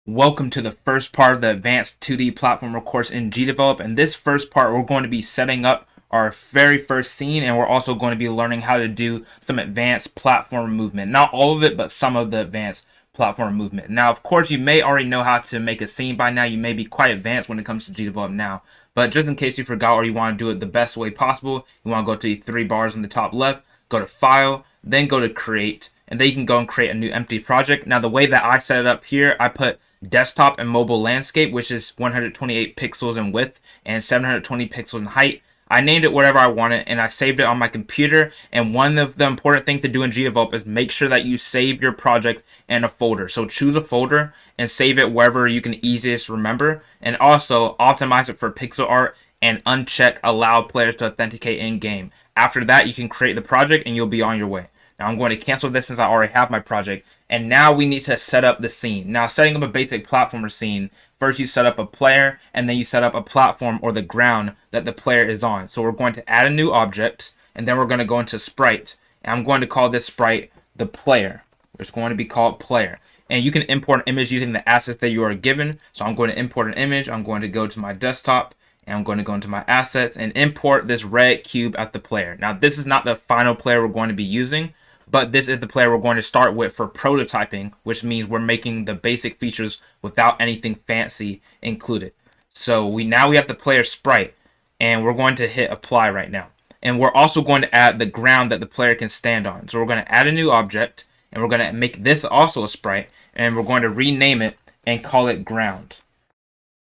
Welcome to the first part of the Advanced 2D Platformer course in GDevelop. In this first part, we're going to be setting up our very first scene, and we're also going to be learning how to do some advanced platform movement. Not all of it, but some of the advanced platform movement. Now, of course, you may already know how to make a scene by now. You may be quite advanced when it comes to GDevelop now. But just in case you forgot or you want to do it the best way possible, you want to go to the three bars in the top left, go to File, then go to Create, and then you can go and create a new empty project. Now, the way that I set it up here, I put desktop and mobile landscape, which is 128 pixels in width and 720 pixels in height. I named it whatever I wanted, and I saved it on my computer. And one of the important things to do in GDevelop is make sure that you save your project in a folder. So choose a folder and save it wherever you can easiest remember. And also optimize it for pixel art and uncheck allow players to authenticate in game. After that, you can create the project and you'll be on your way. Now I'm going to cancel this since I already have my project. And now we need to set up the scene. Now, setting up a basic platformer scene, first you set up a player, and then you set up a platform or the ground that the player is on. So we're going to add a new object, and then we're going to go into sprite. And I'm going to call this sprite the player. It's going to be called player. And you can import an image using the assets that you are given. So I'm going to import an image. I'm going to go to my desktop, and I'm going to go into my assets and import this red cube at the player. Now, this is not the final player we're going to be using, but this is the player we're going to start with for prototyping, which means we're making the basic features without anything fancy included. So we have the player sprite, and we're going to hit apply right now. And we're also going to add the ground that the player can stand on. So we're going to add a new object, and we're going to make this also a sprite, and we're going to rename it and call it ground.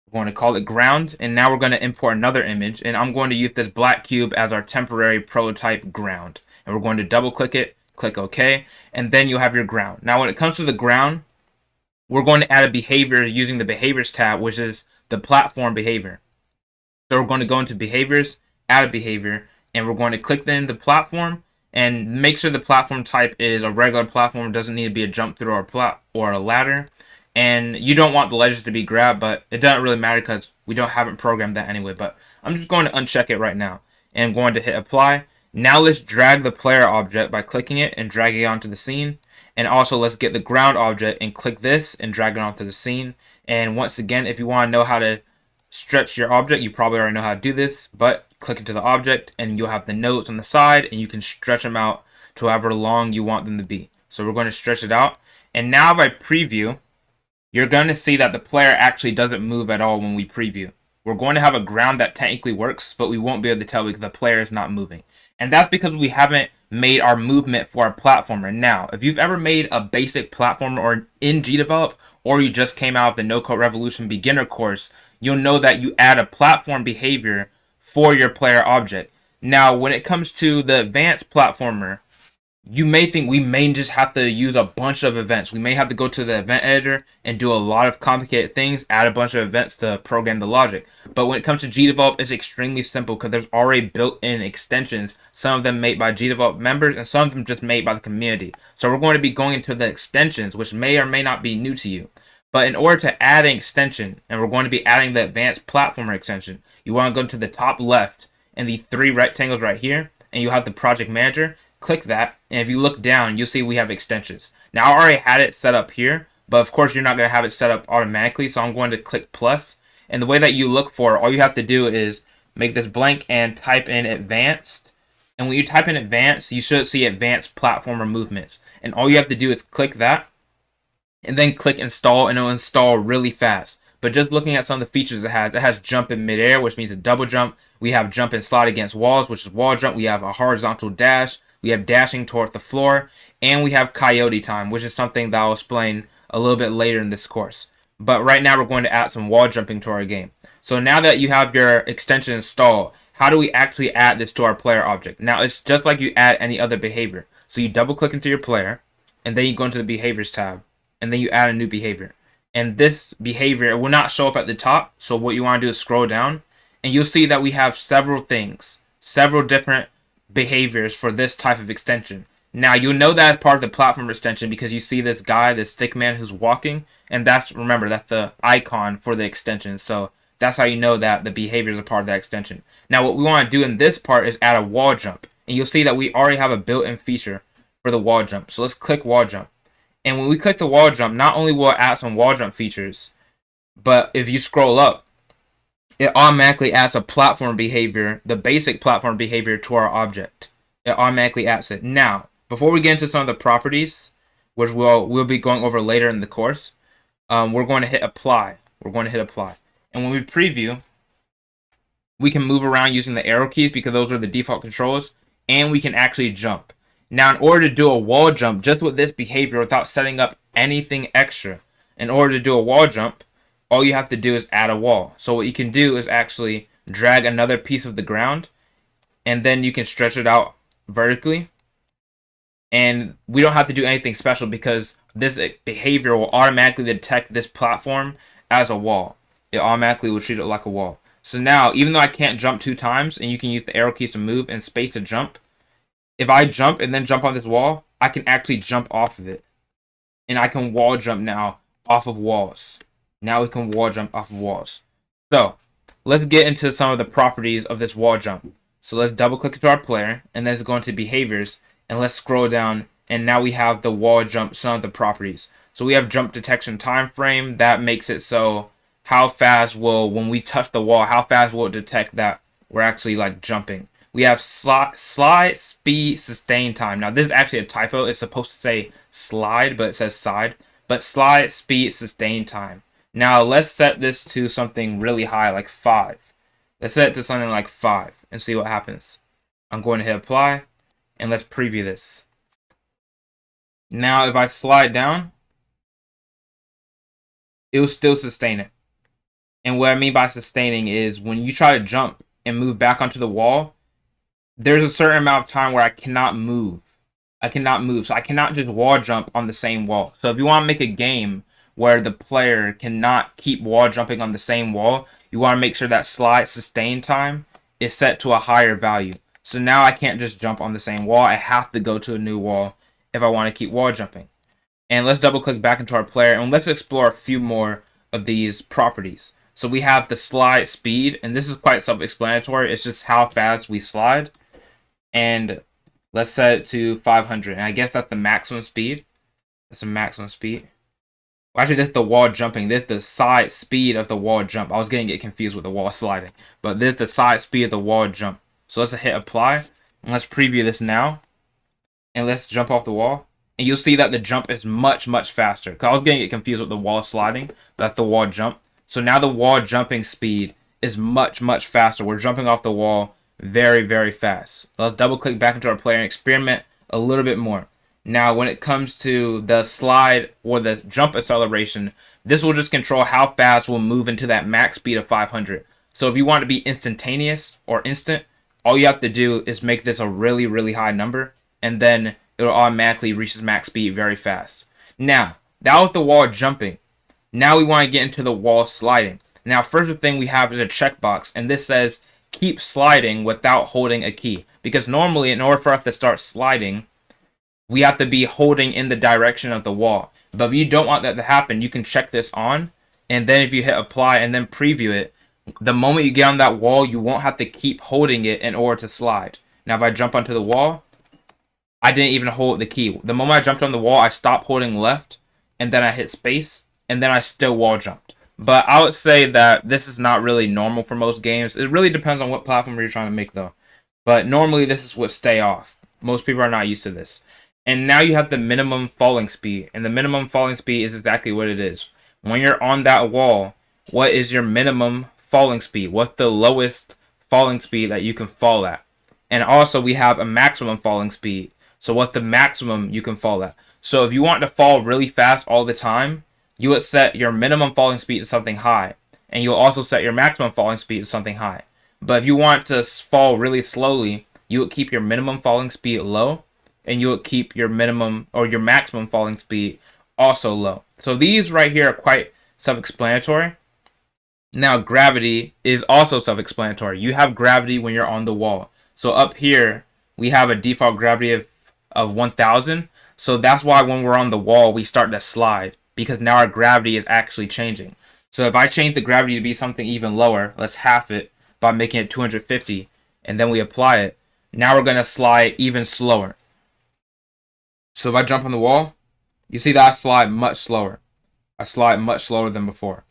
We're going to call it ground, and now we're going to import another image, and I'm going to use this black cube as our temporary prototype ground. And we're going to double click it, click OK, and then you'll have your ground. Now, when it comes to the ground, we're going to add a behavior using the behaviors tab, which is the platform behavior. So we're going to go into behaviors, add a behavior, and we're going to click then the platform and make sure the platform type is a regular platform. It doesn't need to be a jump through or a ladder. And you don't want the ledges to be grabbed, but it doesn't really matter because we haven't programmed that anyway. But I'm just going to uncheck it right now and I'm going to hit apply. Now let's drag the player object by clicking it and dragging it onto the scene. And also let's get the ground object and click this and drag it onto the scene. And once again, if you want to know how to stretch your object, you probably already know how to do this, but click into the object and you'll have the nodes on the side and you can stretch them out to however long you want them to be. So we're going to stretch it out. And now if I preview, you're going to see that the player actually doesn't move at all when we preview. We're going to have a ground that technically works, but we won't be able to tell because the player is not moving. And that's because we haven't made our movement for a platformer. Now, if you've ever made a basic platformer or in GDevelop, or you just came out of the No Code Revolution beginner course, you'll know that you add a platform behavior for your player object. Now, when it comes to the advanced platformer, you may think we may just have to use a bunch of events. We may have to go to the event editor and do a lot of complicated things, add a bunch of events to program the logic. But when it comes to GDevelop, it's extremely simple because there's already built-in extensions, some of them made by GDevelop members and some of them just made by the community. So we're going to be going into the extensions, which may or may not be new to you. But in order to add an extension, and we're going to be adding the advanced platformer extension, you want to go to the top left and the three rectangles right here, and you have the project manager. Click that, and if you look down, you'll see we have extensions. Now, I already had it set up here, but of course, you're not going to have it set up automatically, so I'm going to click plus. And the way that you look for, all you have to do is make this blank and type in advanced. And when you type in advanced, you should see advanced platformer movements. And all you have to do is click that, and then click install, and it'll install really fast. But just looking at some of the features it has jump in midair, which means a double jump. We have jump and slide against walls, which is wall jump. We have a horizontal dash. We have dashing toward the floor, and we have coyote time, which is something that I'll explain a little bit later in this course. But right now, we're going to add some wall jumping to our game. So now that you have your extension installed, how do we actually add this to our player object? Now, it's just like you add any other behavior. So you double click into your player, and then you go into the behaviors tab, and then you add a new behavior. And this behavior will not show up at the top. So what you want to do is scroll down, and you'll see that we have several things, several different behaviors for this type of extension. Now, you'll know that part of the platform extension because you see this guy, this stick man who's walking, and remember, that's the icon for the extension. So that's how you know that the behaviors are part of that extension. Now, what we want to do in this part is add a wall jump, and you'll see that we already have a built-in feature for the wall jump. So let's click wall jump. And when we click the wall jump, not only will it add some wall jump features, but if you scroll up, it automatically adds a platform behavior, the basic platform behavior to our object. It automatically adds it. Now, before we get into some of the properties, which we'll be going over later in the course, we're going to hit apply. We're going to hit apply. And when we preview, we can move around using the arrow keys because those are the default controls, and we can actually jump. Now, in order to do a wall jump just with this behavior without setting up anything extra, in order to do a wall jump, all you have to do is add a wall. So what you can do is actually drag another piece of the ground, and then you can stretch it out vertically. And we don't have to do anything special because this behavior will automatically detect this platform as a wall. It automatically will treat it like a wall. So now, even though I can't jump 2 times, and you can use the arrow keys to move and space to jump, if I jump and then jump on this wall, I can actually jump off of it. And I can wall jump now off of walls. Now we can wall jump off of walls. So, let's get into some of the properties of this wall jump. So let's double click to our player, and then let's go into behaviors, and let's scroll down, and now we have the wall jump, some of the properties. So we have jump detection time frame. That makes it so how fast will, when we touch the wall, how fast will it detect that we're actually like jumping. We have slide, speed, sustain time. Now this is actually a typo. It's supposed to say slide, but it says side. But slide, speed, sustain time. Now let's set this to something really high, like 5. Let's set it to something like 5 and see what happens. I'm going to hit apply, and let's preview this. Now if I slide down, it will still sustain it. And what I mean by sustaining is when you try to jump and move back onto the wall, there's a certain amount of time where I cannot move. So I cannot just wall jump on the same wall. So if you want to make a game where the player cannot keep wall jumping on the same wall, you want to make sure that slide sustain time is set to a higher value. So now I can't just jump on the same wall. I have to go to a new wall if I want to keep wall jumping. And let's double click back into our player, and let's explore a few more of these properties. So we have the slide speed, and this is quite self-explanatory. It's just how fast we slide. And let's set it to 500. And I guess that's the maximum speed. That's the maximum speed. Well, actually, this is the wall jumping. This is the side speed of the wall jump. I was getting it confused with the wall sliding. But this is the side speed of the wall jump. So let's hit apply. And let's preview this now. And let's jump off the wall. And you'll see that the jump is much, much faster. Because I was getting it confused with the wall sliding. But that's the wall jump. So now the wall jumping speed is much, much faster. We're jumping off the wall very, very fast. Let's double click back into our player and experiment a little bit more. Now, when it comes to the slide or the jump acceleration, this will just control how fast we'll move into that max speed of 500. So if you want to be instantaneous or instant, all you have to do is make this a really, really high number, and then it'll automatically reach its max speed very fast. Now, that was the wall jumping. Now we want to get into the wall sliding. Now, first thing we have is a checkbox, and this says keep sliding without holding a key. Because normally, in order for us to start sliding, we have to be holding in the direction of the wall. But if you don't want that to happen, you can check this on, and then if you hit apply and then preview it, the moment you get on that wall, you won't have to keep holding it in order to slide. Now, if I jump onto the wall, I didn't even hold the key. The moment I jumped on the wall, I stopped holding left, and then I hit space, and then I still wall jumped. But I would say that this is not really normal for most games. It really depends on what platform you're trying to make, though. But normally, this is what stay off. Most people are not used to this. And now you have the minimum falling speed. And the minimum falling speed is exactly what it is. When you're on that wall, what is your minimum falling speed? What's the lowest falling speed that you can fall at? And also, we have a maximum falling speed. So what's the maximum you can fall at? So if you want to fall really fast all the time, you would set your minimum falling speed to something high. And you'll also set your maximum falling speed to something high. But if you want to fall really slowly, you would keep your minimum falling speed low. And you would keep your minimum or your maximum falling speed also low. So these right here are quite self-explanatory. Now gravity is also self-explanatory. You have gravity when you're on the wall. So up here, we have a default gravity of 1000. So that's why when we're on the wall, we start to slide. Because now our gravity is actually changing. So if I change the gravity to be something even lower, let's half it by making it 250. And then we apply it. Now we're going to slide even slower. So if I jump on the wall, You see that I slide much slower. I slide much slower than before.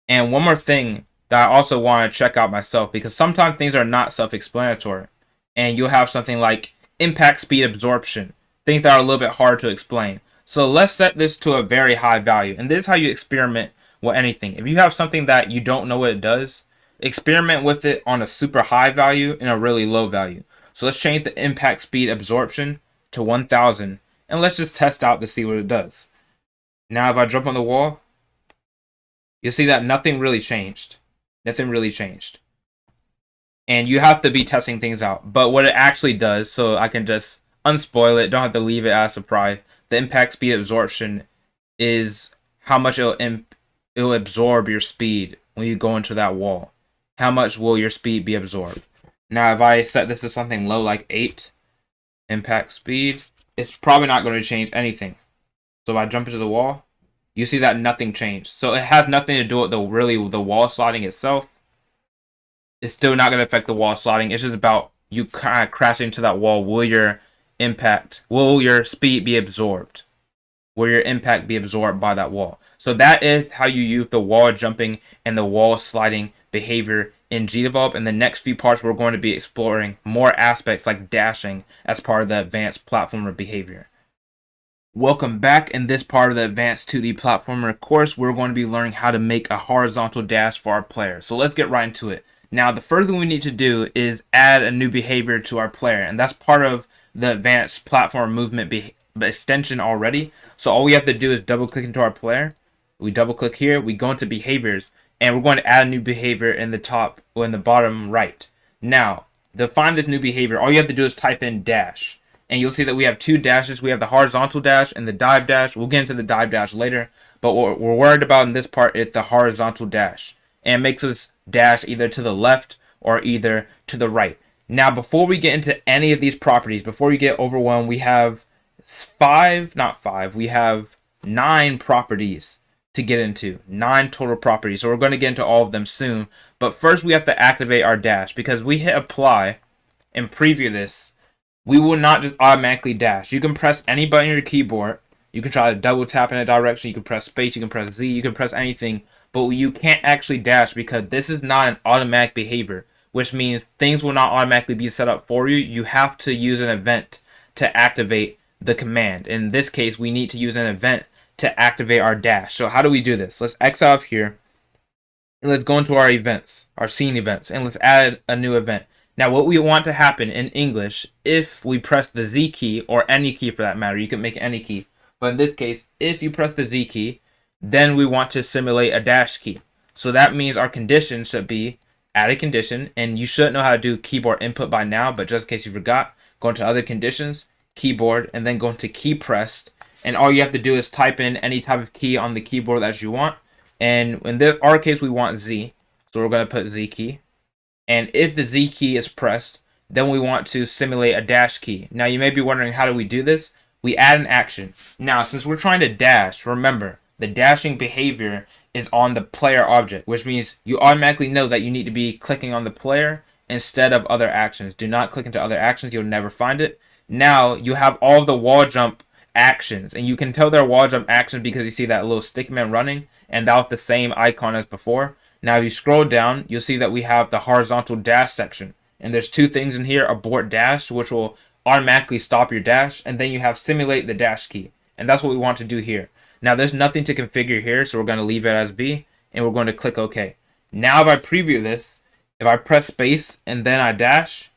And one more thing that I also want to check out myself, because sometimes things are not self-explanatory. And you'll have something like impact speed absorption, things that are a little bit hard to explain. So let's set this to a very high value. And this is how you experiment with anything. If you have something that you don't know what it does, experiment with it on a super high value and a really low value. So let's change the impact speed absorption to 1000, and let's just test out to see what it does. Now if I jump on the wall, you'll see that nothing really changed. Nothing really changed. And you have to be testing things out. But what it actually does, so I can just unspoil it, don't have to leave it as a surprise, the impact speed absorption is how much it'll absorb your speed when you go into that wall. How much will your speed be absorbed? Now if I set this to something low like 8 impact speed, it's probably not going to change anything. So if I jump into the wall, you see that nothing changed. So it has nothing to do with the wall sliding itself. It's still not going to affect the wall sliding. It's just about you kind of crashing into that wall. Will your speed be absorbed? Will your impact be absorbed by that wall? So that is how you use the wall jumping and the wall sliding behavior in GDevelop. In the next few parts, we're going to be exploring more aspects like dashing as part of the advanced platformer behavior. Welcome back. In this part of the advanced 2D platformer course, we're going to be learning how to make a horizontal dash for our player. So let's get right into it. Now, the first thing we need to do is add a new behavior to our player, and that's part of the advanced platform movement extension already. So all we have to do is double click into our player. We double click here, we go into behaviors, and we're going to add a new behavior in the top or in the bottom right. Now, to find this new behavior, all you have to do is type in dash. And you'll see that we have two dashes. We have the horizontal dash and the dive dash. We'll get into the dive dash later. But what we're worried about in this part is the horizontal dash. And it makes us dash either to the left or either to the right. Now, before we get into any of these properties, before you get overwhelmed, we have we have 9 properties to get into. 9 total properties. So we're going to get into all of them soon. But first we have to activate our dash, because we hit apply and preview this. We will not just automatically dash. You can press any button on your keyboard. You can try to double tap in a direction. You can press space. You can press Z. You can press anything. But you can't actually dash because this is not an automatic behavior, which means things will not automatically be set up for you. You have to use an event to activate the command. In this case, we need to use an event to activate our dash. So how do we do this? Let's X out of here. And let's go into our events, our scene events, and let's add a new event. Now, what we want to happen in English, if we press the Z key, or any key for that matter, you can make any key. But in this case, if you press the Z key, then we want to simulate a dash key. So that means our condition should be add a condition, and you should know how to do keyboard input by now, but just in case you forgot, go into other conditions, keyboard, and then go into key pressed. And all you have to do is type in any type of key on the keyboard that you want. And in our case, we want Z. So we're going to put Z key. And if the Z key is pressed, then we want to simulate a dash key. Now you may be wondering, how do we do this? We add an action. Now, since we're trying to dash, remember, the dashing behavior is on the player object, which means you automatically know that you need to be clicking on the player instead of other actions. Do not click into other actions. You'll never find it. Now you have all of the wall jump actions, and you can tell they're wall jump actions because you see that little stick man running, and that was the same icon as before. Now if you scroll down, you'll see that we have the horizontal dash section, and there's 2 things in here: abort dash, which will automatically stop your dash, and then you have simulate the dash key, and that's what we want to do here. Now there's nothing to configure here, so we're going to leave it as B, and we're going to click OK. Now if I preview this, if I press space and then I dash,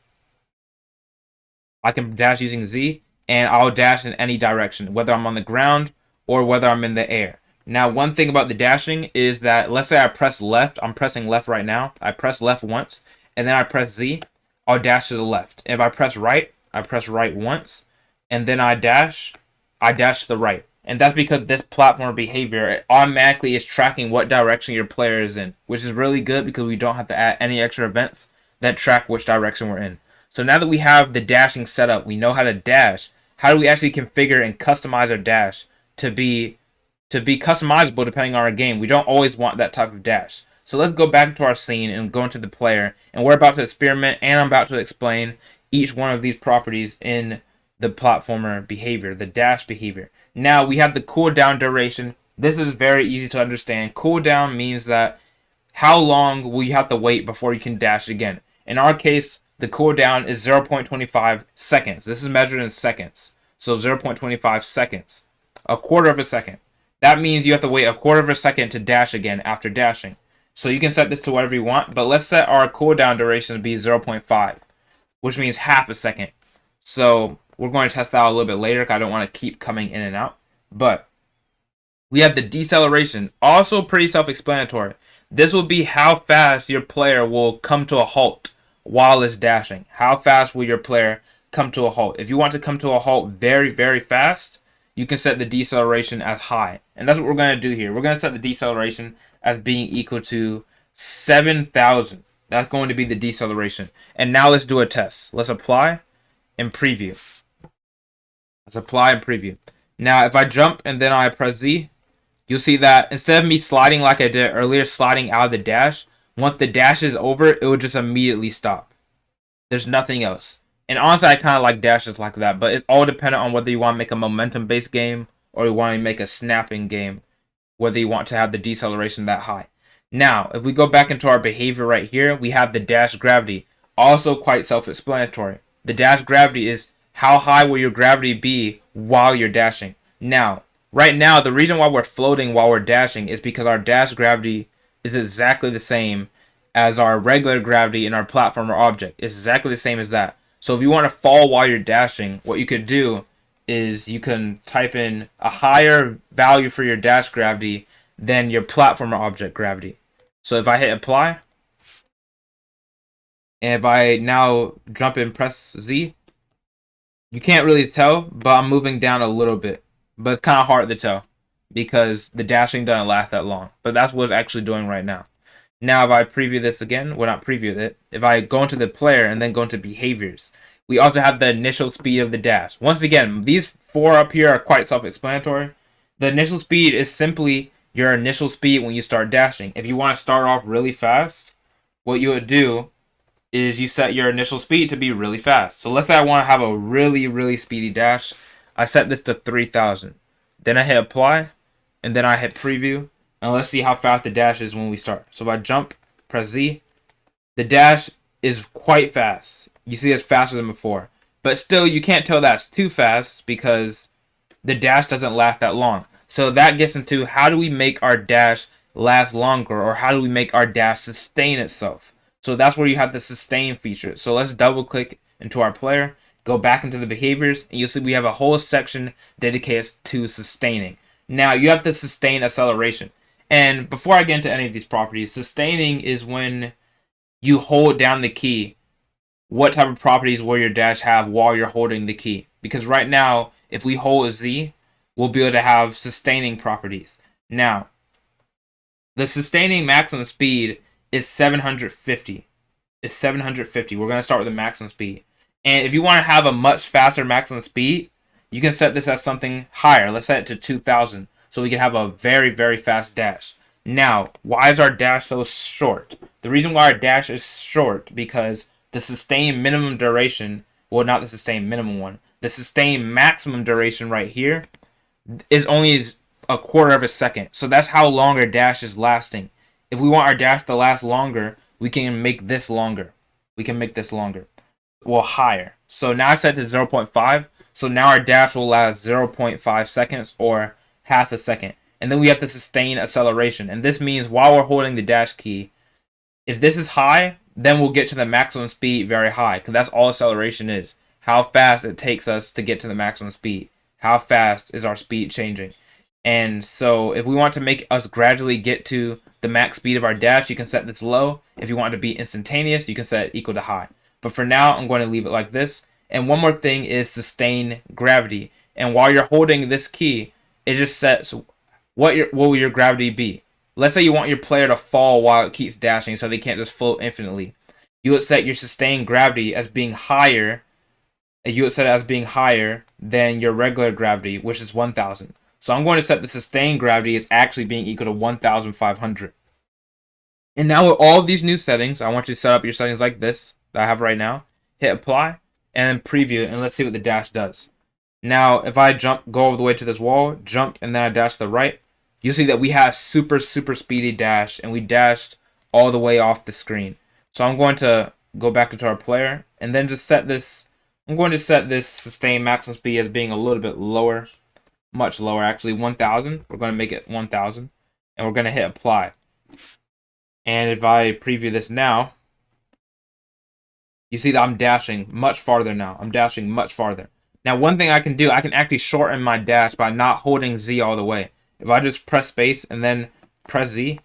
I can dash using Z, and I'll dash in any direction, whether I'm on the ground or whether I'm in the air. Now, one thing about the dashing is that, let's say I press left. I'm pressing left right now. I press left once, and then I press Z. I'll dash to the left. If I press right, I press right once, and then I dash to the right. And that's because this platform behavior, it automatically is tracking what direction your player is in, which is really good because we don't have to add any extra events that track which direction we're in. So now that we have the dashing set up, we know how to dash. How do we actually configure and customize our dash to be customizable depending on our game? We don't always want that type of dash. So let's go back to our scene and go into the player, and we're about to experiment, and I'm about to explain each one of these properties in the platformer behavior, the dash behavior. Now we have the cooldown duration. This is very easy to understand. Cooldown means that how long will you have to wait before you can dash again. In our case, the cooldown is 0.25 seconds. This is measured in seconds. So 0.25 seconds. A quarter of a second. That means you have to wait a quarter of a second to dash again after dashing. So you can set this to whatever you want, but let's set our cooldown duration to be 0.5, which means half a second. So we're going to test that out a little bit later because I don't want to keep coming in and out. But we have the deceleration, also pretty self-explanatory. This will be how fast your player will come to a halt while it's dashing. How fast will your player come to a halt? If you want to come to a halt very, very fast, you can set the deceleration as high. And that's what we're going to do here. We're going to set the deceleration as being equal to 7,000. That's going to be the deceleration. And now let's do a test. Let's apply and preview. Let's apply and preview. Now, if I jump and then I press Z, you'll see that instead of me sliding like I did earlier, sliding out of the dash, once the dash is over, it will just immediately stop. There's nothing else. And honestly, I kind of like dashes like that, but it's all dependent on whether you want to make a momentum-based game or you want to make a snapping game, whether you want to have the deceleration that high. Now, if we go back into our behavior right here, we have the dash gravity, also quite self-explanatory. The dash gravity is how high will your gravity be while you're dashing. Now, right now, the reason why we're floating while we're dashing is because our dash gravity is exactly the same as our regular gravity in our platformer object. It's exactly the same as that. So if you want to fall while you're dashing, what you could do is you can type in a higher value for your dash gravity than your platformer object gravity. So if I hit apply, and if I now jump and press Z, you can't really tell, but I'm moving down a little bit. But it's kind of hard to tell because the dashing doesn't last that long. But that's what it's actually doing right now. Now, if I preview this again, well, not preview it, if I go into the player and then go into behaviors, we also have the initial speed of the dash. Once again, these four up here are quite self-explanatory. The initial speed is simply your initial speed when you start dashing. If you want to start off really fast, what you would do is you set your initial speed to be really fast. So let's say I want to have a really, really speedy dash. I set this to 3,000. Then I hit apply, and then I hit preview. And let's see how fast the dash is when we start. So if I jump, press Z, the dash is quite fast. You see it's faster than before. But still, you can't tell that's too fast because the dash doesn't last that long. So that gets into how do we make our dash last longer, or how do we make our dash sustain itself. So that's where you have the sustain feature. So let's double click into our player, go back into the behaviors, and you'll see we have a whole section dedicated to sustaining. Now you have the sustain acceleration. And before I get into any of these properties, sustaining is when you hold down the key. What type of properties will your dash have while you're holding the key? Because right now, if we hold Z, we'll be able to have sustaining properties. Now, the sustaining maximum speed is 750. It's 750. We're going to start with the maximum speed. And if you want to have a much faster maximum speed, you can set this as something higher. Let's set it to 2,000. So we can have a very, very fast dash. Now, why is our dash so short? The reason why our dash is short because the sustained minimum duration, well, not the sustained minimum one, the sustained maximum duration right here is only a quarter of a second. So that's how long our dash is lasting. If we want our dash to last longer, we can make this longer. We can make this longer. Well, higher. So now I set it to 0.5. So now our dash will last 0.5 seconds or half a second. And then we have the sustain acceleration. And this means while we're holding the dash key, if this is high, then we'll get to the maximum speed very high. Because that's all acceleration is. How fast it takes us to get to the maximum speed. How fast is our speed changing? And so if we want to make us gradually get to the max speed of our dash, you can set this low. If you want it to be instantaneous, you can set it equal to high. But for now, I'm going to leave it like this. And one more thing is sustain gravity. And while you're holding this key, it just sets what will your gravity be. Let's say you want your player to fall while it keeps dashing so they can't just float infinitely. You would set your sustained gravity as being higher. You would set it as being higher than your regular gravity, which is 1,000. So I'm going to set the sustained gravity as actually being equal to 1,500. And now with all of these new settings, I want you to set up your settings like this that I have right now. Hit apply and then preview it, and let's see what the dash does. Now, if I go all the way to this wall, jump, and then I dash to the right, you'll see that we have super speedy dash, and we dashed all the way off the screen. So I'm going to go back into our player, and then just set this. I'm going to set this sustained maximum speed as being a little bit lower, much lower actually, 1,000. We're going to make it 1,000, and we're going to hit apply. And if I preview this now, you see that I'm dashing much farther now. I'm dashing much farther. Now, one thing I can do, I can actually shorten my dash by not holding Z all the way. If I just press space and then press Z,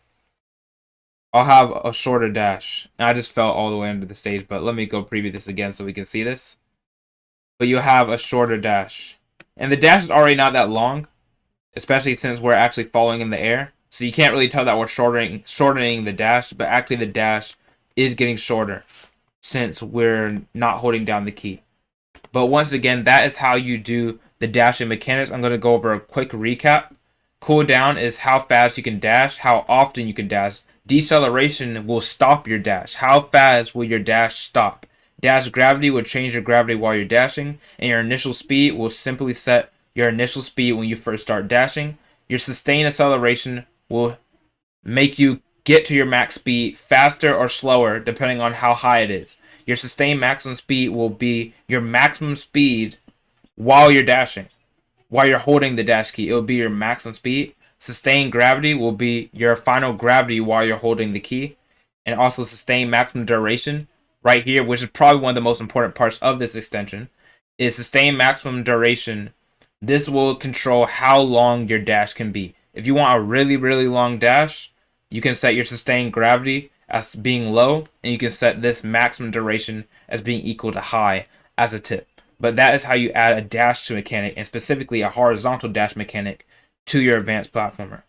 I'll have a shorter dash. And I just fell all the way into the stage, but let me go preview this again so we can see this. But you have a shorter dash. And the dash is already not that long, especially since we're actually falling in the air. So you can't really tell that we're shortening the dash, but actually the dash is getting shorter since we're not holding down the key. But once again, that is how you do the dashing mechanics. I'm going to go over a quick recap. Cooldown is how fast you can dash, how often you can dash. Deceleration will stop your dash. How fast will your dash stop? Dash gravity will change your gravity while you're dashing, and your initial speed will simply set your initial speed when you first start dashing. Your sustained acceleration will make you get to your max speed faster or slower depending on how high it is. Your sustained maximum speed will be your maximum speed while you're dashing. While you're holding the dash key, it will be your maximum speed. Sustained gravity will be your final gravity while you're holding the key. And also sustained maximum duration right here, which is probably one of the most important parts of this extension, is sustained maximum duration. This will control how long your dash can be. If you want a really long dash, you can set your sustained gravity as being low, and you can set this maximum duration as being equal to high as a tip. But that is how you add a dash to mechanic, and specifically a horizontal dash mechanic, to your advanced platformer.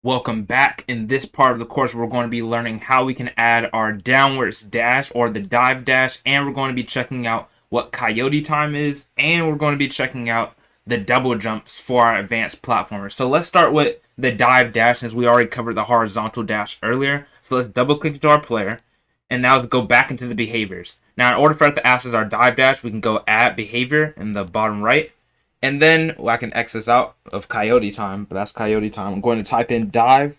Welcome back. In this part of the course, we're going to be learning how we can add our downwards dash or the dive dash, and we're going to be checking out what coyote time is, and we're going to be checking out the double jumps for our advanced platformers. So let's start with the dive dash, since we already covered the horizontal dash earlier. So let's double click into our player, and now let's go back into the behaviors. Now, in order for us to access our dive dash, we can go add behavior in the bottom right, and then I can X this out of coyote time, but that's coyote time. I'm going to type in dive,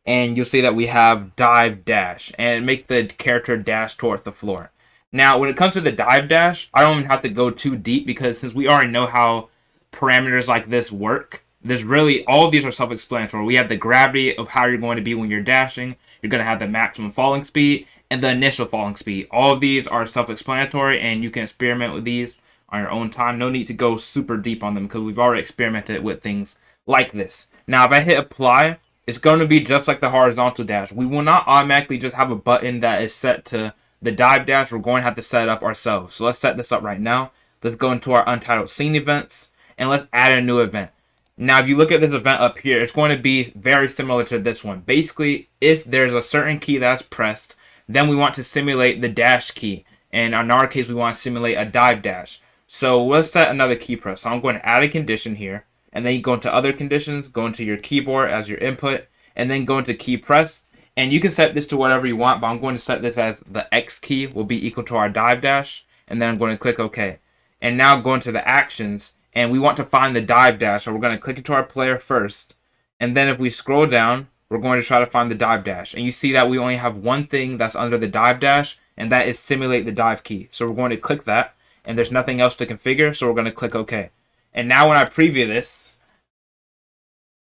and you'll see that we have dive dash, and make the character dash towards the floor. Now, when it comes to the dive dash, I don't even have to go too deep, because since we already know how parameters like this work, there's really, all of these are self-explanatory. We have the gravity of how you're going to be when you're dashing. You're going to have the maximum falling speed and the initial falling speed. All of these are self-explanatory, and you can experiment with these on your own time. No need to go super deep on them, because we've already experimented with things like this. Now, if I hit apply, it's going to be just like the horizontal dash. We will not automatically just have a button that is set to the dive dash. We're going to have to set it up ourselves. So let's set this up right now. Let's go into our untitled scene events, and let's add a new event. Now, if you look at this event up here, it's going to be very similar to this one. Basically, if there's a certain key that's pressed, then we want to simulate the dash key. And in our case, we want to simulate a dive dash. So let's set another key press. So I'm going to add a condition here, and then you go into other conditions, go into your keyboard as your input, and then go into key press. And you can set this to whatever you want, but I'm going to set this as the X key will be equal to our dive dash, and then I'm going to click OK. And now go into the actions, and we want to find the dive dash, so we're going to click into our player first, and then if we scroll down, we're going to try to find the dive dash. And you see that we only have one thing that's under the dive dash, and that is simulate the dive key. So we're going to click that, and there's nothing else to configure, so we're going to click OK. And now when I preview this,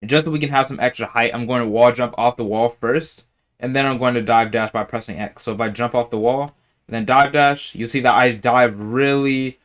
just so we can have some extra height, I'm going to wall jump off the wall first, and then I'm going to dive dash by pressing X. So if I jump off the wall, and then dive dash, you'll see that I dive really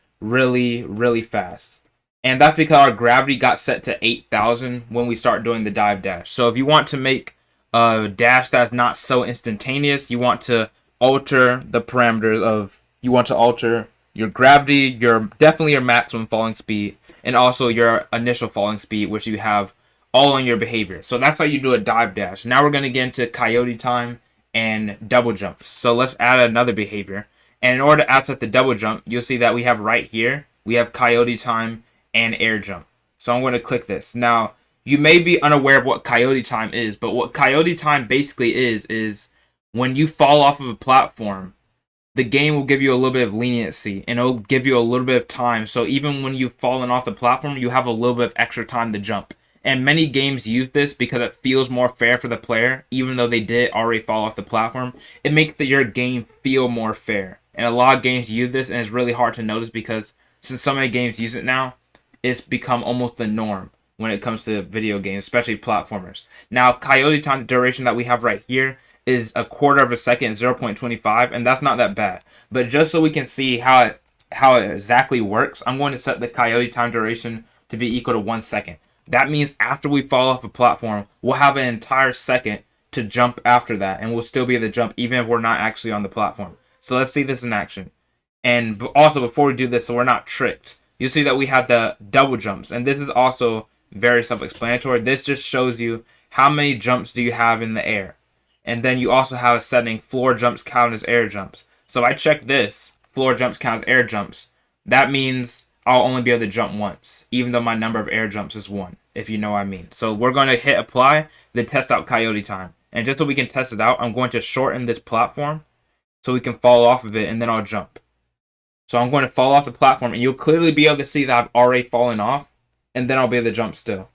fast. And that's because our gravity got set to 8,000 when we start doing the dive dash. So if you want to make a dash that's not so instantaneous, you want to alter the parameters of, you want to alter your gravity, definitely your maximum falling speed, and also your initial falling speed, which you have all on your behavior. So that's how you do a dive dash. Now we're going to get into coyote time and double jumps. So let's add another behavior. And in order to access the double jump, you'll see that we have right here, we have coyote time and air jump. So I'm going to click this. Now, you may be unaware of what coyote time is, but what coyote time basically is when you fall off of a platform, the game will give you a little bit of leniency and it'll give you a little bit of time. So even when you've fallen off the platform, you have a little bit of extra time to jump. And many games use this because it feels more fair for the player, even though they did already fall off the platform. It makes your game feel more fair. And a lot of games use this, and it's really hard to notice because since so many games use it now, it's become almost the norm when it comes to video games, especially platformers. Now, coyote time duration that we have right here is a quarter of a second, 0.25, and that's not that bad. But just so we can see how it exactly works, I'm going to set the coyote time duration to be equal to 1 second. That means after we fall off a platform, we'll have an entire second to jump after that, and we'll still be able to jump even if we're not actually on the platform. So let's see this in action. And also, before we do this, so we're not tricked, you'll see that we have the double jumps, and this is also very self-explanatory. This just shows you how many jumps do you have in the air. And then you also have a setting, floor jumps count as air jumps. So if I check this, floor jumps count as air jumps, that means I'll only be able to jump once, even though my number of air jumps is 1, if you know what I mean. So we're going to hit apply, then test out coyote time. And just so we can test it out, I'm going to shorten this platform so we can fall off of it, and then I'll jump. So I'm going to fall off the platform, and you'll clearly be able to see that I've already fallen off, and then I'll be able to jump still.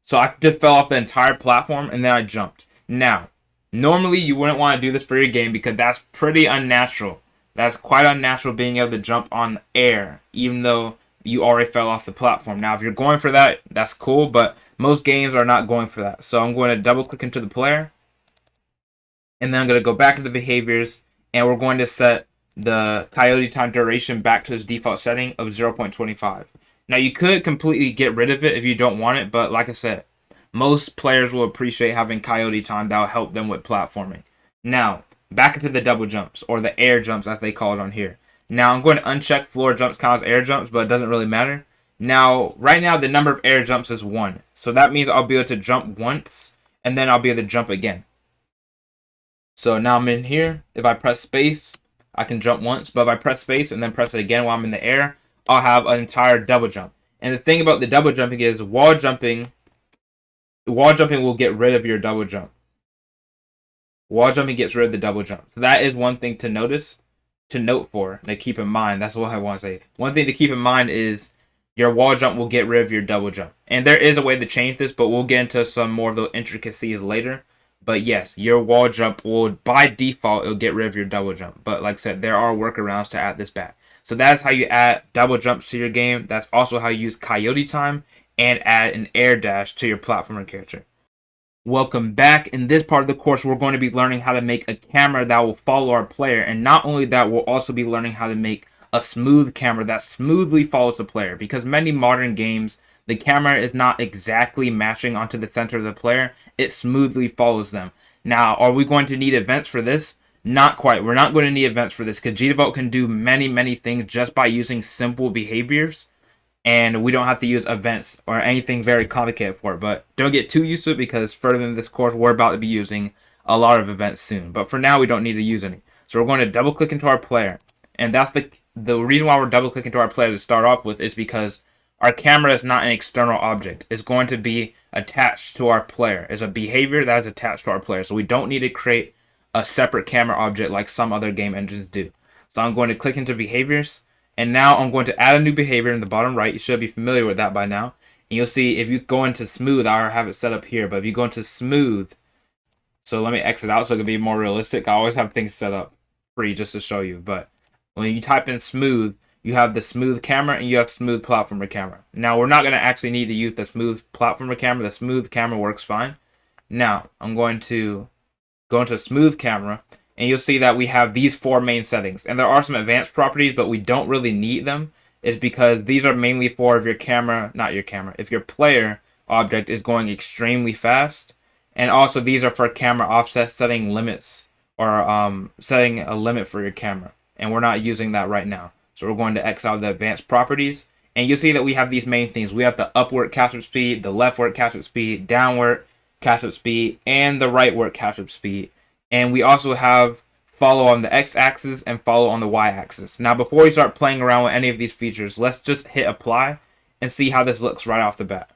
So I just fell off the entire platform, and then I jumped. Now, normally you wouldn't want to do this for your game because that's pretty unnatural. That's quite unnatural being able to jump on air, even though you already fell off the platform. Now, if you're going for that, that's cool, but most games are not going for that. So I'm going to double click into the player, and then I'm going to go back into behaviors, and we're going to set the coyote time duration back to its default setting of 0.25. Now, you could completely get rid of it if you don't want it, but like I said, most players will appreciate having coyote time. That will help them with platforming. Now, back into the double jumps, or the air jumps as they call it on here. Now, I'm going to uncheck floor jumps count as air jumps, but it doesn't really matter. Now, right now, the number of air jumps is 1. So that means I'll be able to jump once, and then I'll be able to jump again. So now I'm in here. If I press space, I can jump once. But if I press space and then press it again while I'm in the air, I'll have an entire double jump. And the thing about the double jumping is wall jumping will get rid of your double jump. Wall jumping gets rid of the double jump. So that is one thing to keep in mind. That's what I want to say. One thing to keep in mind is your wall jump will get rid of your double jump. And there is a way to change this, but we'll get into some more of the intricacies later. But yes, your wall jump will, by default, it'll get rid of your double jump. But like I said, there are workarounds to add this back. So that's how you add double jumps to your game. That's also how you use coyote time and add an air dash to your platformer character. Welcome back. In this part of the course, we're going to be learning how to make a camera that will follow our player. And not only that, we'll also be learning how to make a smooth camera that smoothly follows the player. Because many modern games, the camera is not exactly matching onto the center of the player. It smoothly follows them. Now, are we going to need events for this? Not quite. We're not going to need events for this because GDevelop can do many things just by using simple behaviors, and we don't have to use events or anything very complicated for it. But don't get too used to it because further in this course, we're about to be using a lot of events soon. But for now, we don't need to use any. So we're going to double click into our player, and that's the reason why we're double clicking to our player to start off with is because our camera is not an external object. It's going to be attached to our player. It's a behavior that is attached to our player. So we don't need to create a separate camera object like some other game engines do. So I'm going to click into behaviors, and now I'm going to add a new behavior in the bottom right. You should be familiar with that by now. And you'll see if you go into smooth, I have it set up here, but if you go into smooth, so let me exit out so it can be more realistic. I always have things set up free just to show you, but when you type in smooth, you have the smooth camera and you have smooth platformer camera. Now, we're not going to actually need to use the smooth platformer camera. The smooth camera works fine. Now, I'm going to go into smooth camera, and you'll see that we have these 4 main settings. And there are some advanced properties, but we don't really need them. It's because these are mainly for if your camera, if your player object is going extremely fast. And also these are for camera offset setting limits, or setting a limit for your camera. And we're not using that right now. So we're going to X out the advanced properties. And you'll see that we have these main things. We have the upward catch-up speed, the leftward catch-up speed, downward catch-up speed, and the rightward catch-up speed. And we also have follow on the x-axis and follow on the y-axis. Now, before we start playing around with any of these features, let's just hit apply and see how this looks right off the bat.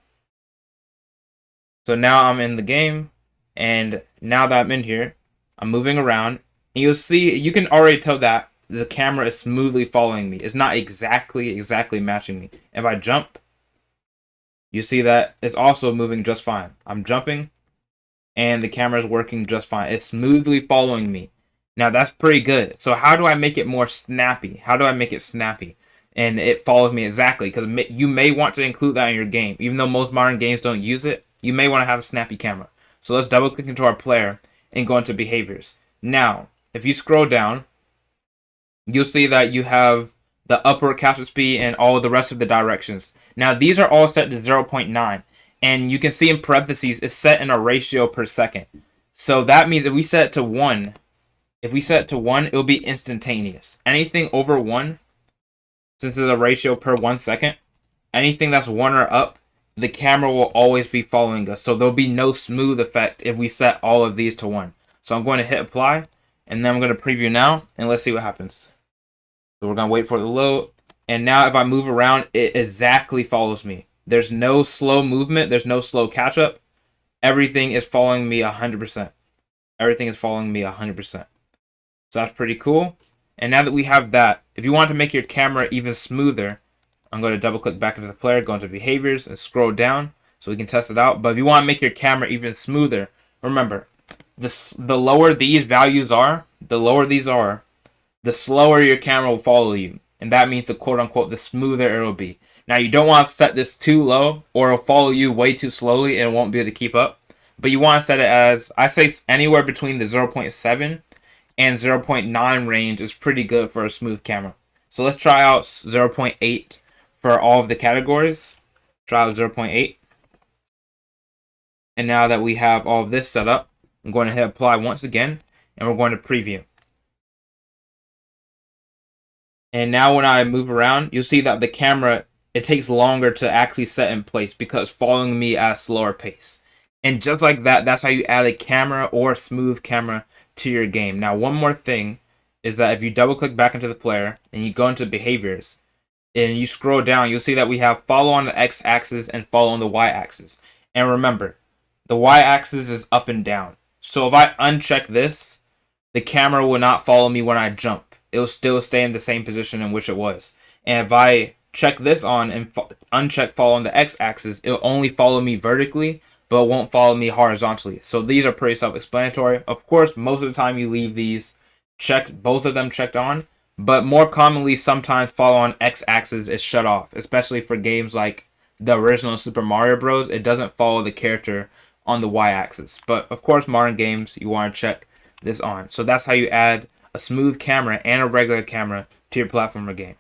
So now I'm in the game, and now that I'm in here, I'm moving around, And you'll see, you can already tell that the camera is smoothly following me. It's not exactly matching me. If I jump, you see that it's also moving just fine. I'm jumping, and the camera is working just fine. It's smoothly following me. Now that's pretty good. So how do I make it more snappy? How do I make it snappy? And it follows me exactly, because you may want to include that in your game. Even though most modern games don't use it, you may want to have a snappy camera. So let's double click into our player and go into behaviors. Now, if you scroll down, you'll see that you have the upward capture speed and all the rest of the directions. Now these are all set to 0.9, and you can see in parentheses it's set in a ratio per second. So that means if we set it to 1, it'll be instantaneous. Anything over 1, since it's a ratio per 1 second, anything that's 1 or up, the camera will always be following us. So there'll be no smooth effect if we set all of these to 1. So I'm going to hit apply, and then I'm going to preview now, and let's see what happens. So we're going to wait for it to load. And now if I move around, it exactly follows me. There's no slow movement. There's no slow catch up. Everything is following me 100%. Everything is following me 100%. So that's pretty cool. And now that we have that, if you want to make your camera even smoother, I'm going to double click back into the player, go into behaviors, and scroll down so we can test it out. But if you want to make your camera even smoother, remember, the lower these values are, the slower your camera will follow you. And that means the quote-unquote, the smoother it'll be. Now, you don't want to set this too low, or it'll follow you way too slowly and it won't be able to keep up. But you want to set it as, I say, anywhere between the 0.7 and 0.9 range is pretty good for a smooth camera. So let's try out 0.8 for all of the categories. Try out 0.8. And now that we have all of this set up, I'm going to hit apply once again, and we're going to preview. And now when I move around, you'll see that the camera, it takes longer to actually set in place because it's following me at a slower pace. And just like that, that's how you add a camera or a smooth camera to your game. Now, one more thing is that if you double click back into the player and you go into behaviors and you scroll down, you'll see that we have follow on the x-axis and follow on the y-axis. And remember, the y-axis is up and down. So if I uncheck this, the camera will not follow me when I jump. It'll still stay in the same position in which it was. And if I check this on and uncheck follow on the x-axis, it'll only follow me vertically, but it won't follow me horizontally. So these are pretty self-explanatory. Of course, most of the time you leave these checked, both of them checked on, but more commonly, sometimes follow on x-axis is shut off, especially for games like the original Super Mario Bros. It doesn't follow the character on the y-axis. But of course, modern games, you want to check this on. So that's how you add a smooth camera and a regular camera to your platformer game.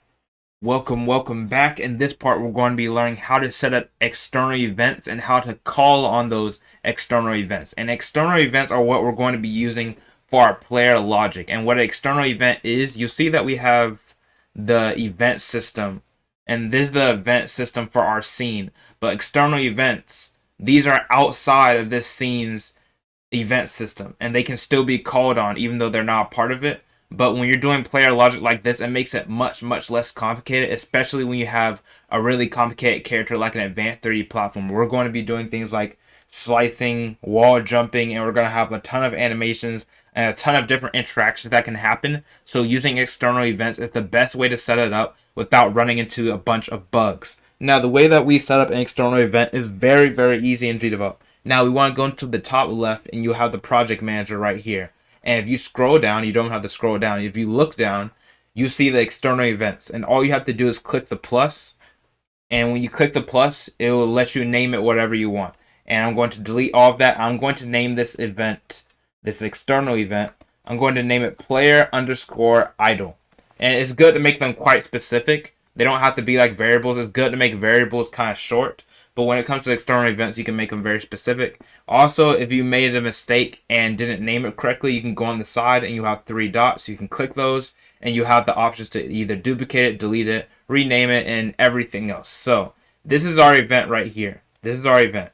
Welcome back. In this part, we're going to be learning how to set up external events and how to call on those external events. And external events are what we're going to be using for our player logic. And what an external event is, you'll see that we have the event system, and this is the event system for our scene. But external events, these are outside of this scene's event system, and they can still be called on even though they're not a part of it. But when you're doing player logic like this, it makes it much less complicated, especially when you have a really complicated character like an advanced 3D platform. We're going to be doing things like slicing, wall jumping, and we're going to have a ton of animations and a ton of different interactions that can happen. So using external events is the best way to set it up without running into a bunch of bugs. Now, the way that we set up an external event is very easy in GDevelop. Now we want to go into the top left, and you'll have the project manager right here. And if you scroll down, you don't have to scroll down. If you look down, you see the external events. And all you have to do is click the plus. And when you click the plus, it will let you name it whatever you want. And I'm going to delete all of that. I'm going to name this event, this external event, I'm going to name it player_idle. And it's good to make them quite specific. They don't have to be like variables. It's good to make variables kind of short. But when it comes to external events, you can make them very specific. Also, if you made a mistake and didn't name it correctly, you can go on the side and you have 3 dots. You can click those and you have the options to either duplicate it, delete it, rename it, and everything else. So this is our event right here. This is our event.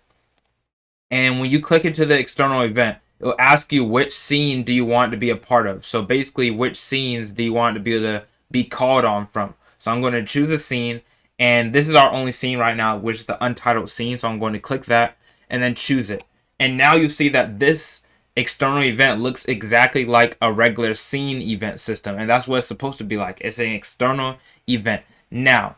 And when you click into the external event, it'll ask you which scene do you want to be a part of. So basically, which scenes do you want to be able to be called on from. So I'm going to choose a scene. And this is our only scene right now, which is the untitled scene. So I'm going to click that and then choose it. And now you see that this external event looks exactly like a regular scene event system, and that's what it's supposed to be like. It's an external event. Now,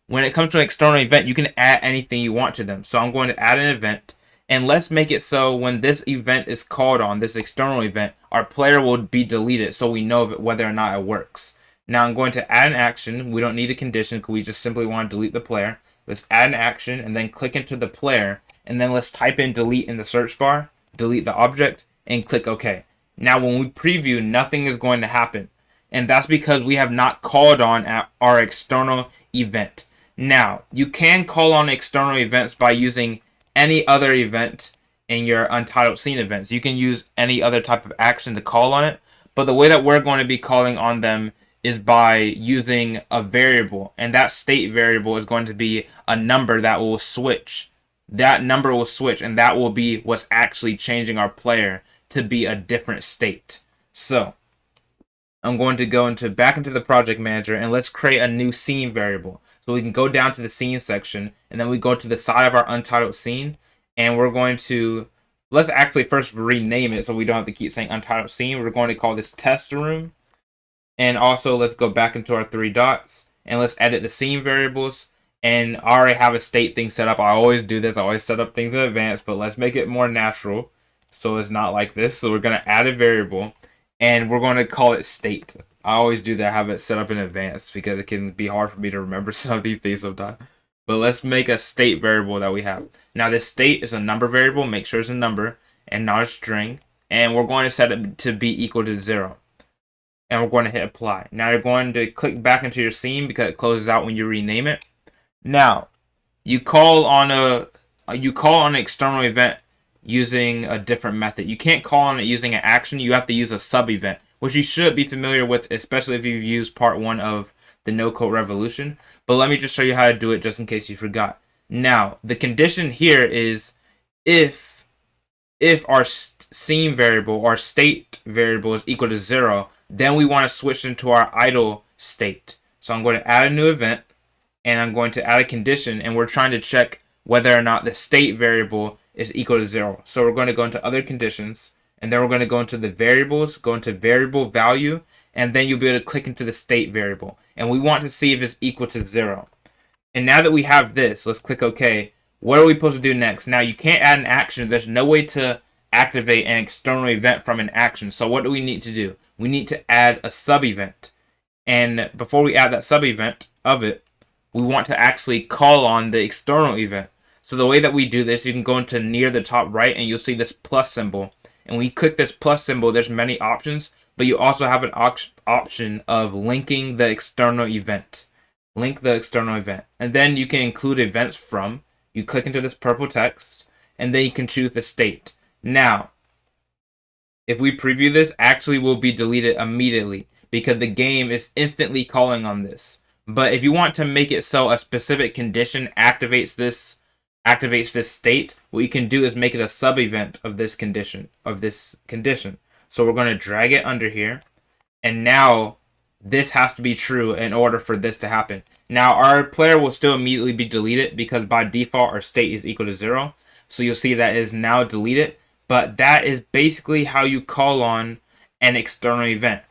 when it comes to an external event, you can add anything you want to them. So I'm going to add an event, and let's make it so when this event is called on, this external event, our player will be deleted so we know whether or not it works. Now I'm going to add an action. We don't need a condition because we just simply want to delete the player. Let's add an action and then click into the player, and then let's type in delete in the search bar, delete the object, and click OK. Now when we preview, nothing is going to happen, and that's because we have not called on our external event. Now, you can call on external events by using any other event in your untitled scene events. You can use any other type of action to call on it, but the way that we're going to be calling on them is by using a variable, and that state variable is going to be a number that will switch. That number will switch, and that will be what's actually changing our player to be a different state. So, I'm going to go back into the project manager, and let's create a new scene variable. So we can go down to the scene section, and then we go to the side of our untitled scene, and we're going to, let's actually first rename it so we don't have to keep saying untitled scene. We're going to call this test room. And also let's go back into our three dots, and let's edit the scene variables. And I already have a state thing set up. I always do this. I always set up things in advance, but let's make it more natural so it's not like this. So we're going to add a variable, and we're going to call it state. I always do that, have it set up in advance because it can be hard for me to remember some of these things sometimes. But let's make a state variable that we have. Now this state is a number variable. Make sure it's a number and not a string. And we're going to set it to be equal to 0. And we're going to hit apply. Now you're going to click back into your scene because it closes out when you rename it. Now, you call on an external event using a different method. You can't call on it using an action. You have to use a sub event, which you should be familiar with, especially if you've used part 1 of the no-code revolution. But let me just show you how to do it just in case you forgot. Now, the condition here is if our scene variable or state variable is equal to 0, then we want to switch into our idle state. So I'm going to add a new event, and I'm going to add a condition, and we're trying to check whether or not the state variable is equal to 0. So we're going to go into other conditions, and then we're going to go into the variables, go into variable value, and then you'll be able to click into the state variable. And we want to see if it's equal to 0. And now that we have this, let's click OK. What are we supposed to do next? Now you can't add an action. There's no way to activate an external event from an action. So what do we need to do? We need to add a sub event. And before we add that sub event of it, we want to actually call on the external event. So the way that we do this, you can go into near the top right and you'll see this plus symbol. And when you click this plus symbol, there's many options, but you also have an option of linking the external event. Link the external event. And then you can include events from. You click into this purple text, and then you can choose the state. Now, if we preview this, actually will be deleted immediately because the game is instantly calling on this. But if you want to make it so a specific condition activates this state, what you can do is make it a sub event of this condition. So we're going to drag it under here, and now this has to be true in order for this to happen. Now our player will still immediately be deleted because by default our state is equal to 0. So you'll see that it is now deleted. But that is basically how you call on an external event.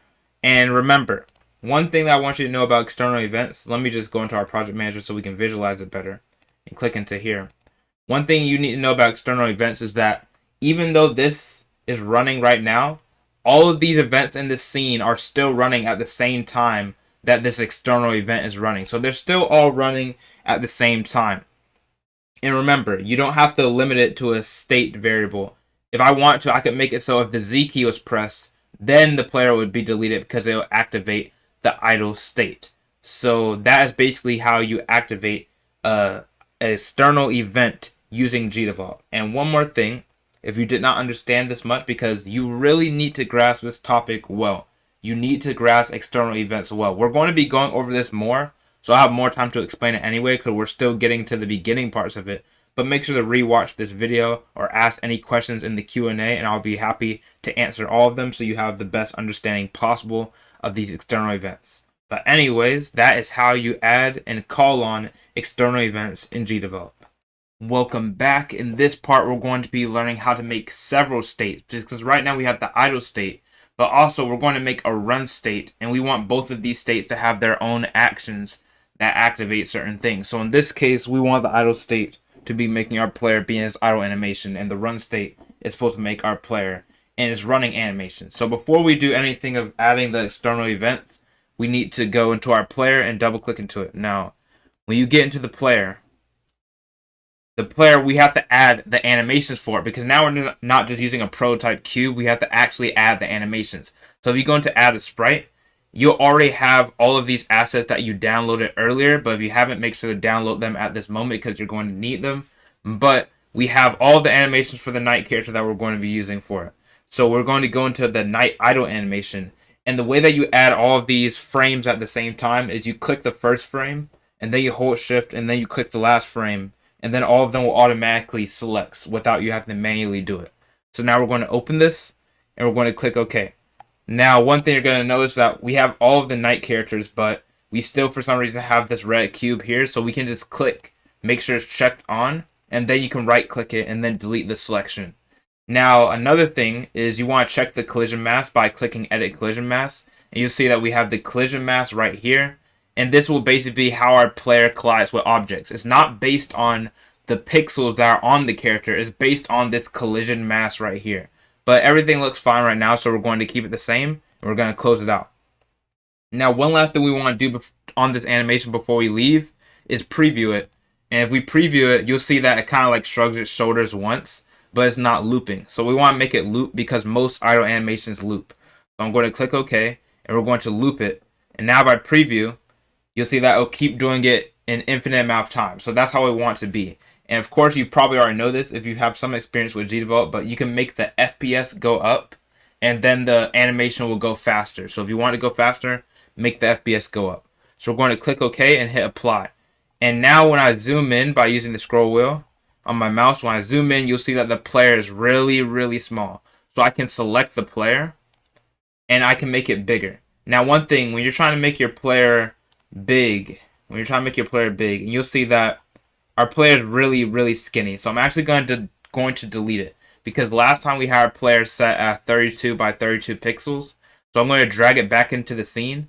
And remember, one thing that I want you to know about external events, let me just go into our project manager so we can visualize it better and click into here. One thing you need to know about external events is that even though this is running right now, all of these events in this scene are still running at the same time that this external event is running. So they're still all running at the same time. And remember, you don't have to limit it to a state variable. If I want to, I could make it so if the Z key was pressed, then the player would be deleted because it will activate the idle state. So that is basically how you activate an external event using GDevelop. And one more thing, if you did not understand this much, because you really need to grasp this topic well. You need to grasp external events well. We're going to be going over this more, so I'll have more time to explain it anyway because we're still getting to the beginning parts of it. But make sure to rewatch this video or ask any questions in the Q&A, and I'll be happy to answer all of them so you have the best understanding possible of these external events. But anyways, that is how you add and call on external events in GDevelop. Welcome back. In this part, we're going to be learning how to make several states, because right now we have the idle state, but also we're going to make a run state, and we want both of these states to have their own actions that activate certain things. So in this case, we want the idle state to be making our player be in his idle animation, and the run state is supposed to make our player in his running animation. So before we do anything of adding the external events, we need to go into our player and double click into it. Now, when you get into the player, we have to add the animations for it, because now we're not just using a prototype cube, we have to actually add the animations. So if you go into add a sprite, you'll already have all of these assets that you downloaded earlier, but if you haven't, make sure to download them at this moment because you're going to need them. But we have all the animations for the night character that we're going to be using for it. So we're going to go into the night idle animation, and the way that you add all of these frames at the same time is you click the first frame, and then you hold shift, and then you click the last frame, and then all of them will automatically select without you having to manually do it. So now we're going to open this, and we're going to click OK. Now, one thing you're going to notice that we have all of the night characters, but we still, for some reason, have this red cube here, so we can just click, make sure it's checked on, and then you can right-click it and then delete the selection. Now, another thing is you want to check the collision mask by clicking Edit Collision Mask, and you'll see that we have the collision mask right here, and this will basically be how our player collides with objects. It's not based on the pixels that are on the character, it's based on this collision mask right here. But everything looks fine right now, so we're going to keep it the same, and we're going to close it out. Now, one last thing we want to do on this animation before we leave is preview it. And if we preview it, you'll see that it kind of like shrugs its shoulders once, but it's not looping. So we want to make it loop because most idle animations loop. So I'm going to click OK, and we're going to loop it. And now if I preview, you'll see that it'll keep doing it an infinite amount of time. So that's how we want it to be. And of course, you probably already know this if you have some experience with GDevelop, but you can make the FPS go up, and then the animation will go faster. So if you want to go faster, make the FPS go up. So we're going to click OK and hit apply. And now when I zoom in by using the scroll wheel on my mouse, when I zoom in, you'll see that the player is really, really small. So I can select the player, and I can make it bigger. Now, one thing, when you're trying to make your player big, and you'll see that our player is really, really skinny. So I'm actually going to delete it, because last time we had our player set at 32 by 32 pixels. So I'm going to drag it back into the scene,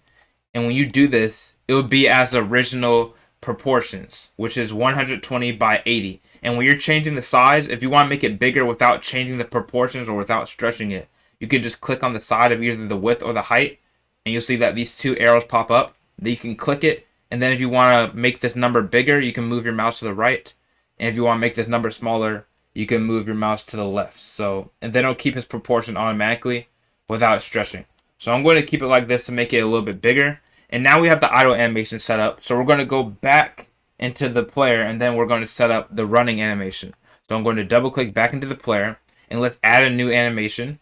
and when you do this, it will be as original proportions, which is 120 by 80. And when you're changing the size, if you want to make it bigger without changing the proportions or without stretching it, you can just click on the side of either the width or the height, and you'll see that these two arrows pop up. Then you can click it, and then if you want to make this number bigger, you can move your mouse to the right. And if you want to make this number smaller, you can move your mouse to the left. So, and then it'll keep its proportion automatically without stretching. So I'm going to keep it like this to make it a little bit bigger. And now we have the idle animation set up. So we're going to go back into the player, and then we're going to set up the running animation. So I'm going to double click back into the player, and let's add a new animation.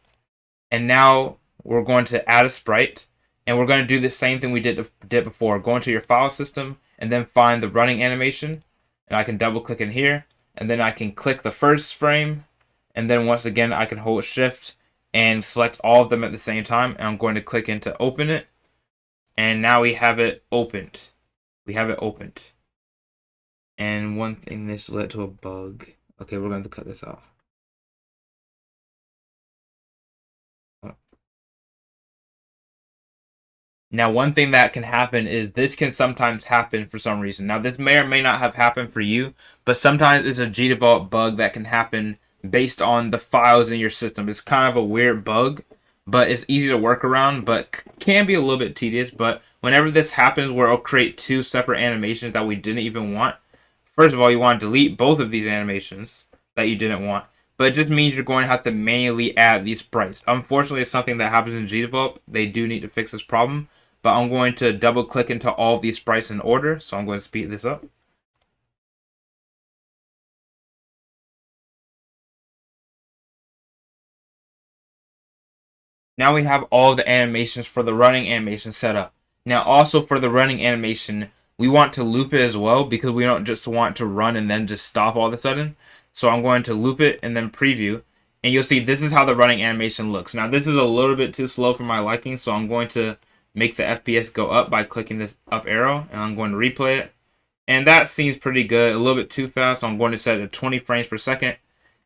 And now we're going to add a sprite. And we're going to do the same thing we did before. Go into your file system and then find the running animation. And I can double click in here. And then I can click the first frame. And then once again, I can hold shift and select all of them at the same time. And I'm going to click into open it. And now we have it opened. And one thing, this led to a bug. Okay, we're going to cut this off. Now, one thing that can happen is this can sometimes happen for some reason. Now, this may or may not have happened for you, but sometimes it's a GDevelop bug that can happen based on the files in your system. It's kind of a weird bug, but it's easy to work around, but can be a little bit tedious. But whenever this happens where it'll create two separate animations that we didn't even want, first of all, you want to delete both of these animations that you didn't want. But it just means you're going to have to manually add these sprites. Unfortunately, it's something that happens in GDevelop. They do need to fix this problem. But I'm going to double click into all of these sprites in order. So I'm going to speed this up. Now we have all the animations for the running animation set up. Now also for the running animation, we want to loop it as well, because we don't just want to run and then just stop all of a sudden. So I'm going to loop it and then preview. And you'll see this is how the running animation looks. Now this is a little bit too slow for my liking, so I'm going to make the FPS go up by clicking this up arrow, and I'm going to replay it. And that seems pretty good, a little bit too fast, so I'm going to set it to 20 frames per second.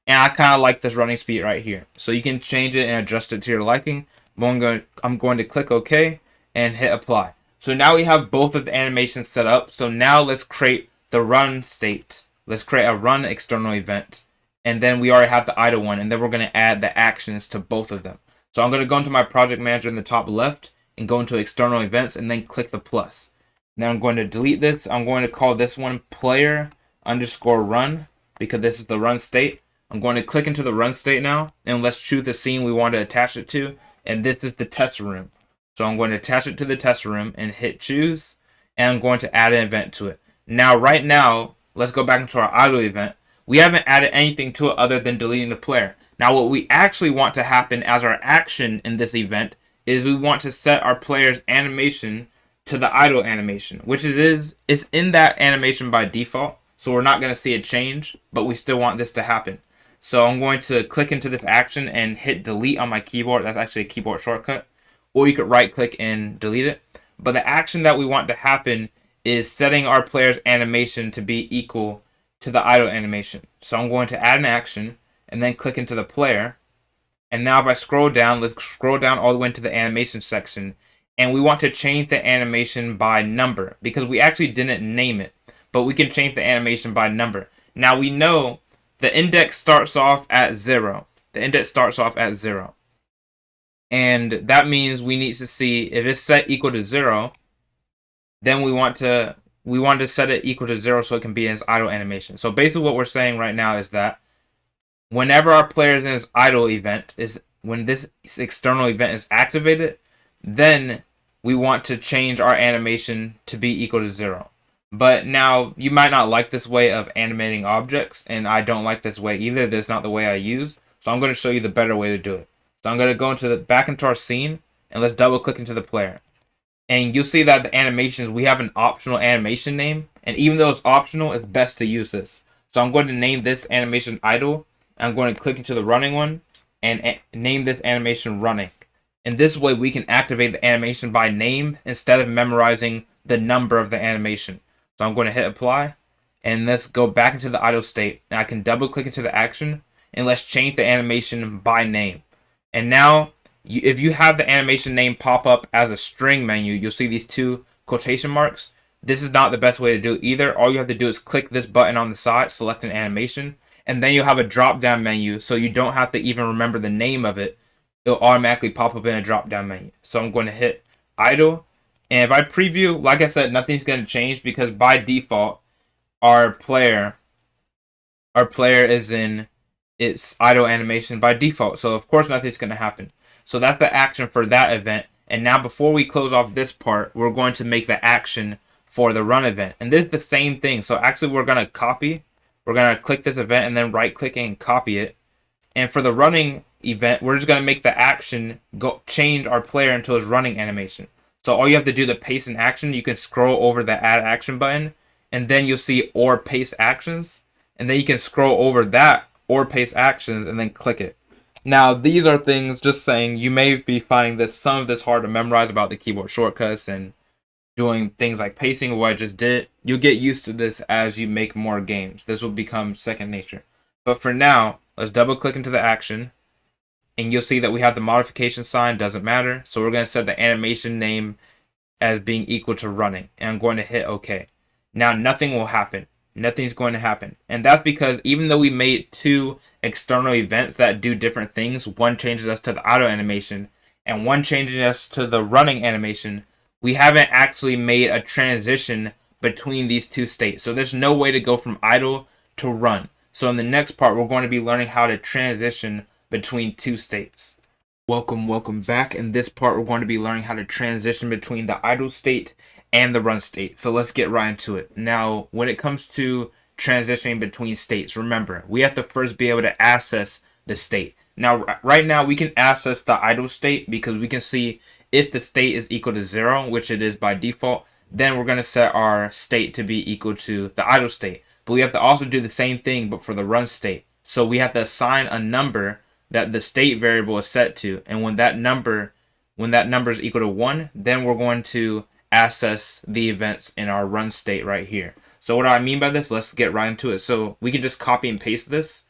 And I kind of like this running speed right here. So you can change it and adjust it to your liking. I'm going to click OK and hit apply. So now we have both of the animations set up. So now let's create the run state. Let's create a run external event. And then we already have the idle one. And then we're going to add the actions to both of them. So I'm going to go into my project manager in the top left and go into external events and then click the plus. Now I'm going to delete this. I'm going to call this one player underscore run because this is the run state. I'm going to click into the run state now, and let's choose the scene we want to attach it to, and this is the test room. So I'm going to attach it to the test room and hit choose, and I'm going to add an event to it. Now, right now, let's go back into our idle event. We haven't added anything to it other than deleting the player. Now, what we actually want to happen as our action in this event is we want to set our player's animation to the idle animation, which is in that animation by default. So we're not going to see a change, but we still want this to happen. So I'm going to click into this action and hit delete on my keyboard. That's actually a keyboard shortcut. Or you could right click and delete it. But the action that we want to happen is setting our player's animation to be equal to the idle animation. So I'm going to add an action and then click into the player. And now if I scroll down, let's scroll down all the way into the animation section. And we want to change the animation by number because we actually didn't name it. But we can change the animation by number. Now we know the index starts off at 0. The index starts off at 0. And that means we need to see if it's set equal to 0, then we want to set it equal to 0 so it can be in its idle animation. So basically what we're saying right now is that whenever our player is in its idle event, is when this external event is activated, then we want to change our animation to be equal to 0. But now, you might not like this way of animating objects, and I don't like this way either. This is not the way I use. So I'm going to show you the better way to do it. So I'm going to go back into our scene, and let's double click into the player. And you'll see that the animations, we have an optional animation name. And even though it's optional, it's best to use this. So I'm going to name this animation idle. I'm going to click into the running one, and name this animation running. And this way we can activate the animation by name instead of memorizing the number of the animation. So I'm going to hit apply, and let's go back into the idle state. And I can double click into the action, and let's change the animation by name. And now, if you have the animation name pop up as a string menu, you'll see these two quotation marks. This is not the best way to do it either. All you have to do is click this button on the side, select an animation, and then you'll have a drop down menu, so you don't have to even remember the name of it. It'll automatically pop up in a drop down menu. So I'm going to hit idle. And if I preview, like I said, nothing's going to change because by default, our player is in its idle animation by default. So of course nothing's going to happen. So that's the action for that event. And now before we close off this part, we're going to make the action for the run event. And this is the same thing. So actually we're going to copy. We're going to click this event and then right click and copy it. And for the running event, we're just going to make the action change our player into his running animation. So all you have to do to paste an action, you can scroll over the add action button, and then you'll see or paste actions, and then you can scroll over that or paste actions and then click it. Now these are things, just saying, you may be finding some of this hard to memorize about the keyboard shortcuts and doing things like pasting, what I just did. You'll get used to this as you make more games. This will become second nature. But for now, let's double click into the action. And you'll see that we have the modification sign, doesn't matter. So we're going to set the animation name as being equal to running. And I'm going to hit OK. Now nothing will happen. Nothing's going to happen. And that's because even though we made two external events that do different things, one changes us to the auto animation and one changes us to the running animation, we haven't actually made a transition between these two states. So there's no way to go from idle to run. So in the next part, we're going to be learning how to transition between two states. Welcome back. In this part, we're going to be learning how to transition between the idle state and the run state. So let's get right into it. Now, when it comes to transitioning between states, remember, we have to first be able to access the state. Now, right now, we can access the idle state because we can see if the state is equal to 0, which it is by default, then we're going to set our state to be equal to the idle state. But we have to also do the same thing, but for the run state. So we have to assign a number that the state variable is set to, and when that number is equal to 1, then we're going to access the events in our run state right here. So what do I mean by this? Let's get right into it. So we can just copy and paste this,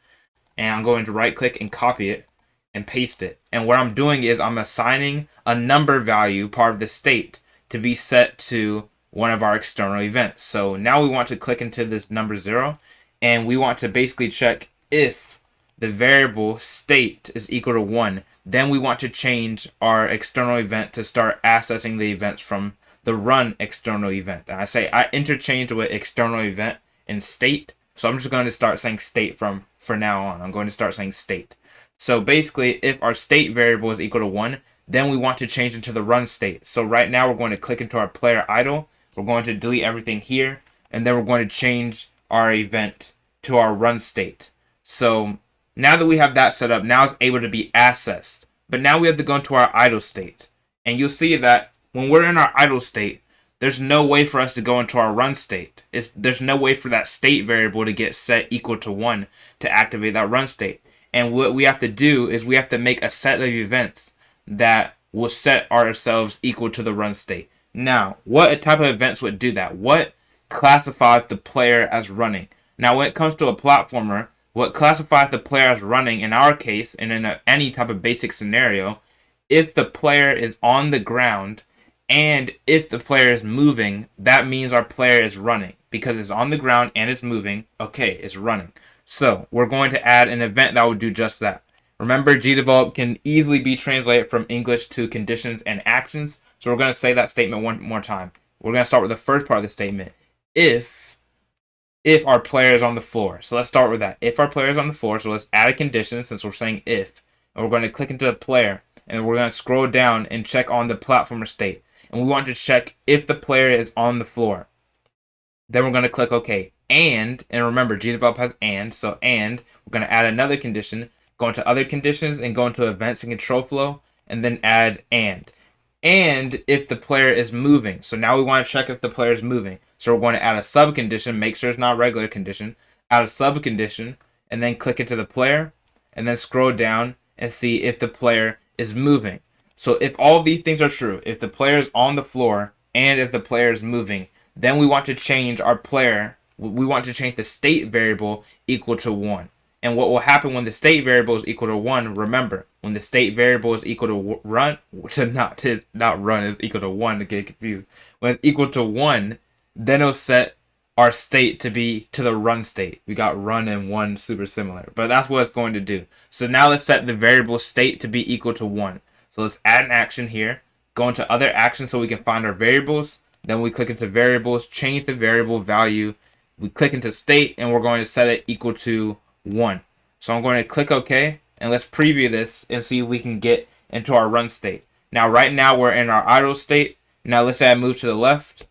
and I'm going to right click and copy it and paste it. And what I'm doing is I'm assigning a number value, part of the state, to be set to one of our external events. So now we want to click into this number 0, and we want to basically check if the variable state is equal to 1. Then we want to change our external event to start accessing the events from the run external event. And I interchange with external event and state. So I'm just going to start saying state for now on. I'm going to start saying state. So basically, if our state variable is equal to 1, then we want to change into the run state. So right now we're going to click into our player idle. We're going to delete everything here, and then we're going to change our event to our run state. So now that we have that set up, now it's able to be accessed. But now we have to go into our idle state. And you'll see that when we're in our idle state, there's no way for us to go into our run state. There's no way for that state variable to get set equal to 1 to activate that run state. And what we have to do is we have to make a set of events that will set ourselves equal to the run state. Now, what type of events would do that? What classifies the player as running? Now, when it comes to a platformer, what classifies the player as running in our case, and in any type of basic scenario, if the player is on the ground and if the player is moving, that means our player is running. Because it's on the ground and it's moving, okay, it's running. So we're going to add an event that will do just that. Remember, GDevelop can easily be translated from English to conditions and actions. So we're going to say that statement one more time. We're going to start with the first part of the statement. If our player is on the floor. So let's start with that. If our player is on the floor, so let's add a condition since we're saying if. And we're going to click into the player. And we're going to scroll down and check on the platformer state. And we want to check if the player is on the floor. Then we're going to click OK. And remember, GDevelop has so we're going to add another condition, go into other conditions, and go into events and control flow, and then add and if the player is moving. So now we want to check if the player is moving. So we're going to add a sub condition, make sure it's not a regular condition, add a sub condition, and then click into the player, and then scroll down and see if the player is moving. So if all of these things are true, if the player is on the floor and if the player is moving, then we want to change our player. We want to change the state variable equal to 1. And what will happen when the state variable is equal to 1, remember, when the state variable is equal to run, not run is equal to 1 to get confused. When it's equal to 1, then it'll set our state to be to the run state. We got run and 1 super similar, but that's what it's going to do. So now let's set the variable state to be equal to 1. So let's add an action here, go into other actions so we can find our variables. Then we click into variables, change the variable value. We click into state, and we're going to set it equal to 1. So I'm going to click OK, and let's preview this and see if we can get into our run state. Now, right now, we're in our idle state. Now, let's say I move to the left.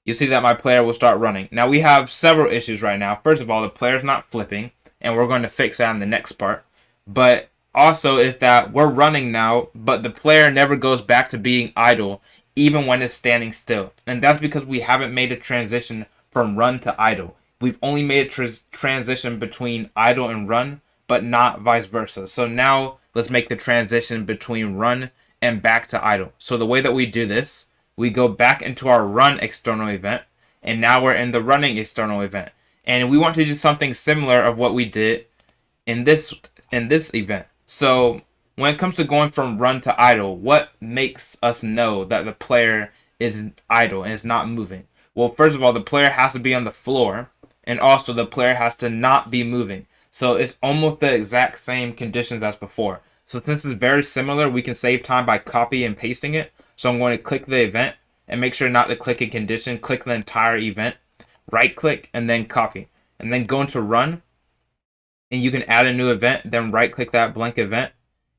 You'll see that my player will start running. Now, we have several issues right now. First of all, the player's not flipping, and we're going to fix that in the next part. But also is that we're running now, but the player never goes back to being idle, even when it's standing still. And that's because we haven't made a transition from run to idle. We've only made a transition between idle and run, but not vice versa. So now let's make the transition between run and back to idle. So the way that we do this, we go back into our run external event, and now we're in the running external event. And we want to do something similar of what we did in this event. So when it comes to going from run to idle, what makes us know that the player is idle and is not moving? Well, first of all, the player has to be on the floor, and also the player has to not be moving. So it's almost the exact same conditions as before. So since it's very similar, we can save time by copy and pasting it. So I'm going to click the event and make sure not to click a condition. Click the entire event, right click, and then copy. And then go into run, and you can add a new event, then right click that blank event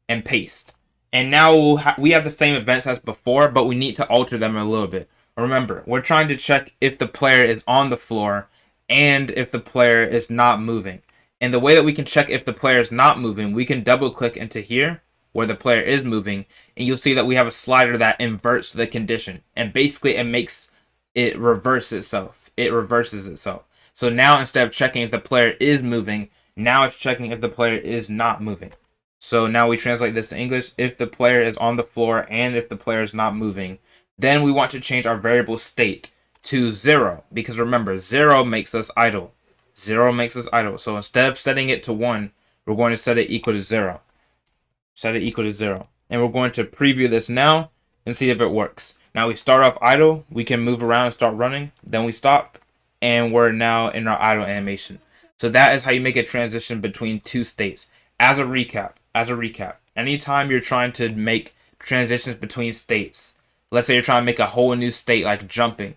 and paste. And now we have the same events as before, but we need to alter them a little bit. Remember, we're trying to check if the player is on the floor and if the player is not moving. And the way that we can check if the player is not moving, we can double click into here where the player is moving, and you'll see that we have a slider that inverts the condition. And basically it reverses itself. It reverses itself. So now instead of checking if the player is moving, now it's checking if the player is not moving. So now we translate this to English. If the player is on the floor and if the player is not moving, then we want to change our variable state to 0, because remember, 0 makes us idle. 0 makes us idle. So instead of setting it to 1, we're going to set it equal to 0. Set it equal to 0. And we're going to preview this now and see if it works. Now we start off idle. We can move around and start running. Then we stop, and we're now in our idle animation. So that is how you make a transition between two states. As a recap, anytime you're trying to make transitions between states, let's say you're trying to make a whole new state like jumping,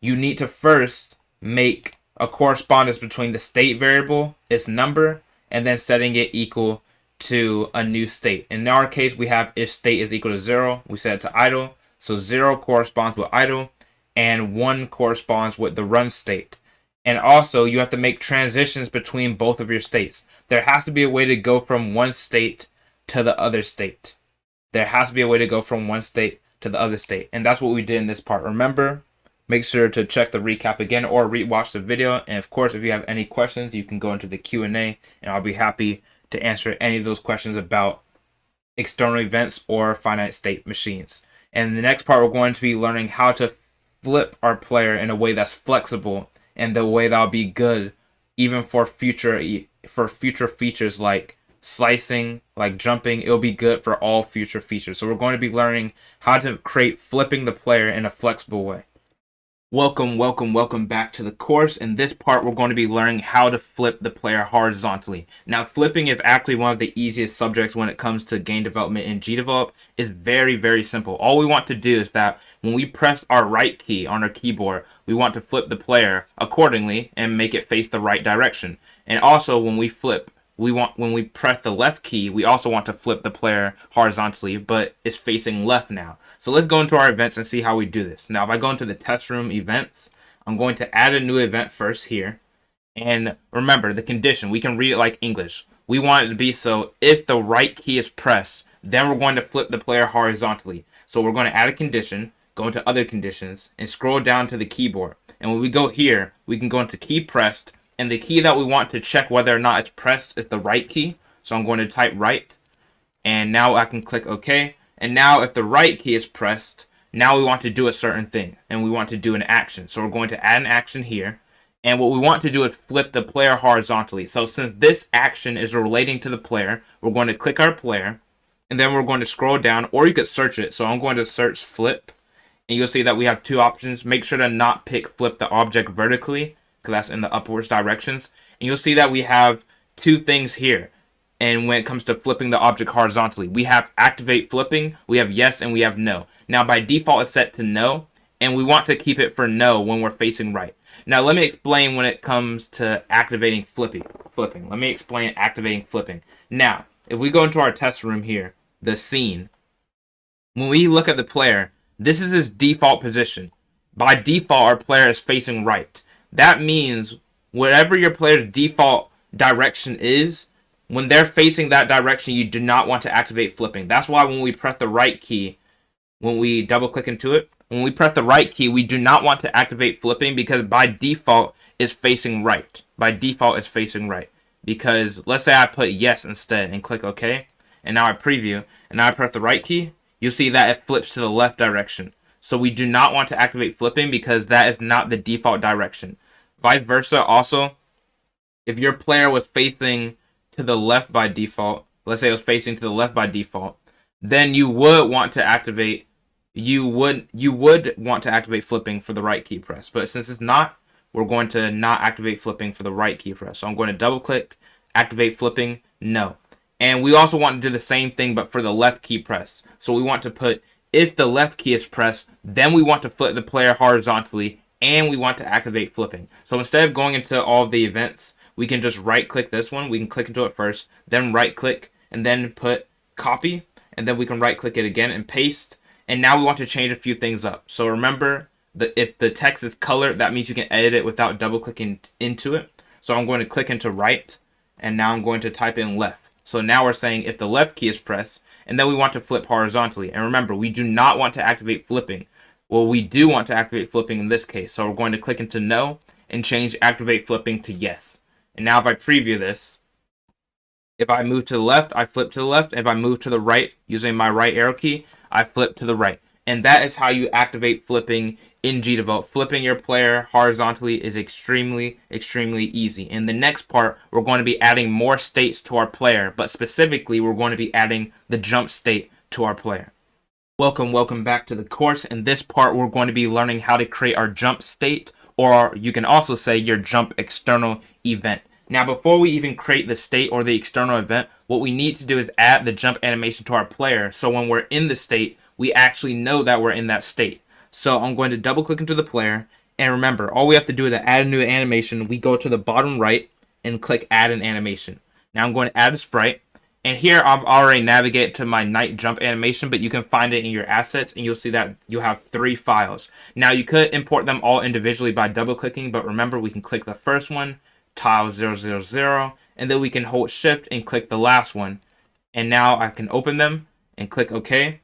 you need to first make a correspondence between the state variable, its number, and then setting it equal to a new state. In our case, we have if state is equal to 0, we set it to idle. So 0 corresponds with idle, and 1 corresponds with the run state. And also, you have to make transitions between both of your states. There has to be a way to go from one state to the other state. There has to be a way to go from one state to the other state. And that's what we did in this part. Remember, make sure to check the recap again or rewatch the video. And of course, if you have any questions, you can go into the Q&A, and I'll be happy to answer any of those questions about external events or finite state machines. And in the next part, we're going to be learning how to flip our player in a way that's flexible and the way that'll be good even for future features like slicing, like jumping. It'll be good for all future features. So we're going to be learning how to create flipping the player in a flexible way. Welcome back to the course. In this part, we're going to be learning how to flip the player horizontally. Now, flipping is actually one of the easiest subjects when it comes to game development in GDevelop. It's very, very simple. All we want to do is that when we press our right key on our keyboard, we want to flip the player accordingly and make it face the right direction. And also, when we press the left key, we also want to flip the player horizontally, but it's facing left now. So let's go into our events and see how we do this. Now, if I go into the test room events, I'm going to add a new event first here. And remember, the condition, we can read it like English. We want it to be so if the right key is pressed, then we're going to flip the player horizontally. So we're going to add a condition, go into other conditions, and scroll down to the keyboard. And when we go here, we can go into key pressed. And the key that we want to check whether or not it's pressed is the right key. So I'm going to type right. And now I can click OK. And now if the right key is pressed, now we want to do a certain thing. And we want to do an action. So we're going to add an action here. And what we want to do is flip the player horizontally. So since this action is relating to the player, we're going to click our player. And then we're going to scroll down. Or you could search it. So I'm going to search flip. And you'll see that we have two options. Make sure to not pick flip the object vertically, because that's in the upwards directions. And you'll see that we have two things here. And when it comes to flipping the object horizontally, we have activate flipping, we have yes, and we have no. Now by default it's set to no, and we want to keep it for no when we're facing right. Now let me explain when it comes to activating flipping. Let me explain activating flipping. Now, if we go into our test room here, the scene, when we look at the player, this is his default position. By default, our player is facing right. That means whatever your player's default direction is, when they're facing that direction, you do not want to activate flipping. That's why when we press the right key, when we double click into it, when we press the right key, we do not want to activate flipping because by default it's facing right. By default it's facing right. Because let's say I put yes instead and click OK, and now I preview, and now I press the right key, you'll see that it flips to the left direction. So we do not want to activate flipping because that is not the default direction. Vice versa also, if your player was facing to the left by default, let's say it was facing to the left by default, then you would want to activate flipping for the right key press. But since it's not, we're going to not activate flipping for the right key press. So I'm going to double click, activate flipping, no. And we also want to do the same thing but for the left key press. So we want to put if the left key is pressed, then we want to flip the player horizontally and we want to activate flipping. So instead of going into all of the events, we can just right click this one. We can click into it first, then right click, and then put copy, and then we can right click it again and paste. And now we want to change a few things up. So remember, if the text is colored, that means you can edit it without double clicking into it. So I'm going to click into right, and now I'm going to type in left. So now we're saying if the left key is pressed, and then we want to flip horizontally. And remember, we do not want to activate flipping. Well, we do want to activate flipping in this case. So we're going to click into no and change activate flipping to yes. And now if I preview this, if I move to the left, I flip to the left. If I move to the right using my right arrow key, I flip to the right. And that is how you activate flipping in GDevelop. Flipping your player horizontally is extremely easy. In the next part, we're going to be adding more states to our player, but specifically, we're going to be adding the jump state to our player. Welcome back to the course. In this part, we're going to be learning how to create our jump state, or you can also say your jump external event. Now, before we even create the state or the external event, what we need to do is add the jump animation to our player, so when we're in the state, we actually know that we're in that state. So I'm going to double click into the player, and remember, all we have to do is to add a new animation. We go to the bottom right and click add an animation. Now I'm going to add a sprite, and here I've already navigated to my night jump animation, but you can find it in your assets, and you'll see that you have 3 files. Now you could import them all individually by double clicking, but remember, we can click the first one, tile 000, and then we can hold shift and click the last one, and now I can open them and click OK,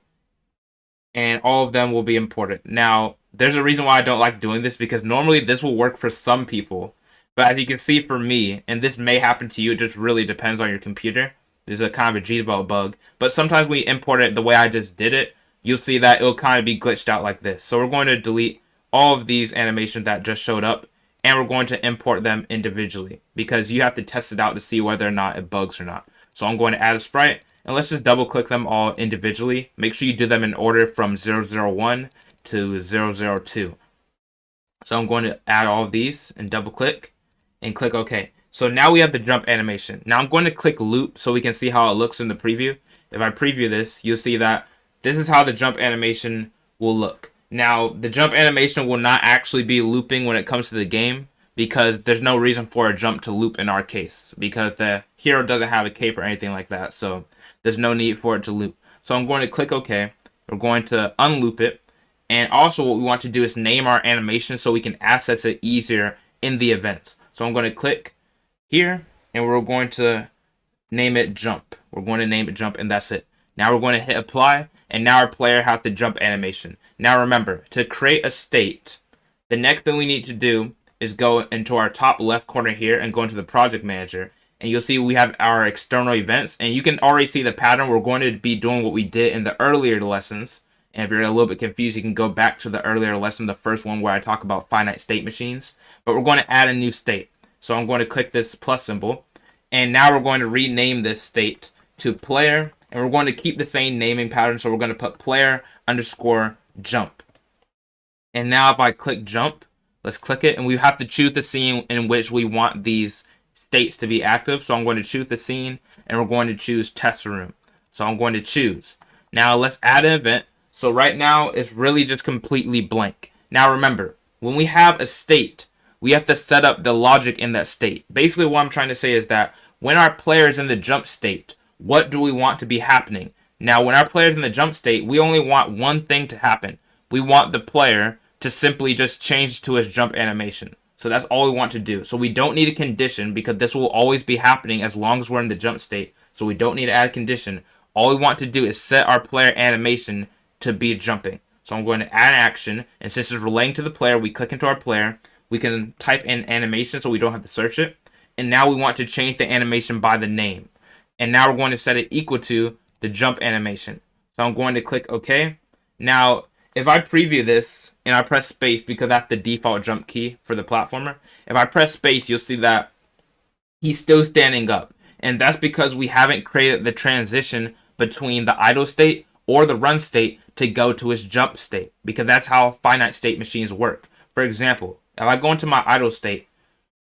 and all of them will be imported. Now, there's a reason why I don't like doing this, because normally this will work for some people, but as you can see for me, and this may happen to you, it just really depends on your computer. There's a kind of a GDevelop bug, but sometimes we import it the way I just did it, you'll see that it'll kind of be glitched out like this. So we're going to delete all of these animations that just showed up, and we're going to import them individually, because you have to test it out to see whether or not it bugs or not. So I'm going to add a sprite, and let's just double click them all individually. Make sure you do them in order from 001 to 002. So I'm going to add all of these and double click and click OK. So now we have the jump animation. Now I'm going to click loop so we can see how it looks in the preview. If I preview this, you'll see that this is how the jump animation will look. Now, the jump animation will not actually be looping when it comes to the game, because there's no reason for a jump to loop in our case, because the hero doesn't have a cape or anything like that, so there's no need for it to loop. So I'm going to click OK. We're going to unloop it, and also what we want to do is name our animation so we can access it easier in the events. So I'm going to click here, and we're going to name it jump. We're going to name it jump, and that's it. Now we're going to hit apply, and now our player has the jump animation. Now remember, to create a state, the next thing we need to do is go into our top left corner here and go into the project manager, and you'll see we have our external events, and you can already see the pattern. We're going to be doing what we did in the earlier lessons, and if you're a little bit confused, you can go back to the earlier lesson, the first one where I talk about finite state machines, but we're going to add a new state. So I'm going to click this plus symbol, and now we're going to rename this state to player, and we're going to keep the same naming pattern, so we're going to put player underscore jump. And now if I click jump, let's click it, and we have to choose the scene in which we want these states to be active. So I'm going to choose the scene, and we're going to choose test room. So I'm going to choose. Now let's add an event. So right now it's really just completely blank. Now remember, when we have a state, we have to set up the logic in that state. Basically what I'm trying to say is that when our player is in the jump state, what do we want to be happening? Now, when our player is in the jump state, we only want one thing to happen. We want the player to simply just change to his jump animation. So that's all we want to do. So we don't need a condition, because this will always be happening as long as we're in the jump state. So we don't need to add a condition. All we want to do is set our player animation to be jumping. So I'm going to add action, and since it's relating to the player, we click into our player. We can type in animation so we don't have to search it. And now we want to change the animation by the name. And now we're going to set it equal to the jump animation. So I'm going to click OK. Now, if I preview this and I press space, because that's the default jump key for the platformer, if I press space, you'll see that he's still standing up. And that's because we haven't created the transition between the idle state or the run state to go to his jump state, because that's how finite state machines work. For example, if I go into my idle state,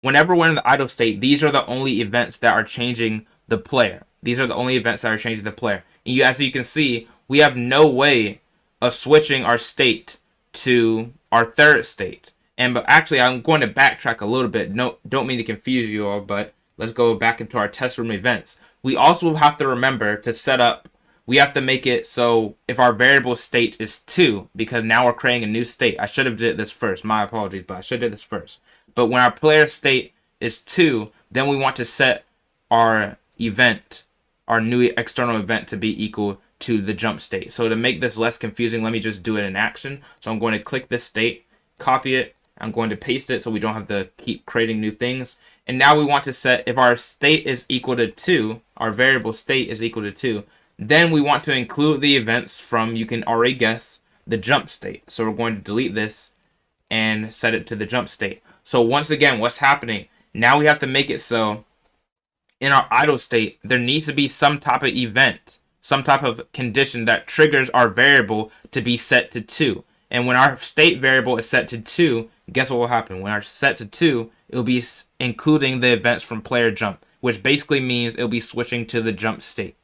whenever we're in the idle state, these are the only events that are changing the player. These are the only events that are changing the player. And as you can see, we have no way of switching our state to our third state. But actually, I'm going to backtrack a little bit. No, don't mean to confuse you all, but let's go back into our test room events. We also have to remember to set up, we have to make it so if our variable state is 2, because now we're creating a new state. I should have did this first. My apologies, but I should have did this first. But when our player state is 2, then we want to set our event, our new external event, to be equal to the jump state. So to make this less confusing, let me just do it in action. So I'm going to click this state, copy it, I'm going to paste it so we don't have to keep creating new things. And now we want to set, if our state is equal to 2, our variable state is equal to 2, then we want to include the events from, you can already guess, the jump state. So we're going to delete this, and set it to the jump state. So once again, what's happening? Now we have to make it so in our idle state, there needs to be some type of event, some type of condition that triggers our variable to be set to 2. And when our state variable is set to 2, guess what will happen? When it's set to 2, it'll be including the events from player jump, which basically means it'll be switching to the jump state.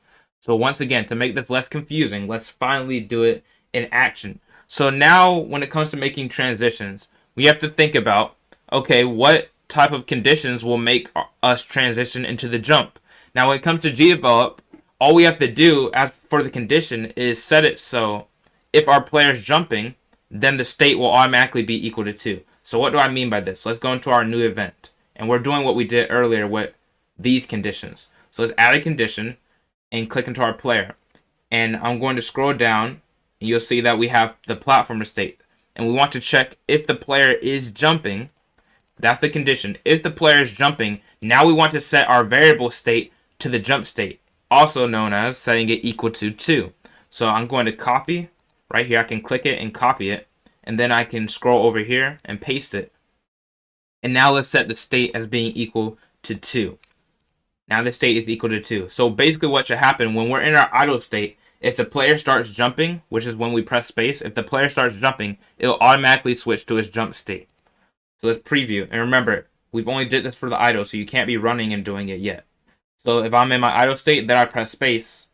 So once again, to make this less confusing, let's finally do it in action. So now when it comes to making transitions, we have to think about, okay, what type of conditions will make us transition into the jump? Now when it comes to GDevelop, all we have to do as for the condition is set it so if our player is jumping, then the state will automatically be equal to 2. So what do I mean by this? Let's go into our new event. And we're doing what we did earlier with these conditions. So let's add a condition and click into our player. And I'm going to scroll down and you'll see that we have the platformer state. And we want to check if the player is jumping. That's the condition. If the player is jumping, now we want to set our variable state to the jump state, also known as setting it equal to 2. So I'm going to copy right here. I can click it and copy it. And then I can scroll over here and paste it. And now let's set the state as being equal to 2. Now the state is equal to 2. So basically what should happen when we're in our idle state, if the player starts jumping, which is when we press space, if the player starts jumping, it'll automatically switch to its jump state. So let's preview. And remember, we've only did this for the idle, so you can't be running and doing it yet. So if I'm in my idle state, then I press space,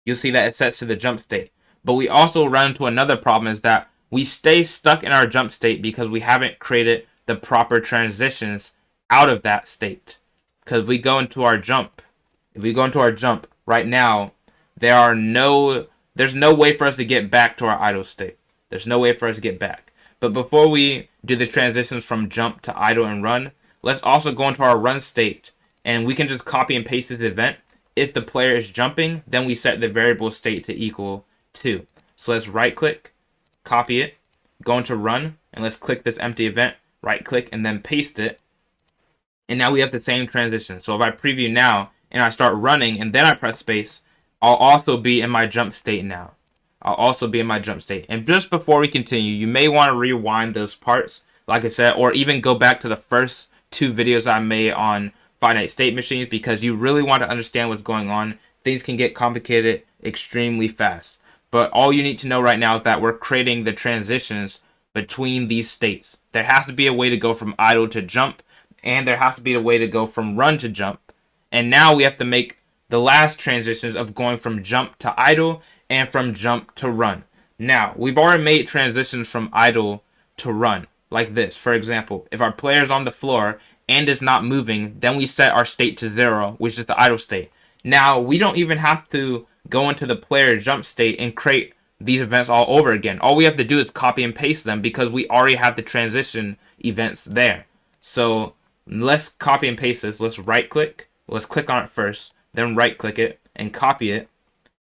you'll see that it sets to the jump state. But we also run into another problem, is that we stay stuck in our jump state because we haven't created the proper transitions out of that state. Because we go into our jump. If we go into our jump right now, there's no way for us to get back to our idle state. There's no way for us to get back. But before we do the transitions from jump to idle and run, let's also go into our run state. And we can just copy and paste this event. If the player is jumping, then we set the variable state to equal 2. So let's right click, copy it, go into run, and let's click this empty event, right click, and then paste it. And now we have the same transition. So if I preview now and I start running and then I press space, I'll also be in my jump state now. I'll also be in my jump state. And just before we continue, you may want to rewind those parts, like I said, or even go back to the first 2 videos I made on finite state machines, because you really want to understand what's going on. Things can get complicated extremely fast. But all you need to know right now is that we're creating the transitions between these states. There has to be a way to go from idle to jump, and there has to be a way to go from run to jump. And now we have to make the last transitions of going from jump to idle and from jump to run. Now, we've already made transitions from idle to run, like this. For example, if our player is on the floor and is not moving, then we set our state to 0, which is the idle state. Now, we don't even have to go into the player jump state and create these events all over again. All we have to do is copy and paste them because we already have the transition events there. So let's copy and paste this. Let's right click. Let's click on it first, then right click it and copy it,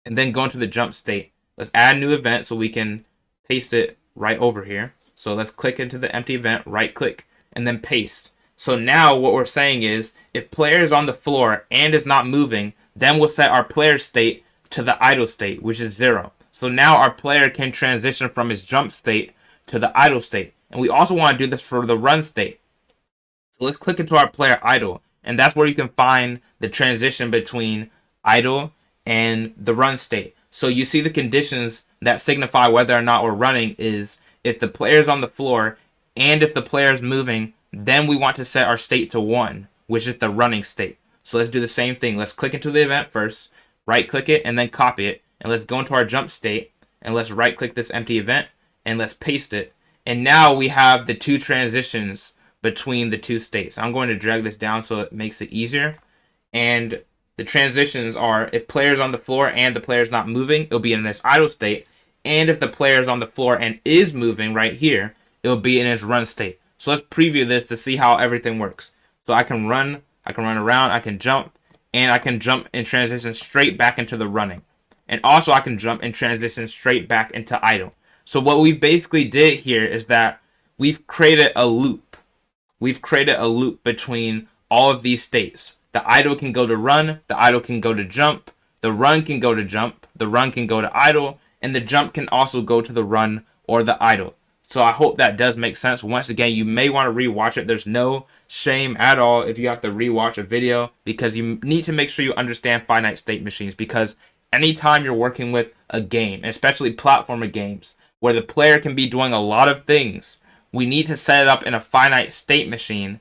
and then go into the jump state. Let's add a new event so we can paste it right over here. So let's click into the empty event, right click, and then paste. So now what we're saying is, if player is on the floor and is not moving, then we'll set our player state to the idle state, which is 0. So now our player can transition from his jump state to the idle state. And we also want to do this for the run state. So let's click into our player idle. And that's where you can find the transition between idle and the run state. So you see the conditions that signify whether or not we're running is if the player is on the floor and if the player is moving, then we want to set our state to 1, which is the running state. So let's do the same thing. Let's click into the event first, right click it, and then copy it. And let's go into our jump state and let's right click this empty event and let's paste it. And now we have the 2 transitions between the 2 states. I'm going to drag this down so it makes it easier. And the transitions are, if player's on the floor and the player's not moving, it'll be in this idle state. And if the player's on the floor and is moving right here, it'll be in its run state. So let's preview this to see how everything works. So I can run around, I can jump, and I can jump and transition straight back into the running. And also I can jump and transition straight back into idle. So what we basically did here is that we've created a loop. We've created a loop between all of these states. The idle can go to run, the idle can go to jump, the run can go to jump, the run can go to idle, and the jump can also go to the run or the idle. So I hope that does make sense. Once again, you may want to rewatch it. There's no shame at all if you have to rewatch a video, because you need to make sure you understand finite state machines, because anytime you're working with a game, especially platformer games, where the player can be doing a lot of things, we need to set it up in a finite state machine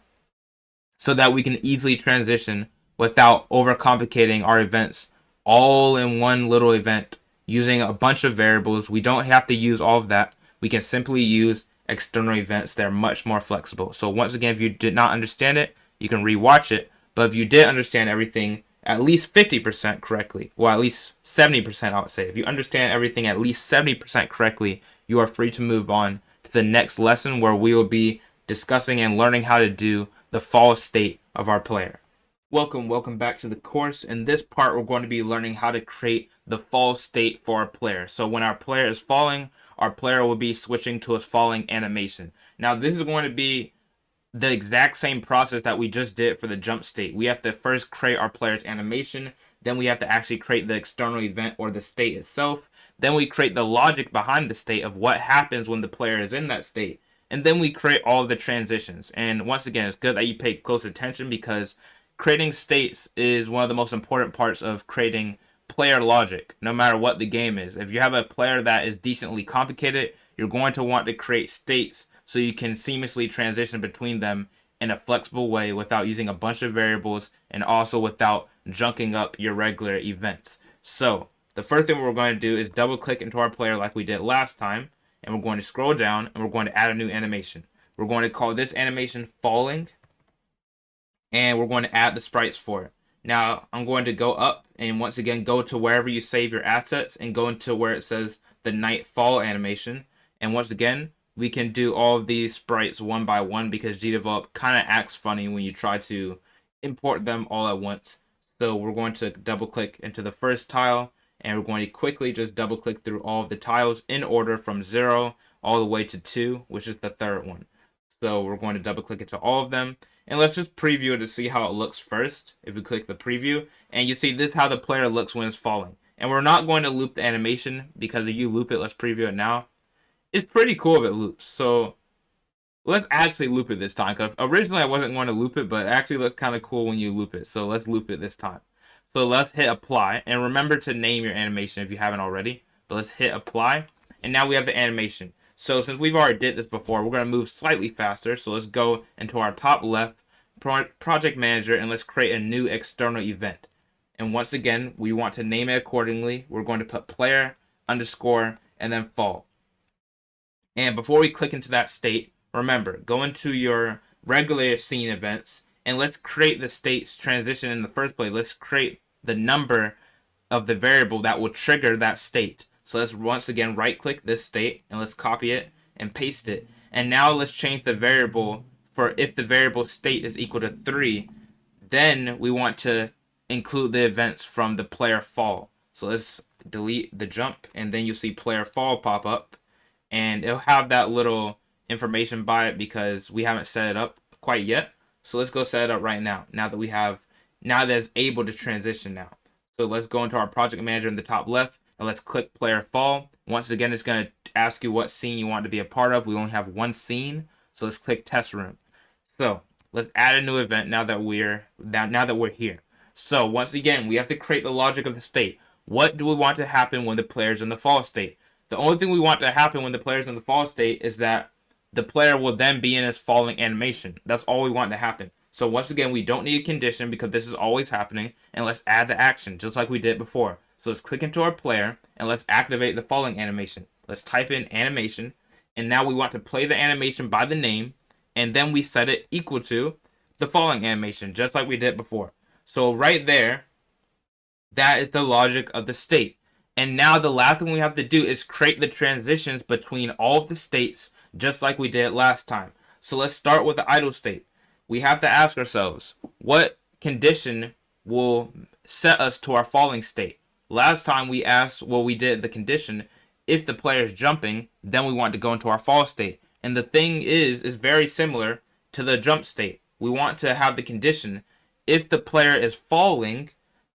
so that we can easily transition without overcomplicating our events all in one little event using a bunch of variables. We don't have to use all of that. We can simply use external events that are much more flexible. So once again, if you did not understand it, you can rewatch it. But if you did understand everything at least 50% correctly, well, at least 70%, I would say. If you understand everything at least 70% correctly, you are free to move on to the next lesson, where we will be discussing and learning how to do the fall state of our player. Welcome back to the course. In this part, we're going to be learning how to create the fall state for our player. So when our player is falling, our player will be switching to a falling animation. Now, this is going to be the exact same process that we just did for the jump state. We have to first create our player's animation, then we have to actually create the external event or the state itself. Then we create the logic behind the state of what happens when the player is in that state. And then we create all of the transitions. And once again, it's good that you pay close attention, because creating states is one of the most important parts of creating player logic, no matter what the game is. If you have a player that is decently complicated, you're going to want to create states so you can seamlessly transition between them in a flexible way without using a bunch of variables, and also without junking up your regular events. So the first thing we're going to do is double click into our player like we did last time, and we're going to scroll down and we're going to add a new animation. We're going to call this animation falling, and we're going to add the sprites for it. Now I'm going to go up and once again go to wherever you save your assets and go into where it says the night fall animation. And once again, we can do all of these sprites one by one, because GDevelop kind of acts funny when you try to import them all at once. So we're going to double click into the first tile, and we're going to quickly just double click through all of the tiles in order from 0 all the way to 2, which is the third one. So we're going to double click into all of them, and let's just preview it to see how it looks first. If we click the preview, and you see this is how the player looks when it's falling. And we're not going to loop the animation, because if you loop it, let's preview it now. It's pretty cool if it loops. So let's actually loop it this time, because originally I wasn't going to loop it, but it actually looks kind of cool when you loop it. So let's loop it this time. So let's hit apply, and remember to name your animation if you haven't already. But let's hit apply, and now we have the animation. So since we've already did this before, we're going to move slightly faster. So let's go into our top left project manager, and let's create a new external event. And once again, we want to name it accordingly. We're going to put player underscore and then fall. And before we click into that state, remember, go into your regular scene events, and let's create the state's transition in the first place. Let's create the number of the variable that will trigger that state. So let's once again right click this state, and let's copy it and paste it. And now let's change the variable for if the variable state is equal to 3, then we want to include the events from the player fall. So let's delete the jump, and then you'll see player fall pop up, and it'll have that little information by it because we haven't set it up quite yet. So let's go set it up right now. Now that it's able to transition now. So let's go into our project manager in the top left, and let's click player fall. Once again, it's going to ask you what scene you want to be a part of. We only have one scene, so let's click test room. So let's add a new event now that we're here. So once again, we have to create the logic of the state. What do we want to happen when the player's in the fall state? The only thing we want to happen when the player's in the fall state is that the player will then be in his falling animation. That's all we want to happen. So once again, we don't need a condition because this is always happening. And let's add the action just like we did before. So let's click into our player and let's activate the falling animation. Let's type in animation. And now we want to play the animation by the name. And then we set it equal to the falling animation just like we did before. So right there, that is the logic of the state. And now the last thing we have to do is create the transitions between all of the states just like we did last time. So let's start with the idle state. We have to ask ourselves, what condition will set us to our falling state? Last time we asked, well, we did the condition, if the player is jumping, then we want to go into our fall state. And the thing is very similar to the jump state. We want to have the condition, if the player is falling,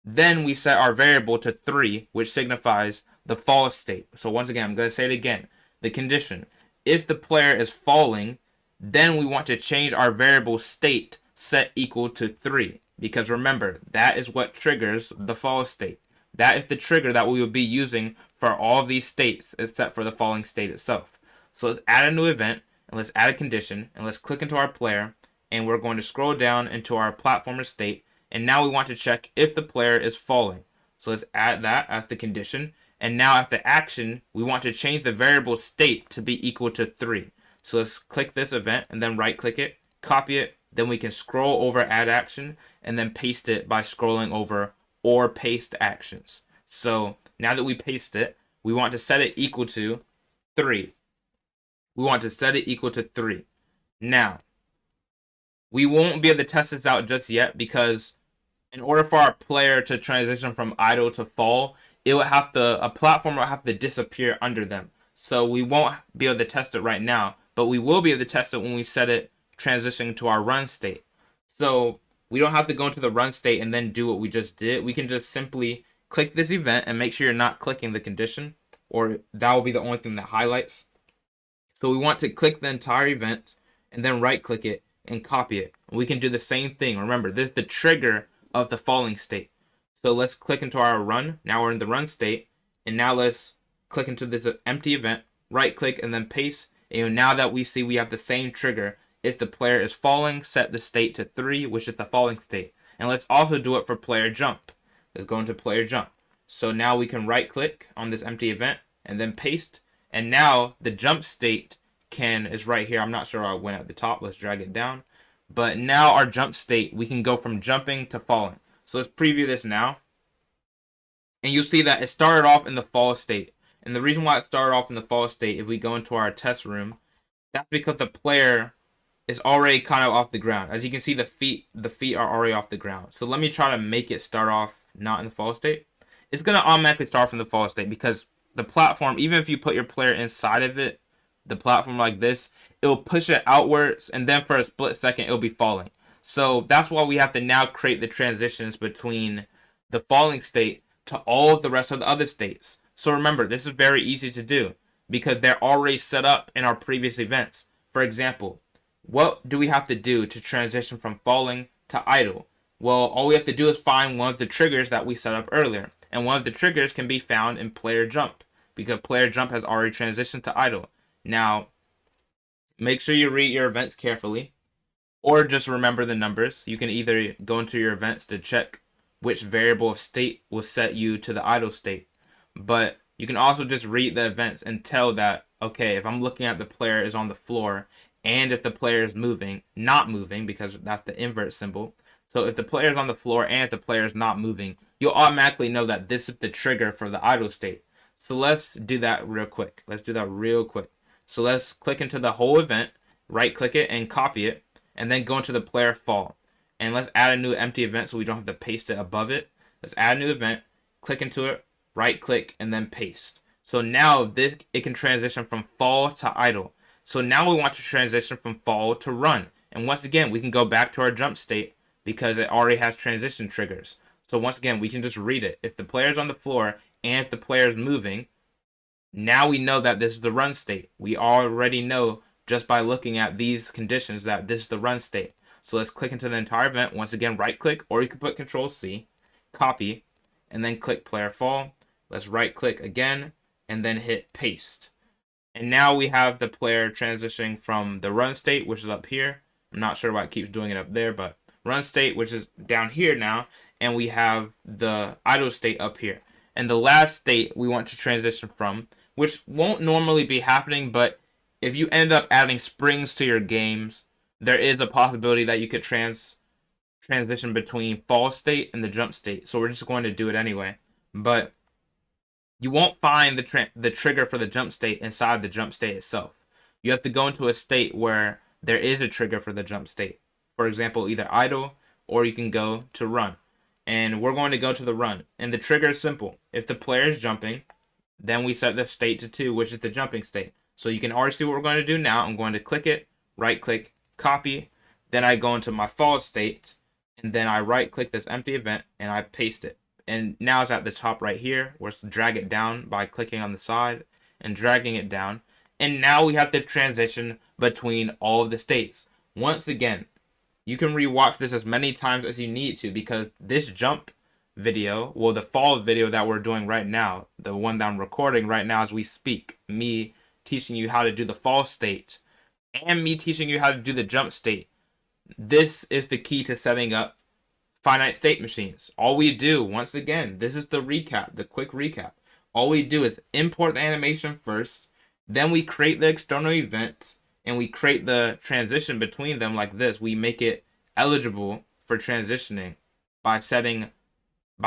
then we set our variable to 3, which signifies the fall state. So once again, I'm going to say it again. The condition, if the player is falling, then we want to change our variable state set equal to 3. Because remember, that is what triggers the fall state. That is the trigger that we will be using for all of these states except for the falling state itself. So let's add a new event, and let's add a condition, and let's click into our player, and we're going to scroll down into our platformer state, and now we want to check if the player is falling. So let's add that as the condition, and now at the action, we want to change the variable state to be equal to 3. So let's click this event, and then right click it, copy it, then we can scroll over add action, and then paste it by scrolling over or paste actions. So now that we paste it, we want to set it equal to 3. We want to set it equal to 3. Now, we won't be able to test this out just yet because in order for our player to transition from idle to fall, a platform will have to disappear under them. So we won't be able to test it right now, but we will be able to test it when we set it transitioning to our run state. So we don't have to go into the run state and then do what we just did. We can just simply click this event and make sure you're not clicking the condition, or that will be the only thing that highlights. So we want to click the entire event and then right click it and copy it. We can do the same thing. Remember, this is the trigger of the falling state. So let's click into our run. Now we're in the run state, and now let's click into this empty event, right click, and then paste. And now that we see we have the same trigger, if the player is falling, set the state to 3, which is the falling state. And let's also do it for player jump. Let's go into player jump. So now we can right click on this empty event and then paste. And now the jump state is right here. I'm not sure I went at the top. Let's drag it down. But now our jump state, we can go from jumping to falling. So let's preview this now. And you'll see that it started off in the fall state. And the reason why it started off in the fall state, if we go into our test room, that's because the player is already kind of off the ground. As you can see, the feet are already off the ground. So let me try to make it start off not in the fall state. It's going to automatically start from the fall state because the platform, even if you put your player inside of it, the platform like this, it'll push it outwards, and then for a split second, it'll be falling. So that's why we have to now create the transitions between the falling state to all of the rest of the other states. So remember, this is very easy to do because they're already set up in our previous events. For example, what do we have to do to transition from falling to idle? Well, all we have to do is find one of the triggers that we set up earlier. And one of the triggers can be found in player jump because player jump has already transitioned to idle. Now, make sure you read your events carefully or just remember the numbers. You can either go into your events to check which variable of state will set you to the idle state. But you can also just read the events and tell that, okay, if I'm looking at the player is on the floor and if the player is moving, not moving because that's the invert symbol. So if the player is on the floor and if the player is not moving, you'll automatically know that this is the trigger for the idle state. So let's do that real quick. So let's click into the whole event, right click it and copy it, and then go into the player fall. And let's add a new empty event so we don't have to paste it above it. Let's add a new event, click into it, right click, and then paste. So now it can transition from fall to idle. So now we want to transition from fall to run. And once again, we can go back to our jump state because it already has transition triggers. So once again, we can just read it. If the player's on the floor and if the player's moving, now we know that this is the run state. We already know just by looking at these conditions that this is the run state. So let's click into the entire event. Once again, right click, or you can put Control C, copy, and then click player fall. Let's right click again, and then hit paste. And now we have the player transitioning from the run state, which is up here. I'm not sure why it keeps doing it up there, but run state, which is down here now, and we have the idle state up here. And the last state we want to transition from, which won't normally be happening, but if you end up adding springs to your games, there is a possibility that you could transition between fall state and the jump state. So we're just going to do it anyway. But you won't find the trigger for the jump state inside the jump state itself. You have to go into a state where there is a trigger for the jump state. For example, either idle or you can go to run. And we're going to go to the run. And the trigger is simple. If the player is jumping, then we set the state to 2, which is the jumping state. So you can already see what we're going to do now. I'm going to click it, right click, copy. Then I go into my fall state, and then I right click this empty event and I paste it. And now it's at the top right here. We're drag it down by clicking on the side and dragging it down. And now we have the transition between all of the states. Once again, you can rewatch this as many times as you need to, because this jump video, well, the fall video that we're doing right now, the one that I'm recording right now as we speak, me teaching you how to do the fall state and me teaching you how to do the jump state, this is the key to setting up finite state machines. All we do, once again, this is the recap, the quick recap. All we do is import the animation first, then we create the external event, and we create the transition between them like this. We make it eligible for transitioning by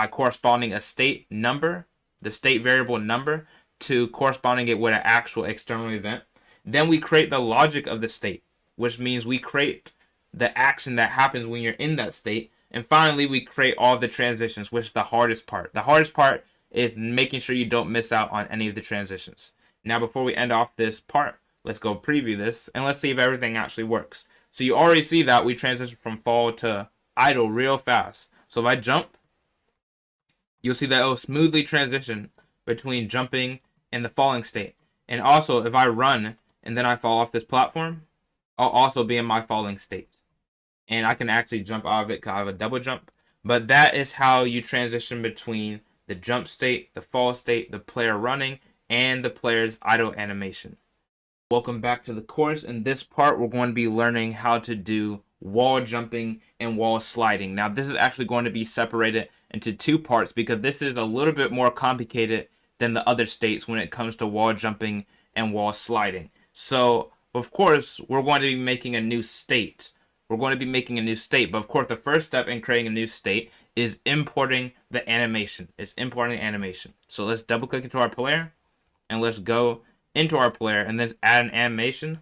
corresponding a state number, the state variable number, to corresponding it with an actual external event. Then we create the logic of the state, which means we create the action that happens when you're in that state. And finally, we create all the transitions, which is the hardest part. The hardest part is making sure you don't miss out on any of the transitions. Now, before we end off this part, let's go preview this, and let's see if everything actually works. So you already see that we transition from fall to idle real fast. So if I jump, you'll see that it will smoothly transition between jumping and the falling state. And also, if I run and then I fall off this platform, I'll also be in my falling state. And I can actually jump out of it because I have a double jump. But that is how you transition between the jump state, the fall state, the player running, and the player's idle animation. Welcome back to the course. In this part, we're going to be learning how to do wall jumping and wall sliding. Now, this is actually going to be separated into two parts because this is a little bit more complicated than the other states when it comes to wall jumping and wall sliding. So, of course, we're going to be making a new state. But of course, the first step in creating a new state is importing the animation. So let's double click into our player, and let's go into our player, and then add an animation,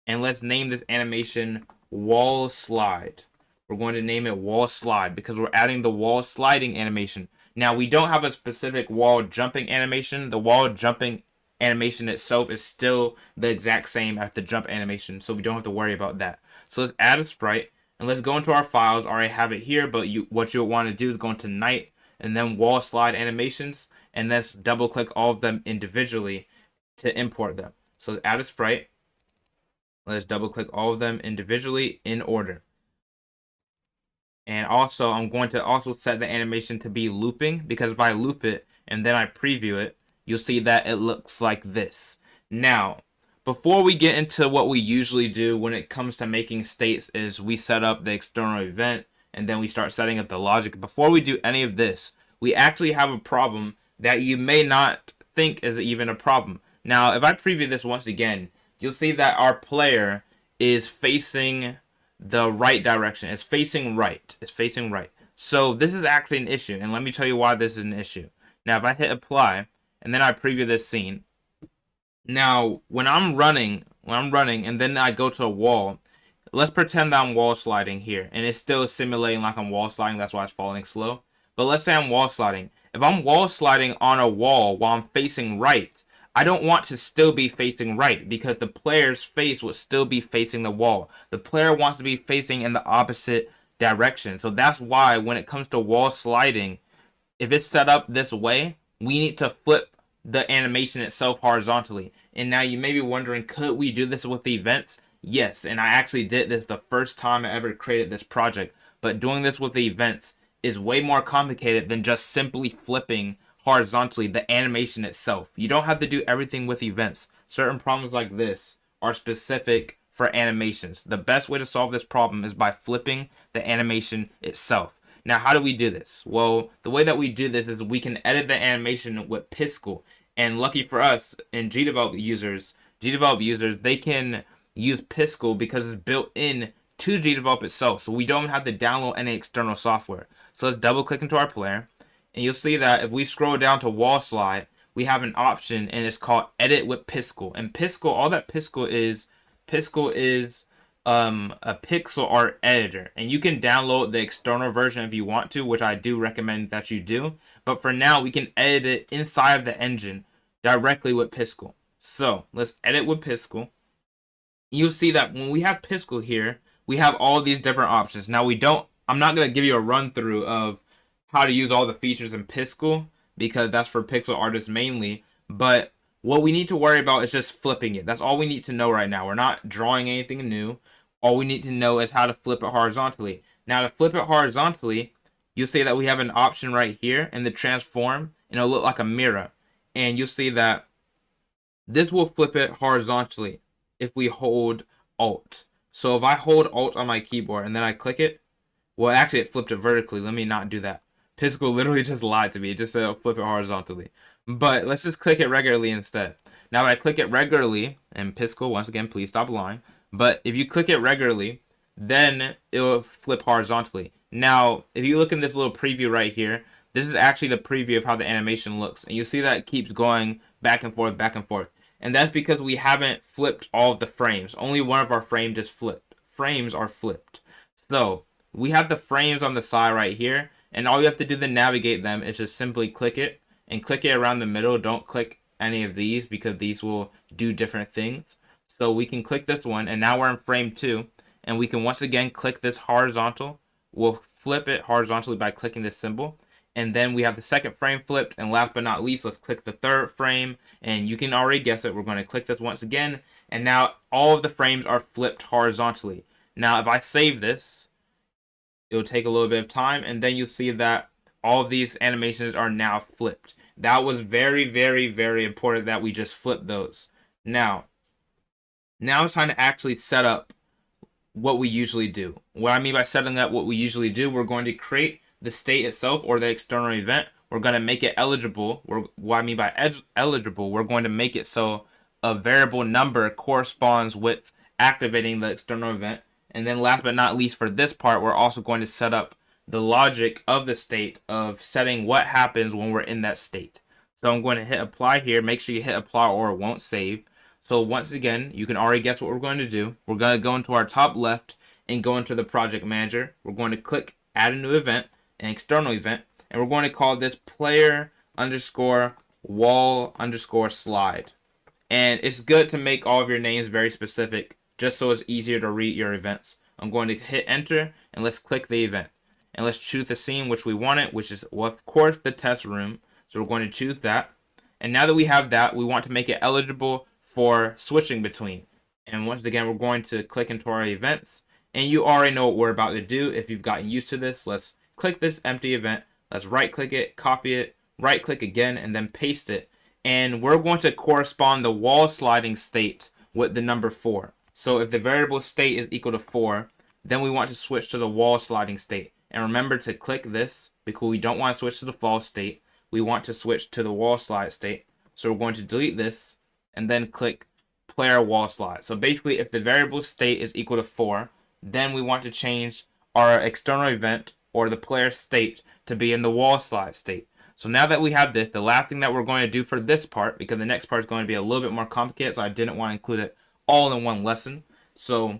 and let's name this animation wall slide. We're going to name it wall slide because we're adding the wall sliding animation. Now, we don't have a specific wall jumping animation. The wall jumping animation itself is still the exact same as the jump animation, so we don't have to worry about that. So let's add a sprite, and let's go into our files. I already have it here, but what you'll want to do is go into night, and then wall slide animations, and let's double click all of them individually to import them. So let's add a sprite. Let's double click all of them individually in order. And also, I'm going to also set the animation to be looping, because if I loop it and then I preview it, you'll see that it looks like this. Now, before we get into what we usually do when it comes to making states is we set up the external event and then we start setting up the logic. Before we do any of this, we actually have a problem that you may not think is even a problem. Now, if I preview this once again, you'll see that our player is facing the right direction. It's facing right. So this is actually an issue, and let me tell you why this is an issue. Now, if I hit apply and then I preview this scene, now when I'm running and then I go to a wall, let's pretend that I'm wall sliding here, and it's still simulating like I'm wall sliding. That's why it's falling slow. But let's say I'm wall sliding. If I'm wall sliding on a wall while I'm facing right, I don't want to still be facing right because the player's face would still be facing the wall. The player wants to be facing in the opposite direction. So that's why when it comes to wall sliding, if it's set up this way, we need to flip the animation itself horizontally. And now you may be wondering, could we do this with the events? Yes, and I actually did this the first time I ever created this project. But doing this with the events is way more complicated than just simply flipping horizontally the animation itself. You don't have to do everything with events. Certain problems like this are specific for animations. The best way to solve this problem is by flipping the animation itself. Now, how do we do this? Well, the way that we do this is we can edit the animation with Piskel. And lucky for us, in GDevelop users, they can use Piskel because it's built in to GDevelop itself. So we don't have to download any external software. So let's double click into our player. And you'll see that if we scroll down to wall slide, we have an option, and it's called edit with Piskel. And Piskel, all that Piskel is a pixel art editor, and you can download the external version if you want to, which I do recommend that you do. But for now, we can edit it inside of the engine directly with Piskel. So let's edit with Piskel. You'll see that when we have Piskel here, we have all these different options. Now I'm not going to give you a run through of how to use all the features in Piskel because that's for pixel artists mainly. But What we need to worry about is just flipping it. That's all we need to know right now. We're not drawing anything new. All we need to know is how to flip it horizontally. Now, to flip it horizontally, you'll see that we have an option right here in the transform, and it'll look like a mirror. And you'll see that this will flip it horizontally if we hold Alt. So if I hold Alt on my keyboard and then I click it, well, actually it flipped it vertically. Let me not do that. Pisco literally just lied to me. It just said it'll flip it horizontally. But let's just click it regularly instead. Now, if I click it regularly, and Pisco, once again, please stop lying. But if you click it regularly, then it will flip horizontally. Now, if you look in this little preview right here, this is actually the preview of how the animation looks. And you see that it keeps going back and forth, back and forth. And that's because we haven't flipped all of the frames. Only one of our frames is flipped. Frames are flipped. So, we have the frames on the side right here. And all you have to do to navigate them is just simply click it. And click it around the middle. Don't click any of these because these will do different things. So we can click this one. And now we're in frame 2. And we can once again click this horizontal. We'll flip it horizontally by clicking this symbol. And then we have the second frame flipped. And last but not least, let's click the third frame. And you can already guess it. We're going to click this once again. And now all of the frames are flipped horizontally. Now if I save this, it'll take a little bit of time. And then you'll see that all of these animations are now flipped. That was very, very, very important that we just flip those. Now it's time to actually set up what we usually do. What I mean by setting up what we usually do, we're going to create the state itself or the external event. We're going to make it eligible. What I mean by eligible, we're going to make it so a variable number corresponds with activating the external event. And then last but not least for this part, we're also going to set up the logic of the state of setting what happens when we're in that state. So I'm going to hit apply here. Make sure you hit apply or it won't save. So once again, you can already guess what we're going to do. We're going to go into our top left and go into the project manager. We're going to click add a new event, an external event, and we're going to call this player underscore wall underscore slide. And it's good to make all of your names very specific just so it's easier to read your events. I'm going to hit enter and let's click the event. And let's choose the scene which we want it, which is, well, of course, the test room. So we're going to choose that. And now that we have that, we want to make it eligible for switching between. And once again, we're going to click into our events. And you already know what we're about to do if you've gotten used to this. Let's click this empty event. Let's right click it, copy it, right click again, and then paste it. And we're going to correspond the wall sliding state with the number 4. So if the variable state is equal to 4, then we want to switch to the wall sliding state. And remember to click this because we don't want to switch to the false state. We want to switch to the wall slide state. So we're going to delete this and then click player wall slide. So basically if the variable state is equal to 4, then we want to change our external event or the player state to be in the wall slide state. So now that we have this, the last thing that we're going to do for this part, because the next part is going to be a little bit more complicated, so I didn't want to include it all in one lesson. So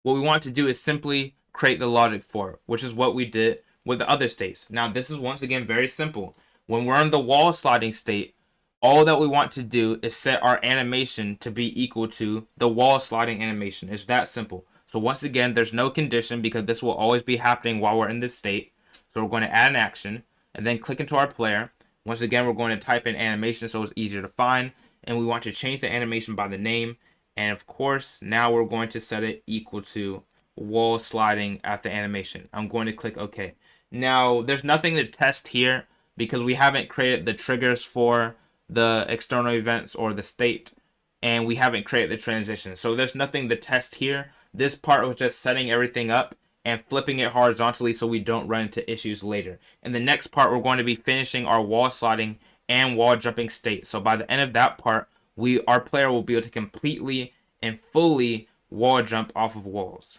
what we want to do is simply create the logic for it, which is what we did with the other states. Now this is once again very simple. When we're in the wall sliding state, all that we want to do is set our animation to be equal to the wall sliding animation. It's that simple. So once again, there's no condition because this will always be happening while we're in this state. So we're going to add an action and then click into our player. Once again, we're going to type in animation so it's easier to find. And we want to change the animation by the name. And of course, now we're going to set it equal to wall sliding at the animation. I'm going to click OK. Now, there's nothing to test here because we haven't created the triggers for the external events or the state, and we haven't created the transition. So there's nothing to test here. This part was just setting everything up and flipping it horizontally so we don't run into issues later. In the next part, we're going to be finishing our wall sliding and wall jumping state. So by the end of that part, our player will be able to completely and fully wall jump off of walls.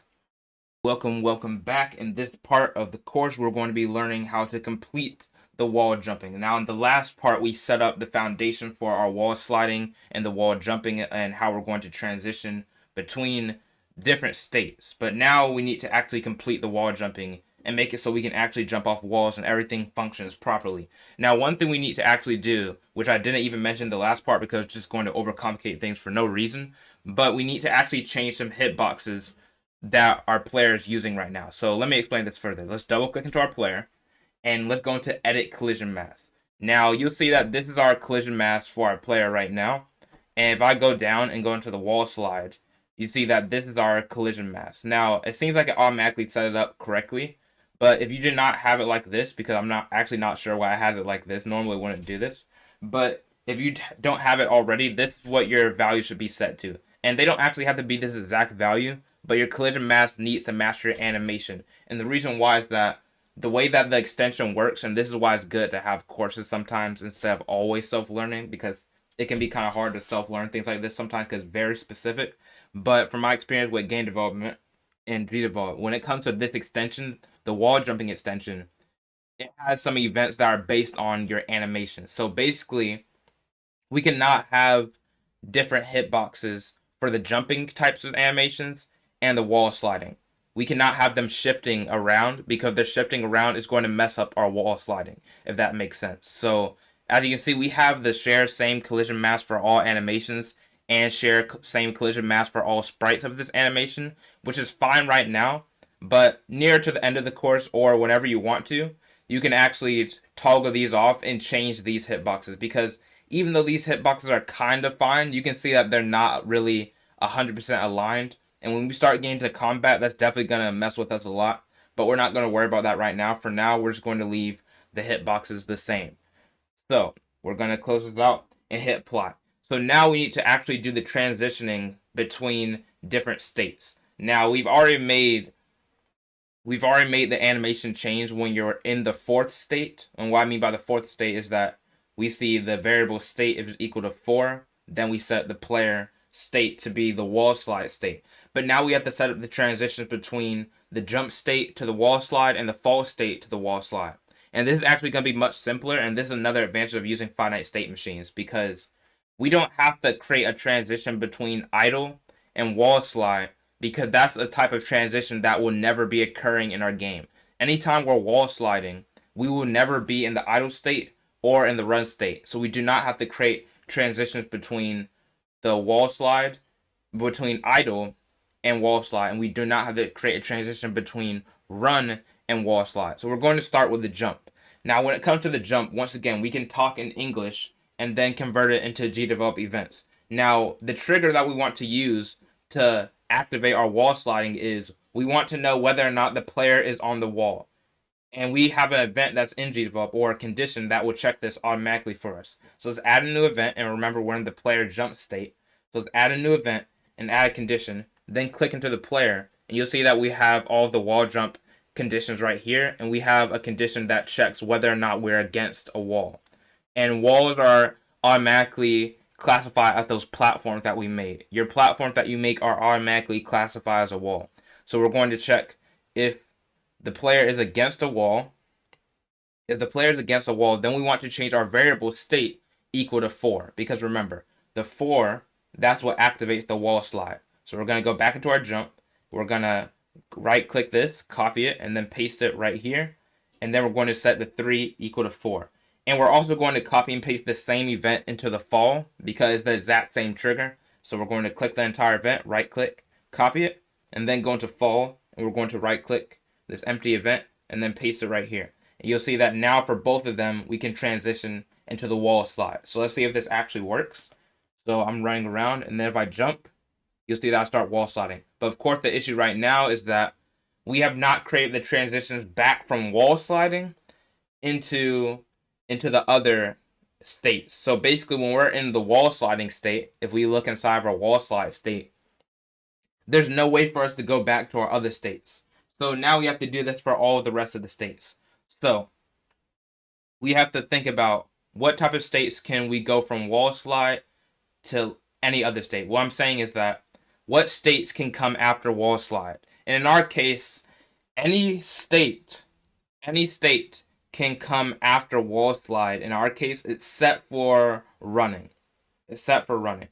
Welcome back. In this part of the course, we're going to be learning how to complete the wall jumping. Now in the last part, we set up the foundation for our wall sliding and the wall jumping and how we're going to transition between different states. But now we need to actually complete the wall jumping and make it so we can actually jump off walls and everything functions properly. Now, one thing we need to actually do, which I didn't even mention in the last part because it's just going to overcomplicate things for no reason, but we need to actually change some hitboxes that our player is using right now. So let me explain this further. Let's double click into our player and let's go into edit collision mask. Now you'll see that this is our collision mass for our player right now. And if I go down and go into the wall slide, you see that this is our collision mass. Now it seems like it automatically set it up correctly, but if you did not have it like this, because I'm not sure why it has it like this, normally it wouldn't do this. But if you don't have it already, this is what your value should be set to. And they don't actually have to be this exact value, but your collision mass needs to match your animation. And the reason why is that the way that the extension works, and this is why it's good to have courses sometimes instead of always self-learning, because it can be kind of hard to self-learn things like this sometimes because it's very specific. But from my experience with game development and GDevelop, when it comes to this extension, the wall jumping extension, it has some events that are based on your animation. So basically, we cannot have different hitboxes for the jumping types of animations and the wall sliding. We cannot have them shifting around because the shifting around is going to mess up our wall sliding, if that makes sense. So as you can see, we have the share same collision mass for all animations and share same collision mass for all sprites of this animation, which is fine right now. But near to the end of the course or whenever you want to, you can actually toggle these off and change these hitboxes, because even though these hitboxes are kind of fine, you can see that they're not really 100% aligned. And when we start getting to combat, that's definitely going to mess with us a lot. But we're not going to worry about that right now. For now, we're just going to leave the hitboxes the same. So we're going to close this out and hit plot. So now we need to actually do the transitioning between different states. Now we've already made the animation change when you're in the fourth state. And what I mean by the fourth state is that we see the variable state is equal to 4. Then we set the player state to be the wall slide state. But now we have to set up the transitions between the jump state to the wall slide and the fall state to the wall slide. And this is actually going to be much simpler, and this is another advantage of using finite state machines, because we don't have to create a transition between idle and wall slide, because that's a type of transition that will never be occurring in our game. Anytime we're wall sliding, we will never be in the idle state or in the run state. So we do not have to create transitions between the wall slide, between idle and wall slide, and we do not have to create a transition between run and wall slide. So we're going to start with the jump. Now when it comes to the jump, once again, we can talk in English and then convert it into GDevelop events. Now the trigger that we want to use to activate our wall sliding is we want to know whether or not the player is on the wall. And we have an event that's in GDevelop, or a condition that will check this automatically for us. So let's add a new event, and remember we're in the player jump state. So let's add a new event and add a condition, then click into the player, and you'll see that we have all of the wall jump conditions right here, and we have a condition that checks whether or not we're against a wall. And walls are automatically classified as those platforms that we made. Your platforms that you make are automatically classified as a wall. So we're going to check if the player is against a wall. If the player is against a wall, then we want to change our variable state equal to 4. Because remember, the 4, that's what activates the wall slide. So we're going to go back into our jump. We're going to right click this, copy it, and then paste it right here. And then we're going to set the 3 equal to 4. And we're also going to copy and paste the same event into the fall, because it's the exact same trigger. So we're going to click the entire event, right click, copy it, and then go into fall, and we're going to right click this empty event and then paste it right here. And you'll see that now for both of them, we can transition into the wall slide. So let's see if this actually works. So I'm running around, and then if I jump, you'll see that I start wall sliding. But of course, the issue right now is that we have not created the transitions back from wall sliding into the other states. So basically, when we're in the wall sliding state, if we look inside of our wall slide state, there's no way for us to go back to our other states. So now we have to do this for all of the rest of the states. So we have to think about what type of states can we go from wall slide to any other state. What I'm saying is that what states can come after wall slide. And in our case, any state can come after wall slide. In our case, it's set for running. It's set for running.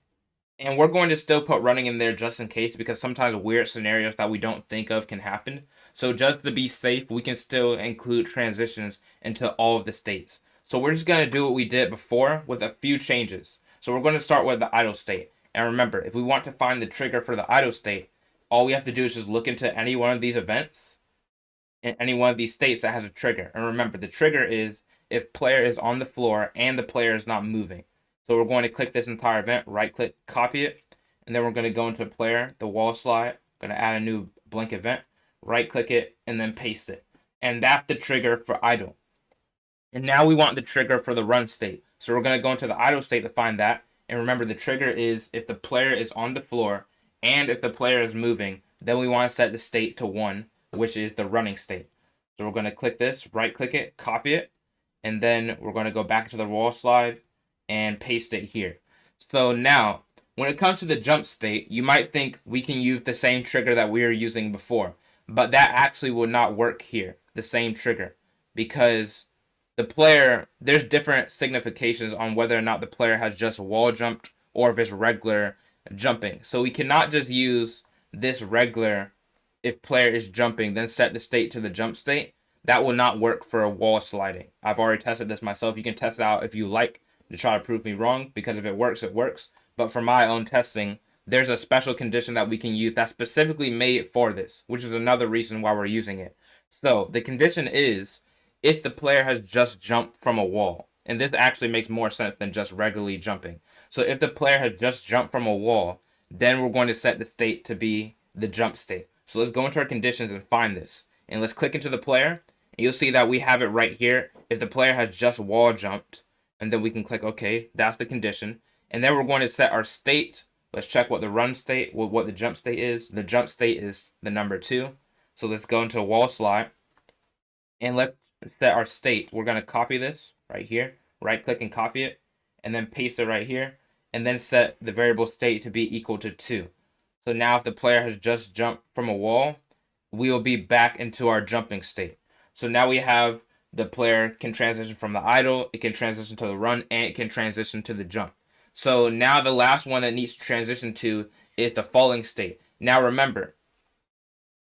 And we're going to still put running in there just in case, because sometimes weird scenarios that we don't think of can happen. So just to be safe, we can still include transitions into all of the states. So we're just going to do what we did before with a few changes. So we're going to start with the idle state. And remember, if we want to find the trigger for the idle state, all we have to do is just look into any one of these events in any one of these states that has a trigger. And remember, the trigger is if player is on the floor and the player is not moving. So we're going to click this entire event, right click, copy it, and then we're going to go into player, the wall slide, going to add a new blank event, right click it, and then paste it. And that's the trigger for idle. And now we want the trigger for the run state. So we're going to go into the idle state to find that. And remember, the trigger is if the player is on the floor and if the player is moving, then we want to set the state to 1, which is the running state. So we're going to click this, right click it, copy it, and then we're going to go back to the wall slide and paste it here. So now, when it comes to the jump state, you might think we can use the same trigger that we were using before, but that actually will not work here, the same trigger, because the player, there's different significations on whether or not the player has just wall jumped or if it's regular jumping. So we cannot just use this regular if player is jumping, then set the state to the jump state. That will not work for a wall sliding. I've already tested this myself. You can test it out if you like to try to prove me wrong, because if it works, it works. But for my own testing, there's a special condition that we can use that's specifically made for this, which is another reason why we're using it. So the condition is if the player has just jumped from a wall. And this actually makes more sense than just regularly jumping. So if the player has just jumped from a wall, then we're going to set the state to be the jump state. So let's go into our conditions and find this. And let's click into the player. And you'll see that we have it right here. If the player has just wall jumped, and then we can click OK. That's the condition. And then we're going to set our state. Let's check what the run state, what the jump state is. The jump state is the number 2. So let's go into a wall slide. And let's set our state. We're going to copy this right here, right click and copy it, and then paste it right here, and then set the variable state to be equal to 2. So now if the player has just jumped from a wall, we will be back into our jumping state. So now we have the player can transition from the idle, it can transition to the run, and it can transition to the jump. So now the last one that needs to transition to is the falling state. Now remember,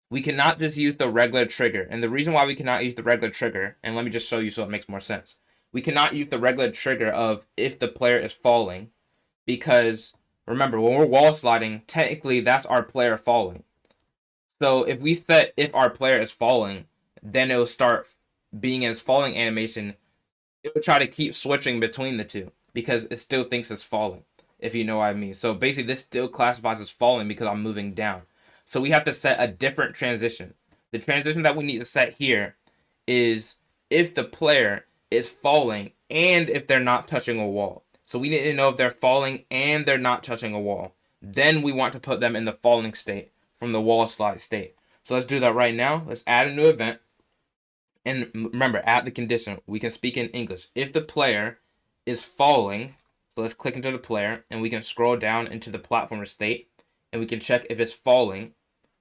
we cannot just use the regular trigger. And the reason why we cannot use the regular trigger, and let me just show you so it makes more sense. We cannot use the regular trigger of if the player is falling, because remember, when we're wall sliding, technically that's our player falling. So if we set if our player is falling, then it will start being in its falling animation. It will try to keep switching between the two because it still thinks it's falling, if you know what I mean. So basically this still classifies as falling because I'm moving down. So we have to set a different transition. The transition that we need to set here is if the player is falling and if they're not touching a wall. So we need to know if they're falling and they're not touching a wall. Then we want to put them in the falling state from the wall slide state. So let's do that right now. Let's add a new event. And remember, add the condition. We can speak in English. If the player is falling, so let's click into the player and we can scroll down into the platformer state. And we can check if it's falling,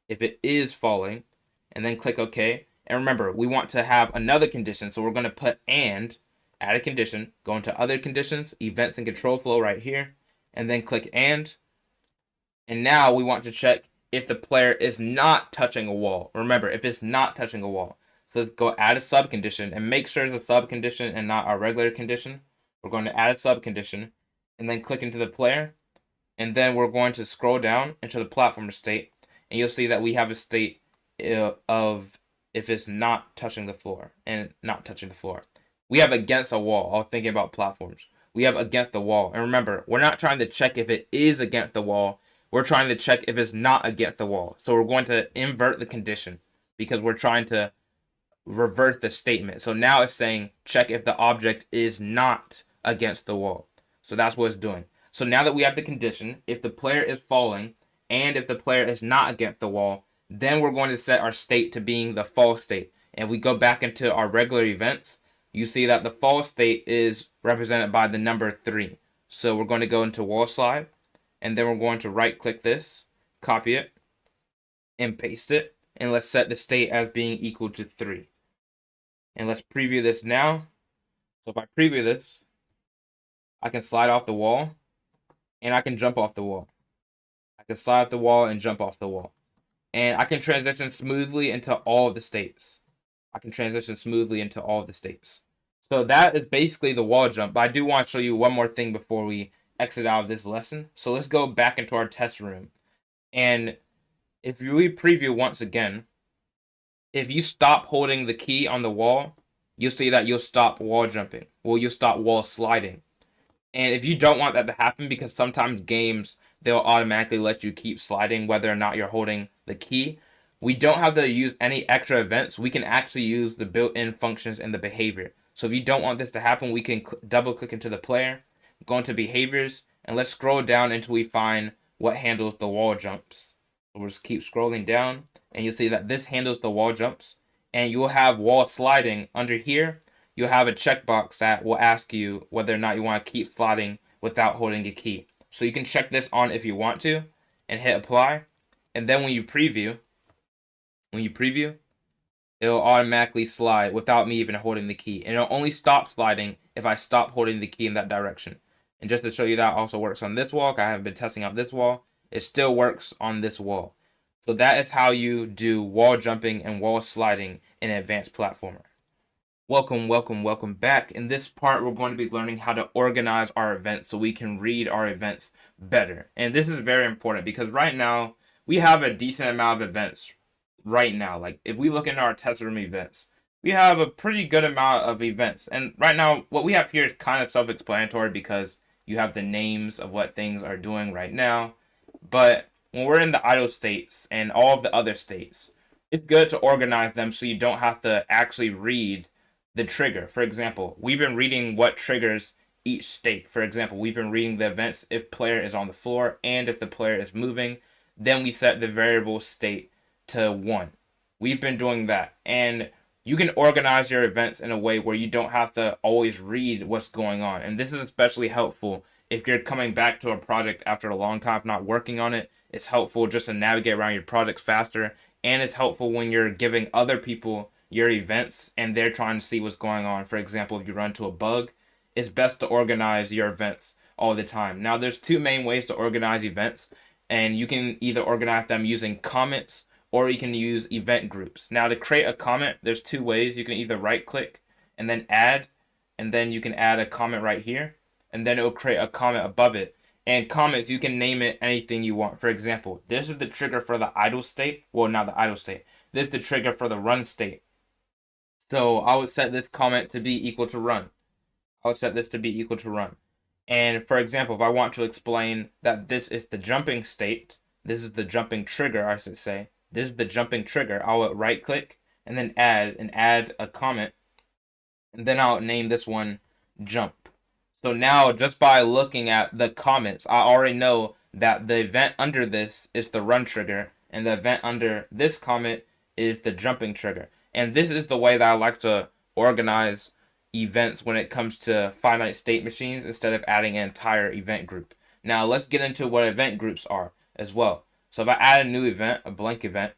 if it is falling, and then click OK. And remember, we want to have another condition, so we're going to put and, add a condition, go into other conditions, events and control flow right here, and then click and. And now we want to check if the player is not touching a wall. Remember, if it's not touching a wall. So let's go add a sub condition and make sure it's a sub condition and not a regular condition. We're going to add a sub condition and then click into the player. And then we're going to scroll down into the platformer state, and you'll see that we have a state of if it's not touching the floor and not touching the floor. We have against a wall. I was thinking about platforms. We have against the wall. And remember, we're not trying to check if it is against the wall. We're trying to check if it's not against the wall. So we're going to invert the condition because we're trying to revert the statement. So now it's saying check if the object is not against the wall. So that's what it's doing. So now that we have the condition, if the player is falling and if the player is not against the wall, then we're going to set our state to being the fall state. And we go back into our regular events, you see that the fall state is represented by the number 3. So we're going to go into wall slide, and then we're going to right click this, copy it, and paste it. And let's set the state as being equal to 3. And let's preview this now. So if I preview this, I can slide off the wall. And I can jump off the wall. I can slide off the wall and jump off the wall. And I can transition smoothly into all of the states. So that is basically the wall jump. But I do want to show you one more thing before we exit out of this lesson. So let's go back into our test room. And if we preview once again, if you stop holding the key on the wall, you'll see that you'll stop wall jumping. Well, you'll stop wall sliding. And if you don't want that to happen, because sometimes games, they'll automatically let you keep sliding whether or not you're holding the key, we don't have to use any extra events. We can actually use the built-in functions and the behavior. So if you don't want this to happen, we can double click into the player, go into behaviors, and let's scroll down until we find what handles the wall jumps. So we'll just keep scrolling down, and you'll see that this handles the wall jumps, and you'll have wall sliding under here. You'll have a checkbox that will ask you whether or not you want to keep sliding without holding a key. So you can check this on if you want to, and hit apply. And then when you preview, it'll automatically slide without me even holding the key. And it'll only stop sliding if I stop holding the key in that direction. And just to show you that also works on this wall, I haven't been testing out this wall, it still works on this wall. So that is how you do wall jumping and wall sliding in an advanced platformer. Welcome back. In this part, we're going to be learning how to organize our events so we can read our events better. And this is very important because right now, we have a decent amount of events right now. Like if we look into our test room events, we have a pretty good amount of events. And right now, what we have here is kind of self-explanatory because you have the names of what things are doing right now. But when we're in the idle states and all of the other states, it's good to organize them so you don't have to actually read the trigger. For example, we've been reading what triggers each state. For example, we've been reading the events if player is on the floor and if the player is moving. Then we set the variable state to 1. We've been doing that. And you can organize your events in a way where you don't have to always read what's going on. And this is especially helpful if you're coming back to a project after a long time of not working on it. It's helpful just to navigate around your projects faster. And it's helpful when you're giving other people your events and they're trying to see what's going on. For example, if you run into a bug, it's best to organize your events all the time. Now, there's 2 main ways to organize events, and you can either organize them using comments or you can use event groups. Now, to create a comment, there's 2 ways. You can either right click and then add, and then you can add a comment right here, and then it will create a comment above it. And comments, you can name it anything you want. For example, this is the trigger for the idle state. Well, not the idle state. This is the trigger for the run state. So I would set this comment to be equal to run. And for example, if I want to explain that this is the jumping state, this is the jumping trigger, I should say. This is the jumping trigger. I would right click and then add a comment. And then I'll name this one jump. So now just by looking at the comments, I already know that the event under this is the run trigger and the event under this comment is the jumping trigger. And this is the way that I like to organize events when it comes to finite state machines instead of adding an entire event group. Now let's get into what event groups are as well. So if I add a new event, a blank event,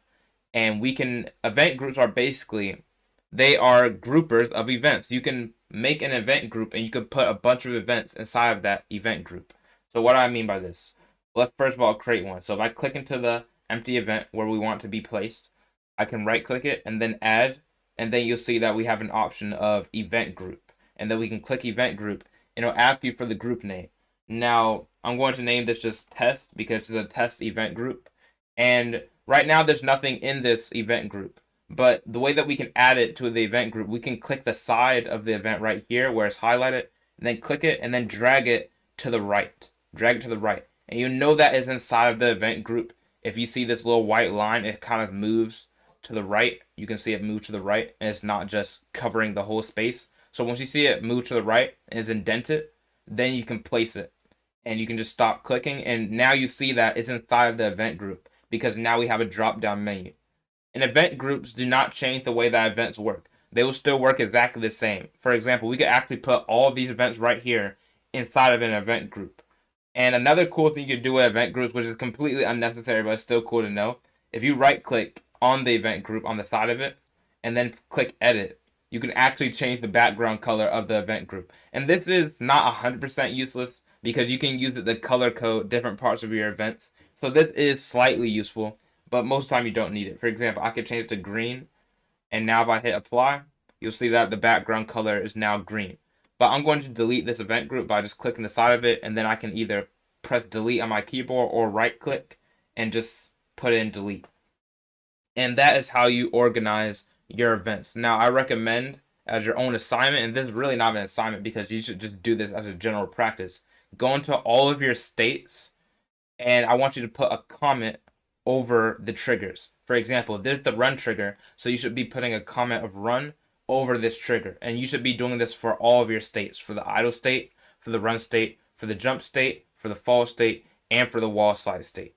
and event groups are basically, they are groupers of events. You can make an event group and you can put a bunch of events inside of that event group. So what do I mean by this? Let's first of all create one. So if I click into the empty event where we want to be placed, I can right click it and then add, and then you'll see that we have an option of event group, and then we can click event group and it'll ask you for the group name. Now I'm going to name this just test because it's a test event group, and right now there's nothing in this event group, but the way that we can add it to the event group, we can click the side of the event right here where it's highlighted, and then click it and then drag it to the right, and you know that is inside of the event group. If you see this little white line, it kind of moves to the right. You can see it move to the right, and it's not just covering the whole space. So once you see it move to the right and is indented, then you can place it and you can just stop clicking, and now you see that it's inside of the event group because now we have a drop down menu. And event groups do not change the way that events work. They will still work exactly the same. For example, we could actually put all of these events right here inside of an event group. And another cool thing you can do with event groups, which is completely unnecessary but still cool to know, if you right click on the event group on the side of it and then click edit, you can actually change the background color of the event group. And this is not 100% useless because you can use it to color code different parts of your events. So this is slightly useful, but most of the time you don't need it. For example, I could change it to green, and now if I hit apply, you'll see that the background color is now green. But I'm going to delete this event group by just clicking the side of it, and then I can either press delete on my keyboard or right click and just put in delete. And that is how you organize your events. Now, I recommend as your own assignment, and this is really not an assignment because you should just do this as a general practice. Go into all of your states, and I want you to put a comment over the triggers. For example, this is the run trigger, so you should be putting a comment of run over this trigger. And you should be doing this for all of your states, for the idle state, for the run state, for the jump state, for the fall state, and for the wall slide state.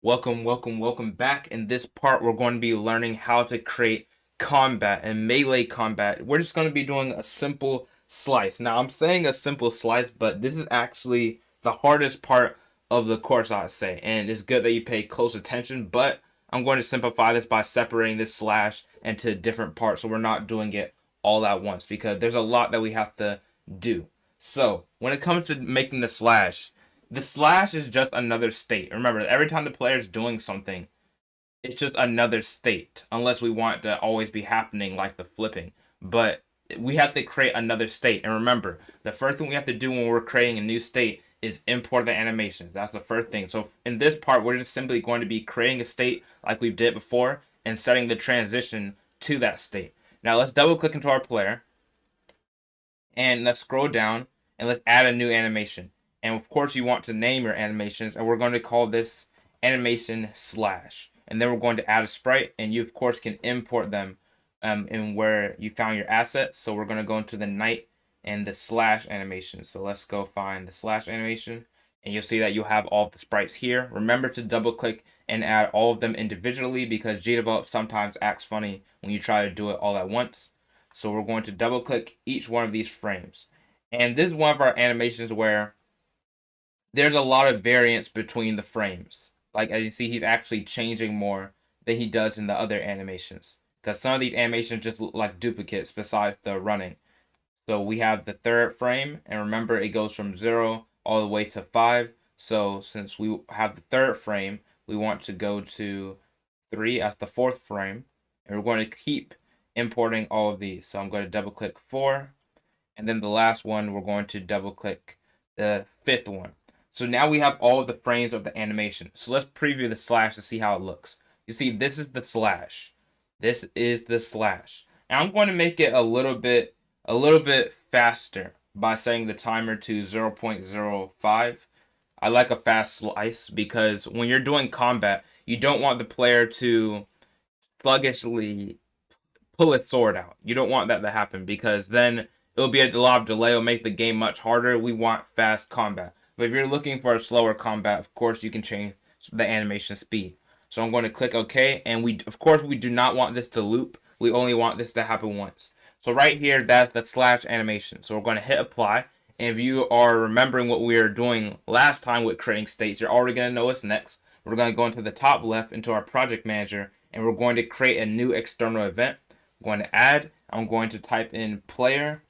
Welcome back. In this part, we're going to be learning how to create combat and melee combat. We're just going to be doing a simple slice. Now, I'm saying a simple slice, but this is actually the hardest part of the course, I'd say. And it's good that you pay close attention, but I'm going to simplify this by separating this slash into different parts so we're not doing it all at once because there's a lot that we have to do. So, when it comes to making the slash is just another state. Remember, every time the player is doing something, it's just another state, unless we want it to always be happening like the flipping. But we have to create another state. And remember, the first thing we have to do when we're creating a new state is import the animations. That's the first thing. So in this part, we're just simply going to be creating a state like we did before and setting the transition to that state. Now let's double click into our player and let's scroll down and let's add a new animation. And of course you want to name your animations, and we're going to call this animation slash. And then we're going to add a sprite, and you of course can import them in where you found your assets. So we're going to go into the night and the slash animation. So let's go find the slash animation, and you'll see that you'll have all of the sprites here. Remember to double click and add all of them individually because GDevelop sometimes acts funny when you try to do it all at once. So we're going to double click each one of these frames. And this is one of our animations where there's a lot of variance between the frames. Like as you see, he's actually changing more than he does in the other animations. Because some of these animations just look like duplicates besides the running. So we have the third frame, and remember it goes from 0 all the way to 5. So since we have the third frame, we want to go to 3 as the fourth frame. And we're going to keep importing all of these. So I'm going to double click 4. And then the last one, we're going to double click the fifth one. So now we have all of the frames of the animation. So let's preview the slash to see how it looks. You see, this is the slash. This is the slash. And I'm going to make it a little bit faster by setting the timer to 0.05. I like a fast slice because when you're doing combat, you don't want the player to sluggishly pull its sword out. You don't want that to happen because then it'll be a lot of delay. It'll make the game much harder. We want fast combat. But if you're looking for a slower combat, of course, you can change the animation speed. So I'm going to click OK. And we do not want this to loop. We only want this to happen once. So right here, that's the slash animation. So we're going to hit apply. And if you are remembering what we were doing last time with creating states, you're already going to know what's next. We're going to go into the top left into our project manager. And we're going to create a new external event. I'm going to add. I'm going to type in player.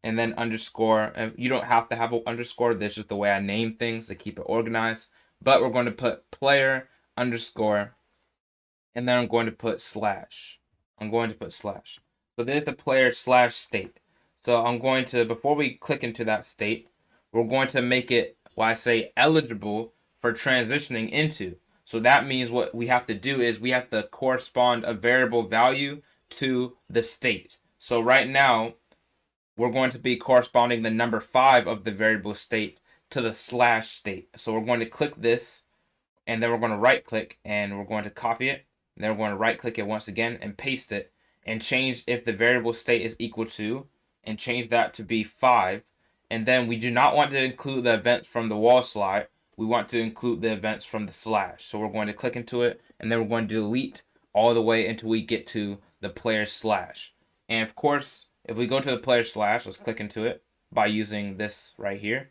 And then underscore. You don't have to have an underscore. This is the way I name things to keep it organized. But we're going to put player underscore. And then I'm going to put slash. So there's the player slash state. So I'm going to, before we click into that state, we're going to make it, what I say, eligible for transitioning into. So that means what we have to do is we have to correspond a variable value to the state. So right now, we're going to be corresponding the number 5 of the variable state to the slash state. So we're going to click this, and then we're going to right click, and we're going to copy it. And then we're going to right click it once again and paste it, and change if the variable state is equal to, and change that to be 5. And then we do not want to include the events from the wall slide. We want to include the events from the slash. So we're going to click into it, and then we're going to delete all the way until we get to the player slash. And of course, if we go to the player slash, let's click into it by using this right here.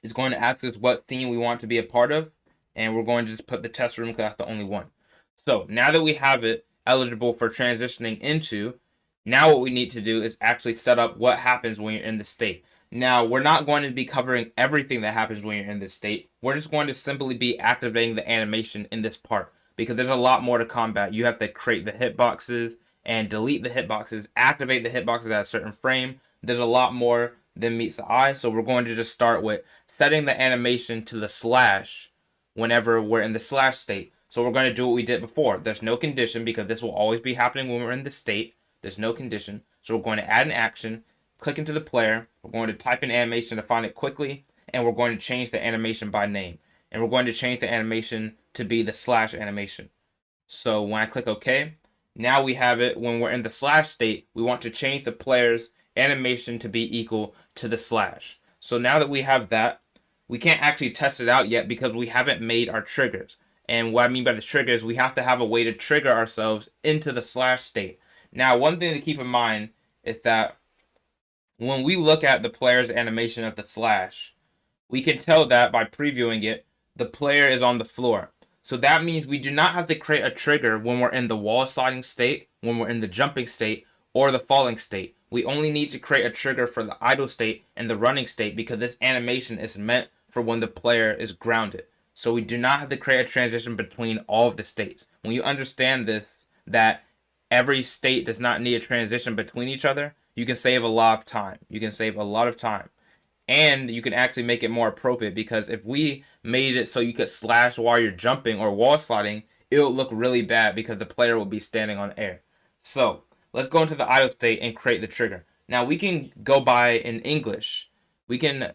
It's going to ask us what theme we want to be a part of, and we're going to just put the test room because that's the only one. So now that we have it eligible for transitioning into, now what we need to do is actually set up what happens when you're in the state. Now, we're not going to be covering everything that happens when you're in this state. We're just going to simply be activating the animation in this part because there's a lot more to combat. You have to create the hitboxes and delete the hitboxes, activate the hitboxes at a certain frame. There's a lot more than meets the eye. So we're going to just start with setting the animation to the slash whenever we're in the slash state. So we're going to do what we did before. There's no condition because this will always be happening when we're in the state. There's no condition. So we're going to add an action, click into the player, we're going to type in animation to find it quickly, and we're going to change the animation by name. And we're going to change the animation to be the slash animation. So when I click OK, now we have it. When we're in the slash state, we want to change the player's animation to be equal to the slash. So now that we have that, we can't actually test it out yet because we haven't made our triggers. And what I mean by the triggers, we have to have a way to trigger ourselves into the slash state. Now, one thing to keep in mind is that when we look at the player's animation of the slash, we can tell that by previewing it, the player is on the floor. So that means we do not have to create a trigger when we're in the wall sliding state, when we're in the jumping state, or the falling state. We only need to create a trigger for the idle state and the running state because this animation is meant for when the player is grounded. So we do not have to create a transition between all of the states. When you understand this, that every state does not need a transition between each other, you can save a lot of time. You can save a lot of time. And you can actually make it more appropriate because if we made it so you could slash while you're jumping or wall sliding, it'll look really bad because the player will be standing on air. So let's go into the idle state and create the trigger. Now we can go by in English. We can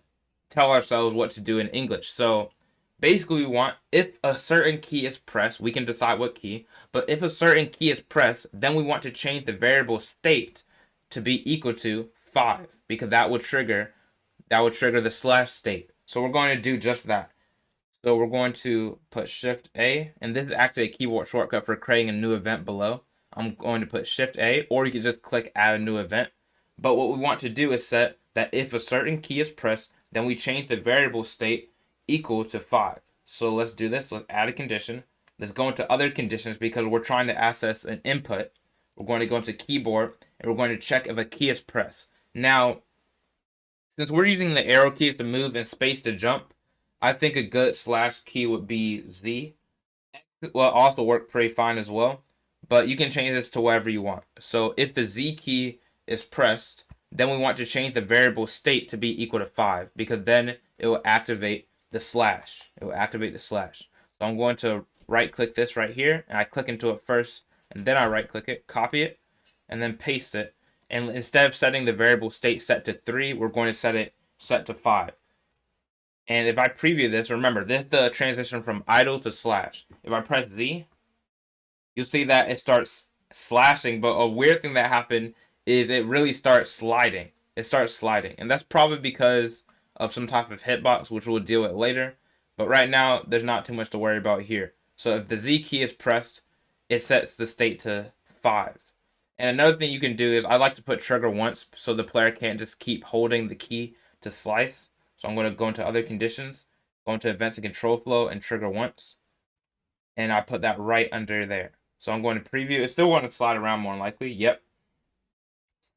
tell ourselves what to do in English. So basically we want, if a certain key is pressed, we can decide what key, but if a certain key is pressed, then we want to change the variable state to be equal to 5 because that would trigger the slash state. So we're going to do just that. So we're going to put Shift A, and this is actually a keyboard shortcut for creating a new event below. I'm going to put Shift A, or you can just click Add a new event. But what we want to do is set that if a certain key is pressed, then we change the variable state equal to 5. So let's do this. Let's add a condition. Let's go into other conditions because we're trying to access an input. We're going to go into keyboard, and we're going to check if a key is pressed. Now, since we're using the arrow keys to move and space to jump, I think a good slash key would be Z. X will also work pretty fine as well, but you can change this to whatever you want. So if the Z key is pressed, then we want to change the variable state to be equal to 5 because then it will activate the slash. It will activate the slash. So I'm going to right click this right here, and I click into it first, and then I right click it, copy it, and then paste it. And instead of setting the variable state set to 3, we're going to set to 5. And if I preview this, remember, this is the transition from idle to slash. If I press Z, you'll see that it starts slashing, but a weird thing that happened is it really starts sliding. It starts sliding, and that's probably because of some type of hitbox, which we'll deal with later. But right now, there's not too much to worry about here. So if the Z key is pressed, it sets the state to 5. And another thing you can do is I like to put trigger once so the player can't just keep holding the key to slice. So I'm going to go into other conditions, go into events and control flow and trigger once. And I put that right under there. So I'm going to preview. It's still going to slide around more than likely. Yep.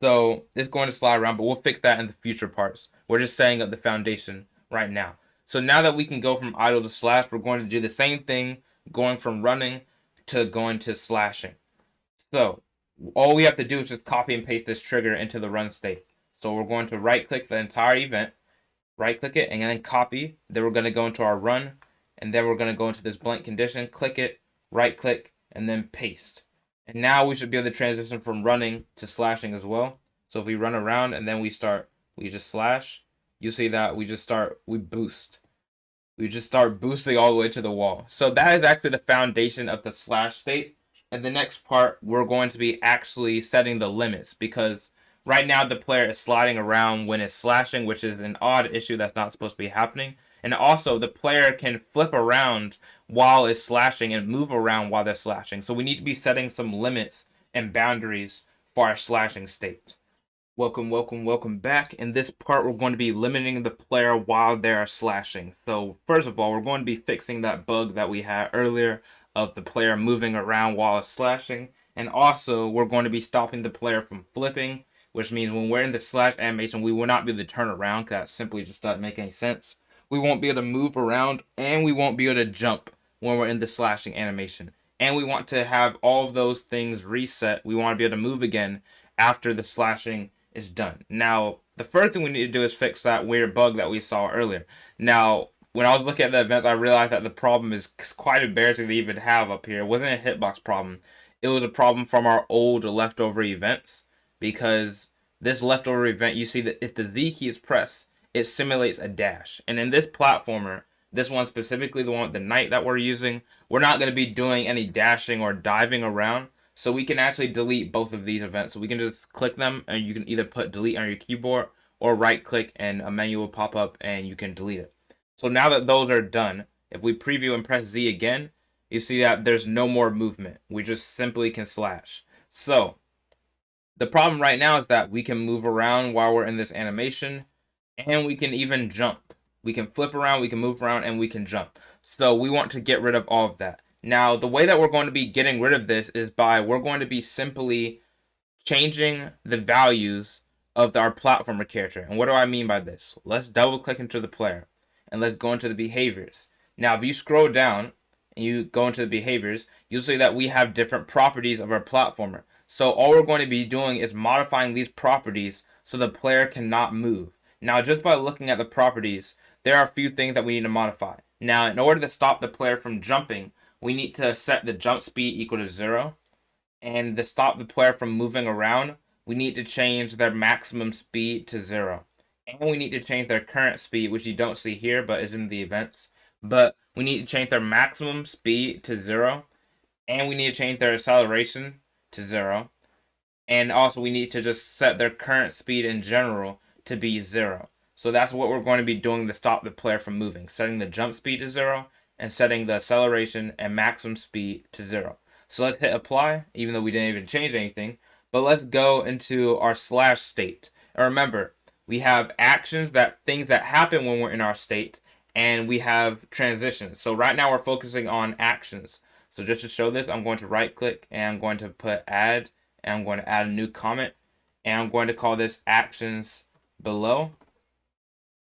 So it's going to slide around, but we'll fix that in the future parts. We're just setting up the foundation right now. So now that we can go from idle to slash, we're going to do the same thing, going from running to going to slashing. So all we have to do is just copy and paste this trigger into the run state. So we're going to right click the entire event, right click it, and then copy. Then we're going to go into our run, and then we're going to go into this blank condition, click it, right click, and then paste. And now we should be able to transition from running to slashing as well. So if we run around and then we just slash, you'll see that we boost. We just start boosting all the way to the wall. So that is actually the foundation of the slash state. In the next part, we're going to be actually setting the limits because right now the player is sliding around when it's slashing, which is an odd issue that's not supposed to be happening. And also the player can flip around while it's slashing and move around while they're slashing. So we need to be setting some limits and boundaries for our slashing state. Welcome back. In this part, we're going to be limiting the player while they are slashing. So first of all, we're going to be fixing that bug that we had earlier of the player moving around while slashing. And also, we're going to be stopping the player from flipping, which means when we're in the slash animation, we will not be able to turn around because that simply just doesn't make any sense. We won't be able to move around, and we won't be able to jump when we're in the slashing animation. And we want to have all of those things reset. We want to be able to move again after the slashing is done. Now, the first thing we need to do is fix that weird bug that we saw earlier. Now, when I was looking at the events, I realized that the problem is quite embarrassing to even have up here. It wasn't a hitbox problem. it was a problem from our old leftover events, because this leftover event, you see that if the Z key is pressed, it simulates a dash. And in this platformer, this one specifically, the one with the knight that we're using, we're not going to be doing any dashing or diving around. So we can actually delete both of these events. So we can just click them, and you can either put delete on your keyboard or right click and a menu will pop up and you can delete it. So now that those are done, if we preview and press Z again, you see that there's no more movement. We just simply can slash. So the problem right now is that we can move around while we're in this animation, and we can even jump. We can flip around, we can move around, and we can jump. So we want to get rid of all of that. Now, the way that we're going to be getting rid of this is we're going to be simply changing the values of our platformer character. And what do I mean by this? Let's double click into the player and let's go into the behaviors. Now, if you scroll down and you go into the behaviors, you'll see that we have different properties of our platformer. So all we're going to be doing is modifying these properties so the player cannot move. Now, just by looking at the properties, there are a few things that we need to modify. Now, in order to stop the player from jumping, we need to set the jump speed equal to 0. And to stop the player from moving around, we need to change their maximum speed to 0. And we need to change their current speed, which you don't see here, but is in the events. But we need to change their maximum speed to 0. And we need to change their acceleration to 0. And also we need to just set their current speed in general to be 0. So that's what we're going to be doing to stop the player from moving. Setting the jump speed to 0 and setting the acceleration and maximum speed to 0. So let's hit apply, even though we didn't even change anything. But let's go into our slash state. And remember, we have actions, things that happen when we're in our state, and we have transitions. So right now we're focusing on actions. So just to show this, I'm going to right click and I'm going to put add, and I'm going to add a new comment, and I'm going to call this actions below.